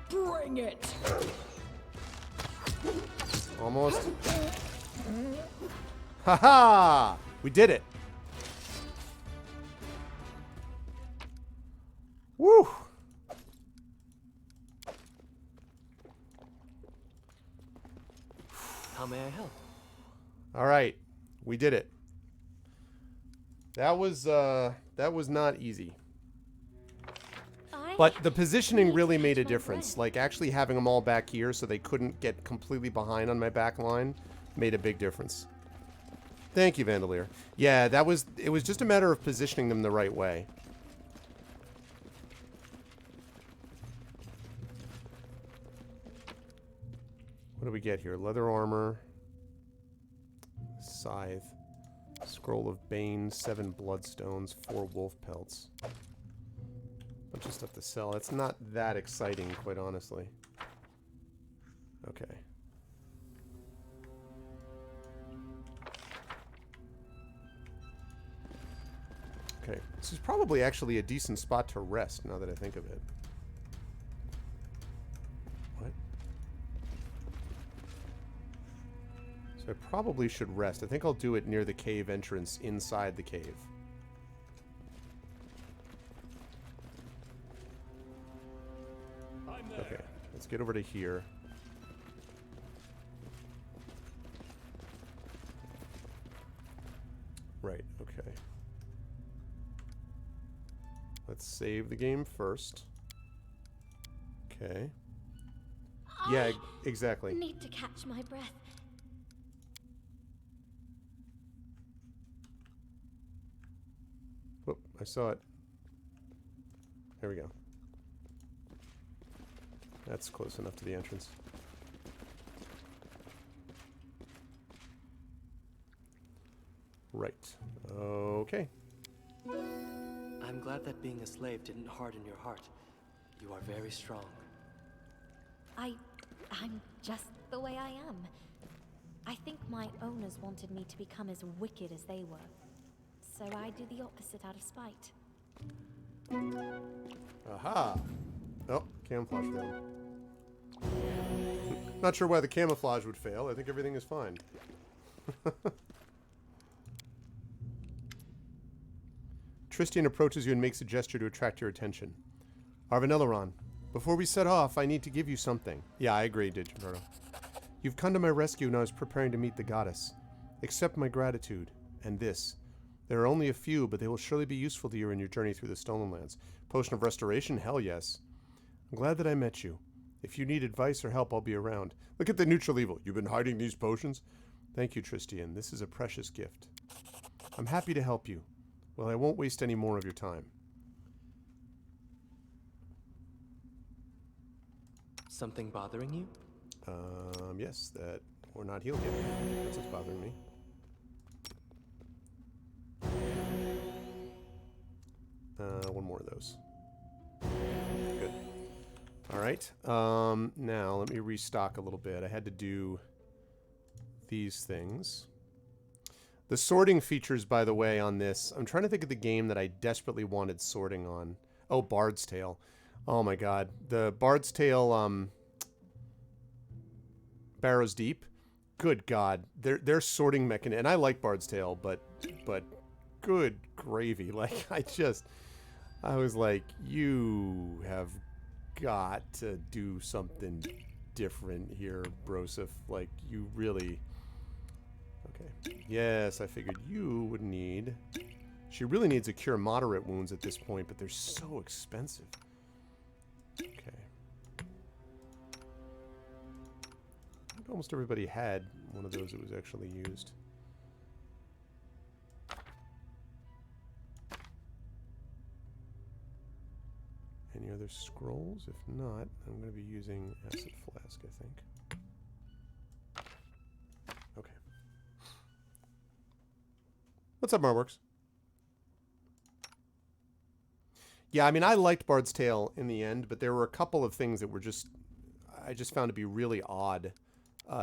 Bring it. Almost. Haha! We did it. Woo! How may I help? All right, we did it. That was not easy. But the positioning really made a difference. Like actually having them all back here so they couldn't get completely behind on my back line made a big difference. Thank you, Vandalier. Yeah, it was just a matter of positioning them the right way. What do we get here? Leather armor, scythe, scroll of bane, 7 bloodstones, 4 wolf pelts. Bunch of stuff to sell. It's not that exciting, quite honestly. Okay. Okay, this is probably actually a decent spot to rest, now that I think of it. What? So I probably should rest. I think I'll do it near the cave entrance, inside the cave. Okay, let's get over to here. Right, okay. Let's save the game first. Okay. Yeah, exactly. I need to catch my breath. Whoop, I saw it. There we go. That's close enough to the entrance. Right. Okay. I'm glad that being a slave didn't harden your heart. You are very strong. I'm just the way I am. I think my owners wanted me to become as wicked as they were. So I do the opposite out of spite. Aha! Oh, camouflage failed. Not sure why the camouflage would fail. I think everything is fine. Tristian approaches you and makes a gesture to attract your attention. Arvanelleron, before we set off, I need to give you something. Yeah, I agree, Digimurdo. You've come to my rescue when I was preparing to meet the goddess. Accept my gratitude, and this. There are only a few, but they will surely be useful to you in your journey through the Stolen Lands. Potion of Restoration? Hell yes. I'm glad that I met you. If you need advice or help, I'll be around. Look at the neutral evil. You've been hiding these potions? Thank you, Tristian. This is a precious gift. I'm happy to help you. Well, I won't waste any more of your time. Something bothering you? Yes, that we're not healed yet. That's what's bothering me. One more of those. Good. All right. Now, let me restock a little bit. I had to do these things. The sorting features, by the way, on this... I'm trying to think of the game that I desperately wanted sorting on. Oh, Bard's Tale. Oh, my God. The Bard's Tale, Barrows Deep. Good God. Their sorting mechanism... And I like Bard's Tale, but good gravy. Like, I was like, you have got to do something different here, Broseph. Like, you really... Okay. Yes, I figured you would need... She really needs a cure moderate wounds at this point, but they're so expensive. Okay. I think almost everybody had one of those that was actually used. Any other scrolls? If not, I'm going to be using Acid Flask, I think. Okay. What's up, Marworks? Yeah, I mean, I liked Bard's Tale in the end, but there were a couple of things that were I just found to be really odd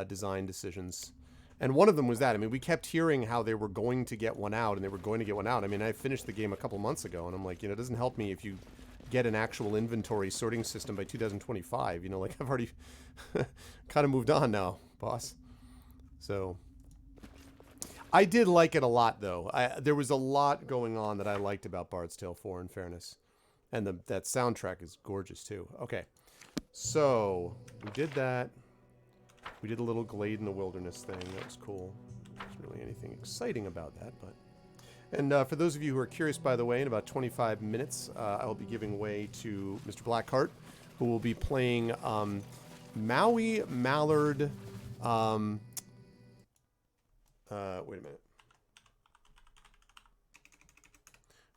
design decisions. And one of them was that. I mean, we kept hearing how they were going to get one out, and they were going to get one out. I mean, I finished the game a couple months ago, and I'm like, you know, it doesn't help me if you get an actual inventory sorting system by 2025. You know, like, I've already kind of moved on now, boss. So... I did like it a lot, though. There was a lot going on that I liked about Bard's Tale 4, in fairness. And that soundtrack is gorgeous, too. Okay. So, we did that. We did a little Glade in the Wilderness thing. That was cool. There's really anything exciting about that, but... And for those of you who are curious, by the way, in about 25 minutes, I'll be giving way to Mr. Blackheart, who will be playing Maui Mallard... wait a minute.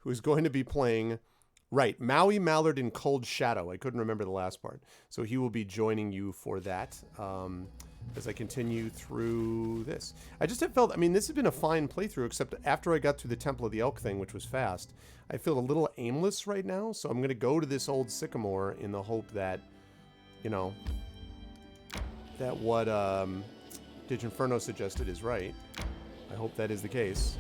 Who's going to be playing... Right, Maui Mallard in Cold Shadow. I couldn't remember the last part. So he will be joining you for that as I continue through this. I just have felt... I mean, this has been a fine playthrough, except after I got through the Temple of the Elk thing, which was fast, I feel a little aimless right now. So I'm going to go to this old sycamore in the hope that, you know, that what Diginferno suggested is right. I hope that is the case.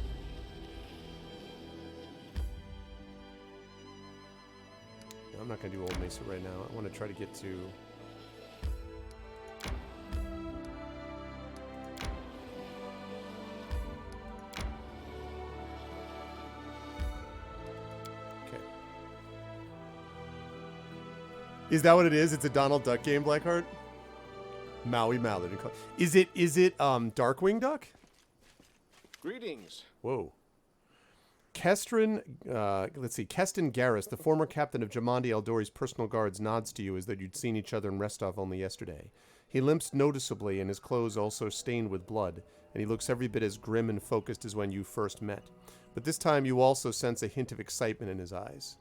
I'm not going to do Old Mesa right now. I want to try to get to... Okay. Is that what it is? It's a Donald Duck game, Blackheart? Maui Mallard. Is it Darkwing Duck? Greetings. Whoa. Keston Garrus, the former captain of Jamandi Eldori's personal guards, nods to you as though you'd seen each other in Restov only yesterday. He limps noticeably, and his clothes also stained with blood, and he looks every bit as grim and focused as when you first met. But this time you also sense a hint of excitement in his eyes.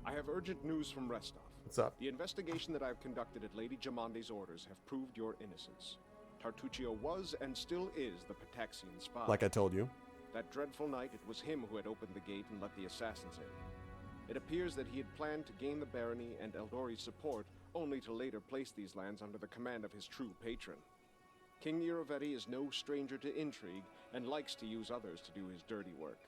I have urgent news from Restov. What's up? The investigation that I have conducted at Lady Jamandi's orders have proved your innocence. Tartuccio was and still is the Pataxian spy. Like I told you. That dreadful night, it was him who had opened the gate and let the assassins in. It appears that he had planned to gain the barony and Eldori's support, only to later place these lands under the command of his true patron. King Nirovetti is no stranger to intrigue, and likes to use others to do his dirty work.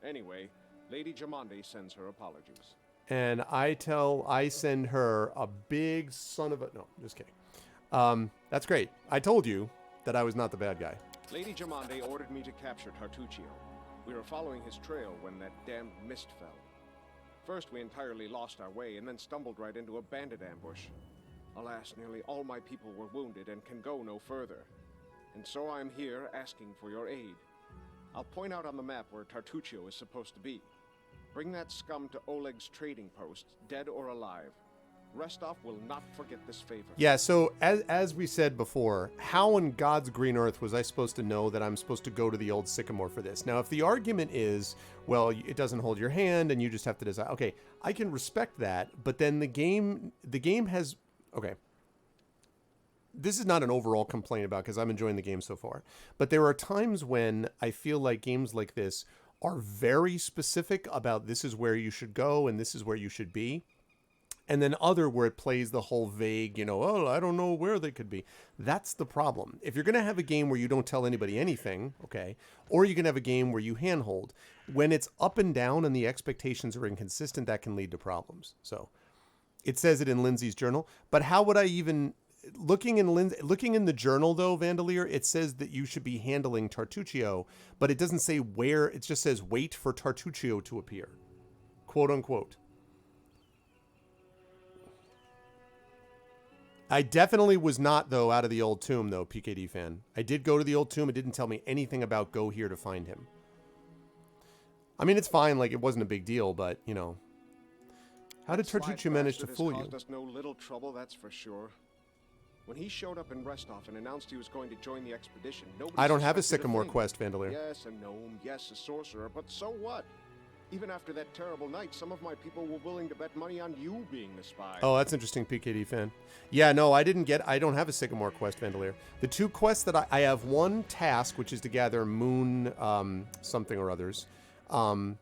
Anyway, Lady Jamandi sends her apologies. And I send her a big son of a... No, just kidding. That's great. I told you that I was not the bad guy. Lady Jamandi ordered me to capture Tartuccio. We were following his trail when that damned mist fell. First we entirely lost our way and then stumbled right into a bandit ambush. Alas, nearly all my people were wounded and can go no further. And so I am here asking for your aid. I'll point out on the map where Tartuccio is supposed to be. Bring that scum to Oleg's trading post, dead or alive. Restov will not forget this favor. Yeah, so as we said before, how in God's green earth was I supposed to know that I'm supposed to go to the old sycamore for this? Now, if the argument is, well, it doesn't hold your hand and you just have to decide, okay, I can respect that, but then the game has, okay, this is not an overall complaint about because I'm enjoying the game so far, but there are times when I feel like games like this are very specific about this is where you should go and this is where you should be. And then other where it plays the whole vague, oh, I don't know where they could be. That's the problem. If you're going to have a game where you don't tell anybody anything, okay, or you can have a game where you handhold, when it's up and down and the expectations are inconsistent, that can lead to problems. So it says it in Lindsay's journal. But how would I even, looking in the journal, though, Vandalier, it says that you should be handling Tartuccio, but it doesn't say where. It just says wait for Tartuccio to appear, quote unquote. I definitely was not, though, out of the old tomb, though, PKD fan. I did go to the old tomb. It didn't tell me anything about go here to find him. I mean, it's fine. Like, it wasn't a big deal, but, How did Tartuccio manage to fool you? Caused us no little trouble, that's for sure. When he showed up in Restov and announced he was going to join the expedition, nobody I don't have a suspected sycamore thing. quest, Vandalier. Yes, a gnome, yes, a sorcerer, but so what? Even after that terrible night, some of my people were willing to bet money on you being the spy. Oh, that's interesting, PKD fan. Yeah, no, I don't have a sycamore quest, Vandalier. The two quests that I have one task, which is to gather moon something or others. One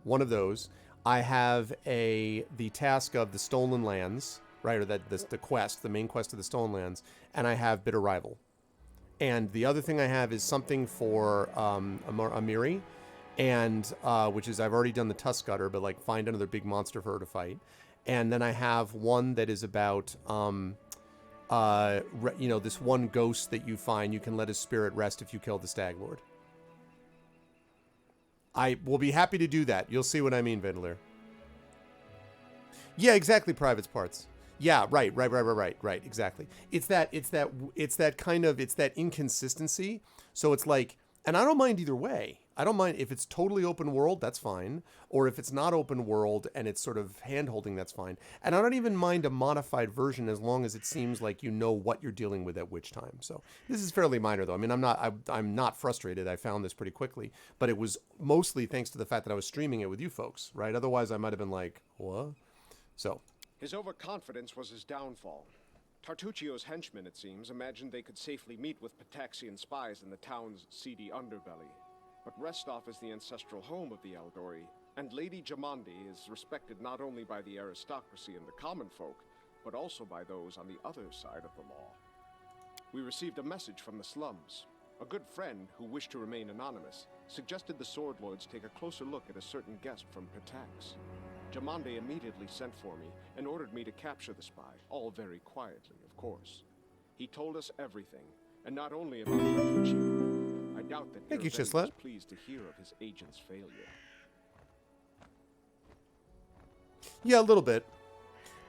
of those. I have the task of the stolen lands, right, or the quest, the main quest of the stolen lands, and I have bitter rival. And the other thing I have is something for Amiri, and which is I've already done the Tusk Gutter, but like find another big monster for her to fight. And then I have one that is about this one ghost that you find. You can let his spirit rest if you kill the Stag Lord. I will be happy to do that. You'll see what I mean, Vandalier. Yeah, exactly. Private's parts. Yeah, right. Exactly. It's that inconsistency. So it's like, and I don't mind either way. I don't mind if it's totally open world, that's fine. Or if it's not open world and it's sort of hand-holding, that's fine. And I don't even mind a modified version as long as it seems like you know what you're dealing with at which time. So this is fairly minor, though. I mean, I'm not frustrated. I found this pretty quickly. But it was mostly thanks to the fact that I was streaming it with you folks, right? Otherwise, I might have been like, what? So. His overconfidence was his downfall. Tartuccio's henchmen, it seems, imagined they could safely meet with Pataxian spies in the town's seedy underbelly. But Restov is the ancestral home of the Eldori, and Lady Jamandi is respected not only by the aristocracy and the common folk, but also by those on the other side of the law. We received a message from the slums. A good friend, who wished to remain anonymous, suggested the Sword Lords take a closer look at a certain guest from Patax. Jamande immediately sent for me and ordered me to capture the spy, all very quietly, of course. He told us everything, and not only about Tartuccio. I doubt that Thank you, Irvine Chislet. was pleased to hear of his agent's failure. Yeah, a little bit.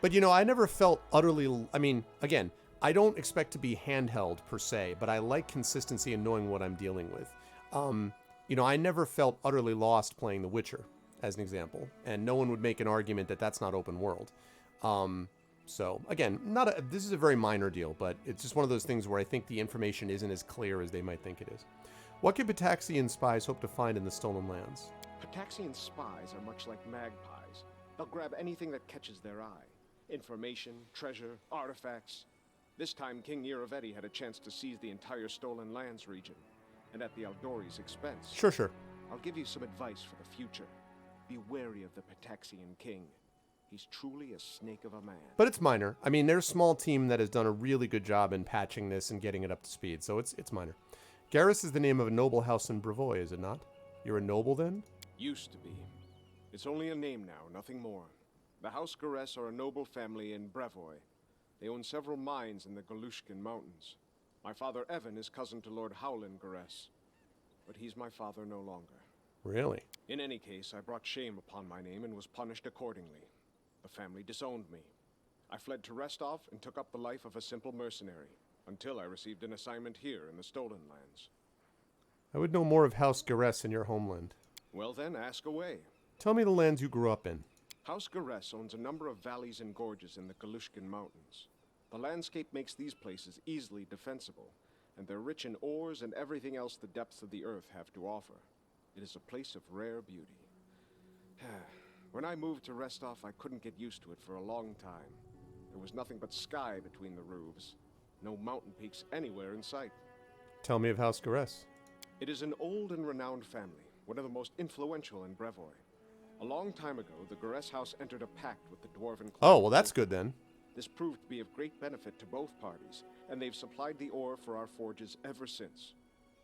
But, I never felt utterly... I mean, again, I don't expect to be handheld per se, but I like consistency in knowing what I'm dealing with. I never felt utterly lost playing The Witcher, as an example. And no one would make an argument that that's not open world. So, again, this is a very minor deal, but it's just one of those things where I think the information isn't as clear as they might think it is. What can Pataxian spies hope to find in the stolen lands? Pataxian spies are much like magpies. They'll grab anything that catches their eye. Information, treasure, artifacts. This time, King Iravetti had a chance to seize the entire Stolen Lands region, and at the Eldori's expense. Sure. I'll give you some advice for the future. Be wary of the Pataxian king. He's truly a snake of a man. But it's minor. I mean, there's a small team that has done a really good job in patching this and getting it up to speed, so it's minor. Garrus is the name of a noble house in Brevoy, is it not? You're a noble, then? Used to be. It's only a name now, nothing more. The House Garess are a noble family in Brevoy. They own several mines in the Galushkin Mountains. My father Evan is cousin to Lord Howland Garess, but he's my father no longer. Really? In any case, I brought shame upon my name and was punished accordingly. The family disowned me. I fled to Restov and took up the life of a simple mercenary, until I received an assignment here in the Stolen Lands. I would know more of House Garess in your homeland. Well then, ask away. Tell me the lands you grew up in. House Garess owns a number of valleys and gorges in the Galushkin Mountains. The landscape makes these places easily defensible, and they're rich in ores and everything else the depths of the earth have to offer. It is a place of rare beauty. When I moved to Restov, I couldn't get used to it for a long time. There was nothing but sky between the roofs. No mountain peaks anywhere in sight. Tell me of House Garess. It is an old and renowned family, one of the most influential in Brevoy. A long time ago, the Garess house entered a pact with the Dwarven clan. Oh, well, that's good then. This proved to be of great benefit to both parties, and they've supplied the ore for our forges ever since.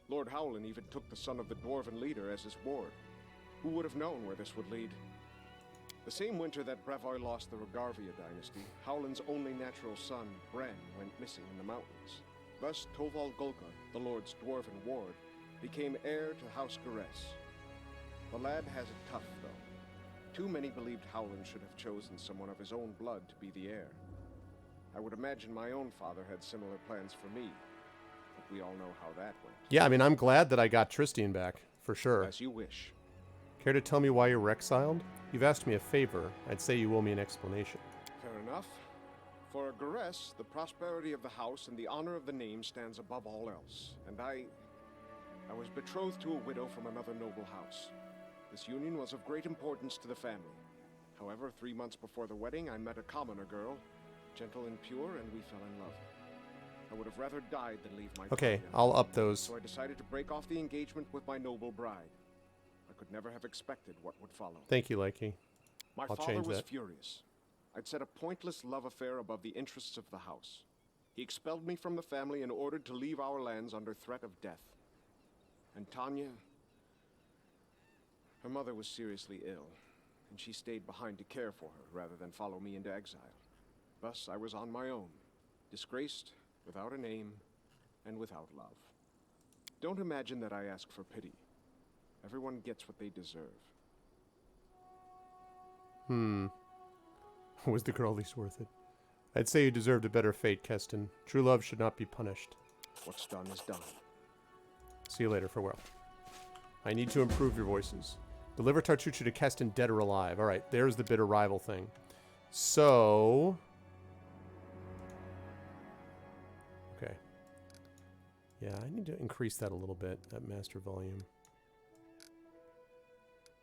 Lord Howland even took the son of the Dwarven leader as his ward. Who would have known where this would lead? The same winter that Brevoy lost the Rogarvia dynasty, Howland's only natural son, Bren, went missing in the mountains. Thus, Toval Golka, the Lord's Dwarven ward, became heir to House Garess. The lad has it tough, though. Too many believed Howland should have chosen someone of his own blood to be the heir. I would imagine my own father had similar plans for me, but we all know how that went. Yeah, I mean, I'm glad that I got Tristine back, for sure. As you wish. Care to tell me why you're exiled? You've asked me a favor. I'd say you owe me an explanation. Fair enough. For Garess, the prosperity of the house and the honor of the name stands above all else, and I was betrothed to a widow from another noble house. This union was of great importance to the family. However, 3 months before the wedding, I met a commoner girl, gentle and pure, and we fell in love. I would have rather died than leave my Okay, partner. I'll up those. So I decided to break off the engagement with my noble bride. I could never have expected what would follow. Thank you, Likey. My I'll father change was that. furious. I'd set a pointless love affair above the interests of the house. He expelled me from the family and ordered to leave our lands under threat of death. And Tanya, her mother was seriously ill, and she stayed behind to care for her rather than follow me into exile. Thus, I was on my own, disgraced, without a name, and without love. Don't imagine that I ask for pity. Everyone gets what they deserve. Was the girl least worth it? I'd say you deserved a better fate, Keston. True love should not be punished. What's done is done. See you later. Farewell. I need to improve your voices. Deliver Tartucci to Keston, dead or alive. All right, there's the bitter rival thing. So... okay. Yeah, I need to increase that a little bit, that master volume.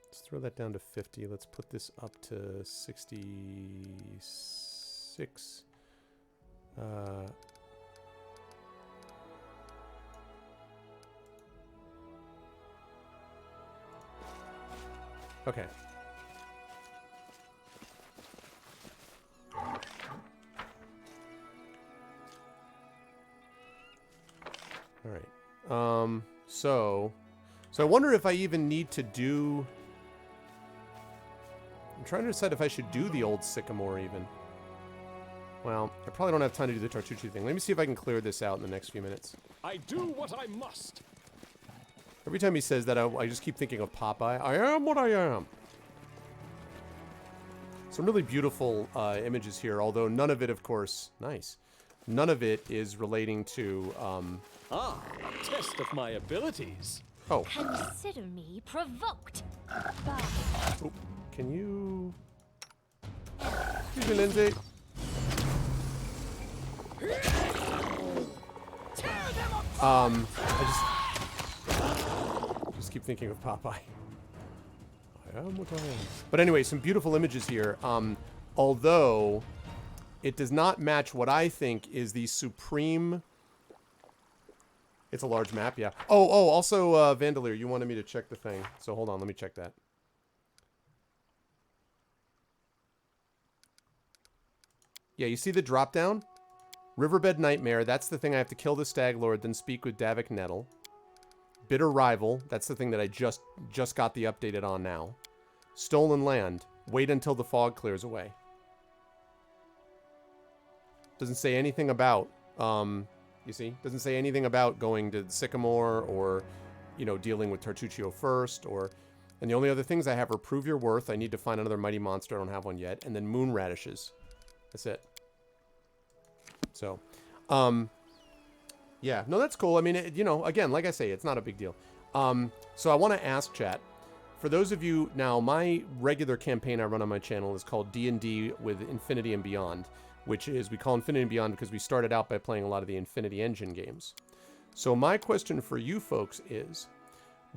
Let's throw that down to 50. Let's put this up to 66. Okay. All right. So I wonder if I even need to do... I'm trying to decide if I should do the old Sycamore even. Well, I probably don't have time to do the Tartucci thing. Let me see if I can clear this out in the next few minutes. I do what I must. Every time he says that, I just keep thinking of Popeye. I am what I am. Some really beautiful images here, although none of it, of course, nice. None of it is relating to, a test of my abilities. Oh. Consider me provoked. Oh, can you... Excuse me, Lindsay. I just keep thinking of Popeye. I am what I am. But anyway, some beautiful images here. Although it does not match what I think is the supreme... It's a large map, yeah. Oh, also, Vandalier, you wanted me to check the thing. So hold on, let me check that. Yeah, you see the drop down? Riverbed Nightmare, that's the thing I have to kill the Stag Lord, then speak with Davik Nettle. Bitter Rival, that's the thing that I just got the updated on now. Stolen Land, wait until the fog clears away. Doesn't say anything about, you see? Doesn't say anything about going to the Sycamore or, you know, dealing with Tartuccio first or... And the only other things I have are Prove Your Worth. I need to find another Mighty Monster. I don't have one yet. And then Moon Radishes. That's it. So, yeah. No, that's cool. I mean, you know, again, like I say, it's not a big deal. So I want to ask chat, for those of you, now my regular campaign I run on my channel is called D&D with Infinity and Beyond, which is, we call Infinity and Beyond because we started out by playing a lot of the Infinity Engine games. So my question for you folks is,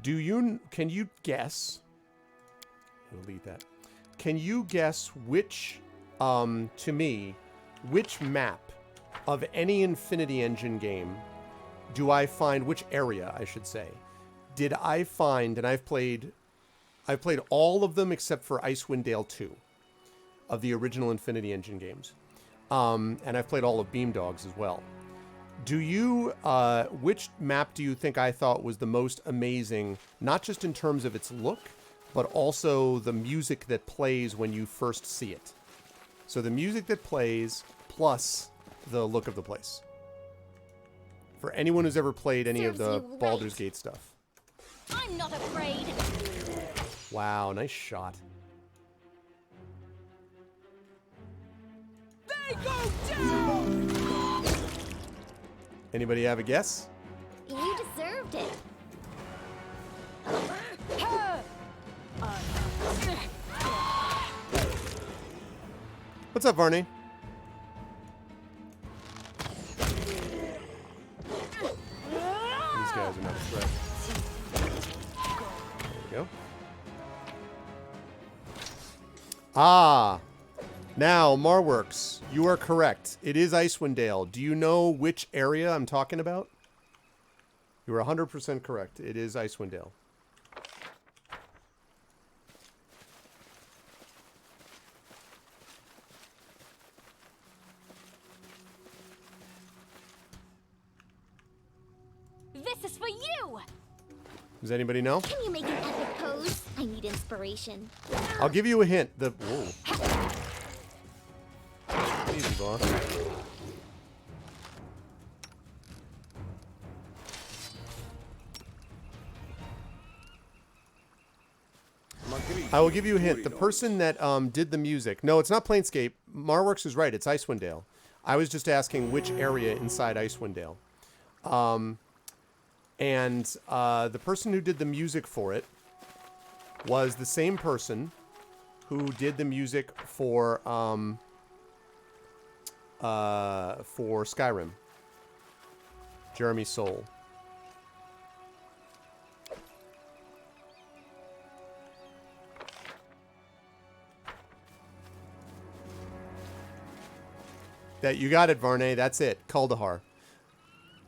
can you guess, delete that, can you guess which, to me, which map of any Infinity Engine game do I find, which area, I should say, did I find, and I've played all of them except for Icewind Dale 2 of the original Infinity Engine games. And I've played all of Beamdogs as well. Do you, which map do you think I thought was the most amazing, not just in terms of its look, but also the music that plays when you first see it? So the music that plays plus the look of the place. For anyone who's ever played any of the Baldur's Gate stuff. I'm not afraid. Wow, nice shot. They go down! Anybody have a guess? You deserved it. What's up, Varney? These guys are not a threat. There we go. Ah! Now, Marworks, you are correct. It is Icewind Dale. Do you know which area I'm talking about? You are 100% correct. It is Icewind Dale. This is for you! Does anybody know? Can you make an epic pose? I need inspiration. I'll give you a hint. Whoa. Easy, boss. I will give you a hint. The person that did the music... No, it's not Planescape. Marworks is right. It's Icewind Dale. I was just asking which area inside Icewind Dale. And the person who did the music for it was the same person who did the music for Skyrim. Jeremy Soule. That you got it, Varney. That's it. Kuldahar.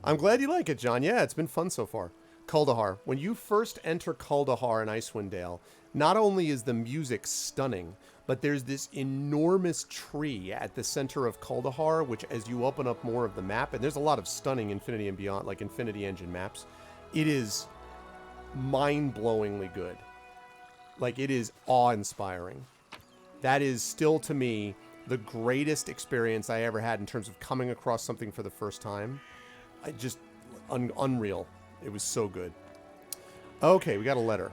I'm glad you like it, John. Yeah, it's been fun so far. Kuldahar. When you first enter Kuldahar in Icewind Dale, not only is the music stunning, but there's this enormous tree at the center of Kuldahar, which as you open up more of the map, and there's a lot of stunning Infinity and Beyond, like Infinity Engine maps, it is mind-blowingly good. Like, it is awe-inspiring. That is still, to me, the greatest experience I ever had in terms of coming across something for the first time. I just, unreal. It was so good. Okay, we got a letter.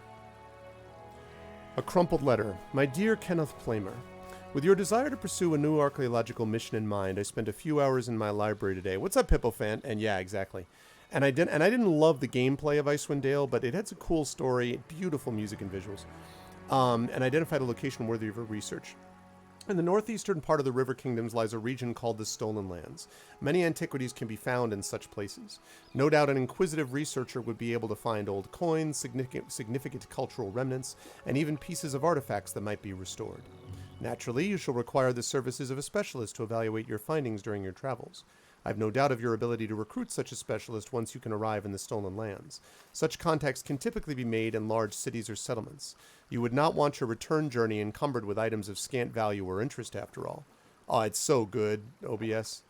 A crumpled letter. My dear Kenneth Plamer, with your desire to pursue a new archaeological mission in mind, I spent a few hours in my library today. What's up, Pippofan? And yeah, exactly. And I didn't love the gameplay of Icewind Dale, but it had a cool story, beautiful music and visuals, and identified a location worthy of research. In the northeastern part of the River Kingdoms lies a region called the Stolen Lands. Many antiquities can be found in such places. No doubt an inquisitive researcher would be able to find old coins, significant cultural remnants, and even pieces of artifacts that might be restored. Naturally, you shall require the services of a specialist to evaluate your findings during your travels. I have no doubt of your ability to recruit such a specialist once you can arrive in the Stolen Lands. Such contacts can typically be made in large cities or settlements. You would not want your return journey encumbered with items of scant value or interest, after all. Oh, it's so good, OBS.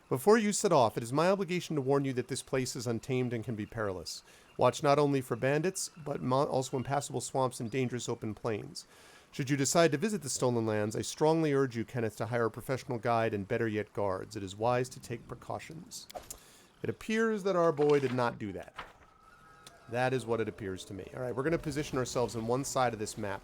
Before you set off, it is my obligation to warn you that this place is untamed and can be perilous. Watch not only for bandits, but also impassable swamps and dangerous open plains. Should you decide to visit the Stolen Lands, I strongly urge you, Kenneth, to hire a professional guide and better yet guards. It is wise to take precautions. It appears that our boy did not do that. That is what it appears to me. All right, we're going to position ourselves on one side of this map.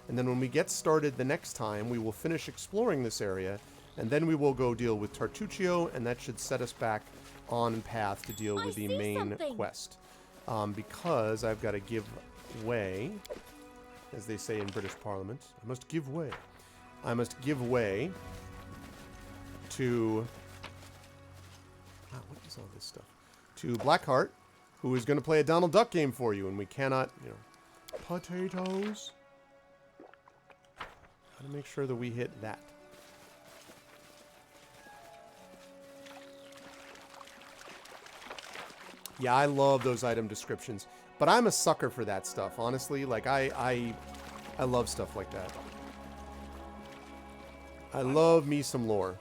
And then when we get started the next time, we will finish exploring this area. And then we will go deal with Tartuccio, and that should set us back on path to deal with the main quest. Because I've got to give way as they say in British Parliament. I must give way. I must give way to... what is all this stuff? To Blackheart, who is going to play a Donald Duck game for you, and we cannot, potatoes. Gotta make sure that we hit that. Yeah, I love those item descriptions, but I'm a sucker for that stuff, honestly. Like, I love stuff like that. I love me some lore.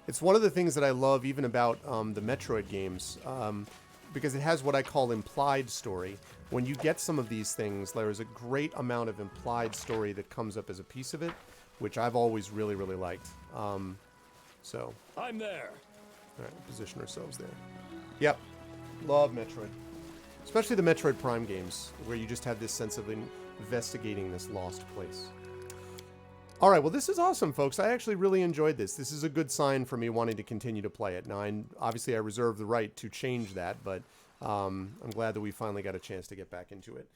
It's one of the things that I love even about the Metroid games, because it has what I call implied story. When you get some of these things, there is a great amount of implied story that comes up as a piece of it, which I've always really, really liked. So. I'm there. All right, position ourselves there. Yep. Love Metroid. Especially the Metroid Prime games, where you just have this sense of investigating this lost place. All right, well, this is awesome, folks. I actually really enjoyed this. This is a good sign for me wanting to continue to play it. Now, obviously, I reserve the right to change that, but I'm glad that we finally got a chance to get back into it,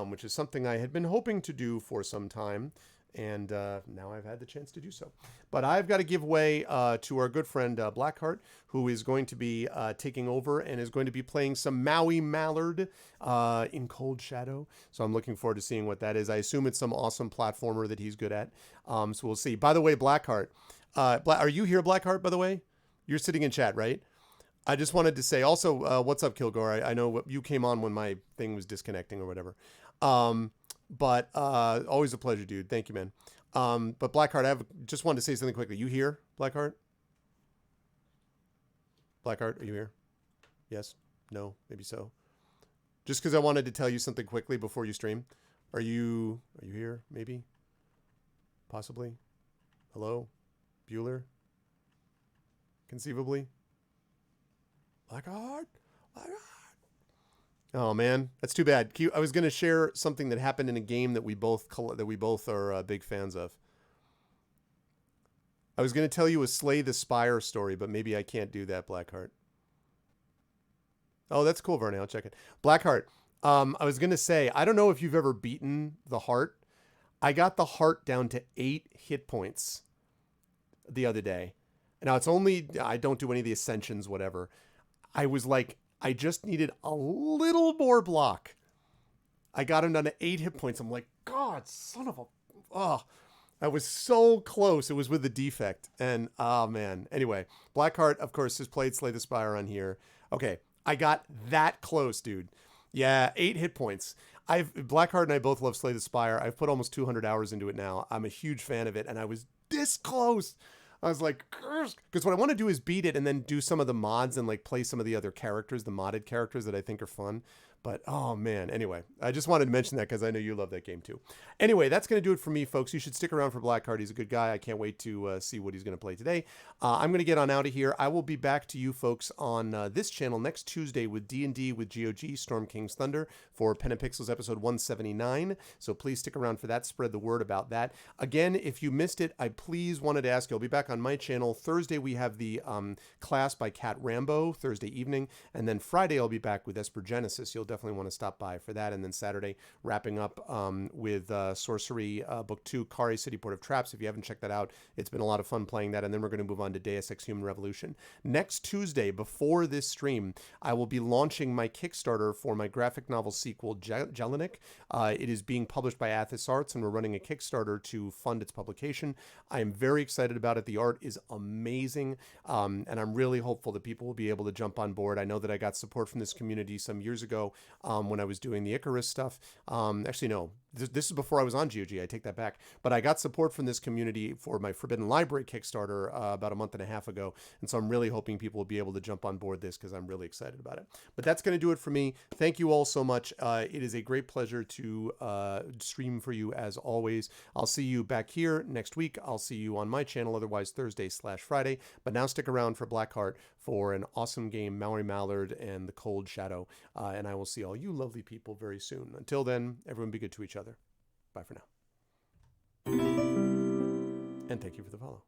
which is something I had been hoping to do for some time, and now I've had the chance to do so. But I've got to give way to our good friend Blackheart, who is going to be taking over and is going to be playing some Maui Mallard in Cold Shadow. So I'm looking forward to seeing what that is. I assume it's some awesome platformer that he's good at. So we'll see. By the way, Blackheart, are you here, Blackheart, by the way? You're sitting in chat, right? I just wanted to say also, what's up, Kilgore? I know you came on when my thing was disconnecting or whatever. But always a pleasure, dude. Thank you, man. But Blackheart, I just wanted to say something quickly. You here, Blackheart? Blackheart, are you here? Yes? No? Maybe so. Just because I wanted to tell you something quickly before you stream. Are you here? Maybe? Possibly? Hello? Bueller? Conceivably? Blackheart? Blackheart? Oh man, that's too bad. I was going to share something that happened in a game that we both are big fans of. I was going to tell you a Slay the Spire story, but maybe I can't do that, Blackheart. Oh, that's cool, Verne. I'll check it. Blackheart, I was going to say, I don't know if you've ever beaten the heart. I got the heart down to 8 hit points the other day. Now, it's only, I don't do any of the ascensions, whatever. I was like, I just needed a little more block. I got him down to 8 hit points. I'm like, God, son of a... Oh, I was so close. It was with the defect. And, oh, man. Anyway, Blackheart, of course, has played Slay the Spire on here. Okay, I got that close, dude. Yeah, 8 hit points. Blackheart and I both love Slay the Spire. I've put almost 200 hours into it now. I'm a huge fan of it, and I was this close. I was like, because what I want to do is beat it and then do some of the mods and like play some of the other characters, the modded characters that I think are fun. But, oh, man. Anyway, I just wanted to mention that because I know you love that game, too. Anyway, that's going to do it for me, folks. You should stick around for Blackheart. He's a good guy. I can't wait to see what he's going to play today. I'm going to get on out of here. I will be back to you folks on this channel next Tuesday with D&D with GOG, Storm King's Thunder, for Pen and Pixels episode 179. So please stick around for that. Spread the word about that. Again, if you missed it, I please wanted to ask you. I'll be back on my channel. Thursday, we have the class by Cat Rambo, Thursday evening. And then Friday, I'll be back with Esper Genesis. You'll definitely want to stop by for that. And then Saturday, wrapping up with Sorcery Book 2, Kari City Port of Traps. If you haven't checked that out, it's been a lot of fun playing that. And then we're going to move on to Deus Ex Human Revolution. Next Tuesday, before this stream, I will be launching my Kickstarter for my graphic novel sequel, Jelinek. It is being published by Athos Arts, and we're running a Kickstarter to fund its publication. I am very excited about it. The art is amazing, and I'm really hopeful that people will be able to jump on board. I know that I got support from this community some years ago when I was doing the Icarus stuff. Actually, no, this is before I was on GOG. I take that back. But I got support from this community for my Forbidden Library Kickstarter about a month and a half ago. And so I'm really hoping people will be able to jump on board this because I'm really excited about it. But that's going to do it for me. Thank you all so much. It is a great pleasure to stream for you as always. I'll see you back here next week. I'll see you on my channel, otherwise Thursday/Friday. But now stick around for Blackheart for an awesome game, Maui Mallard and the Cold Shadow. And I will see all you lovely people very soon. Until then, everyone be good to each other. Bye for now. And thank you for the follow.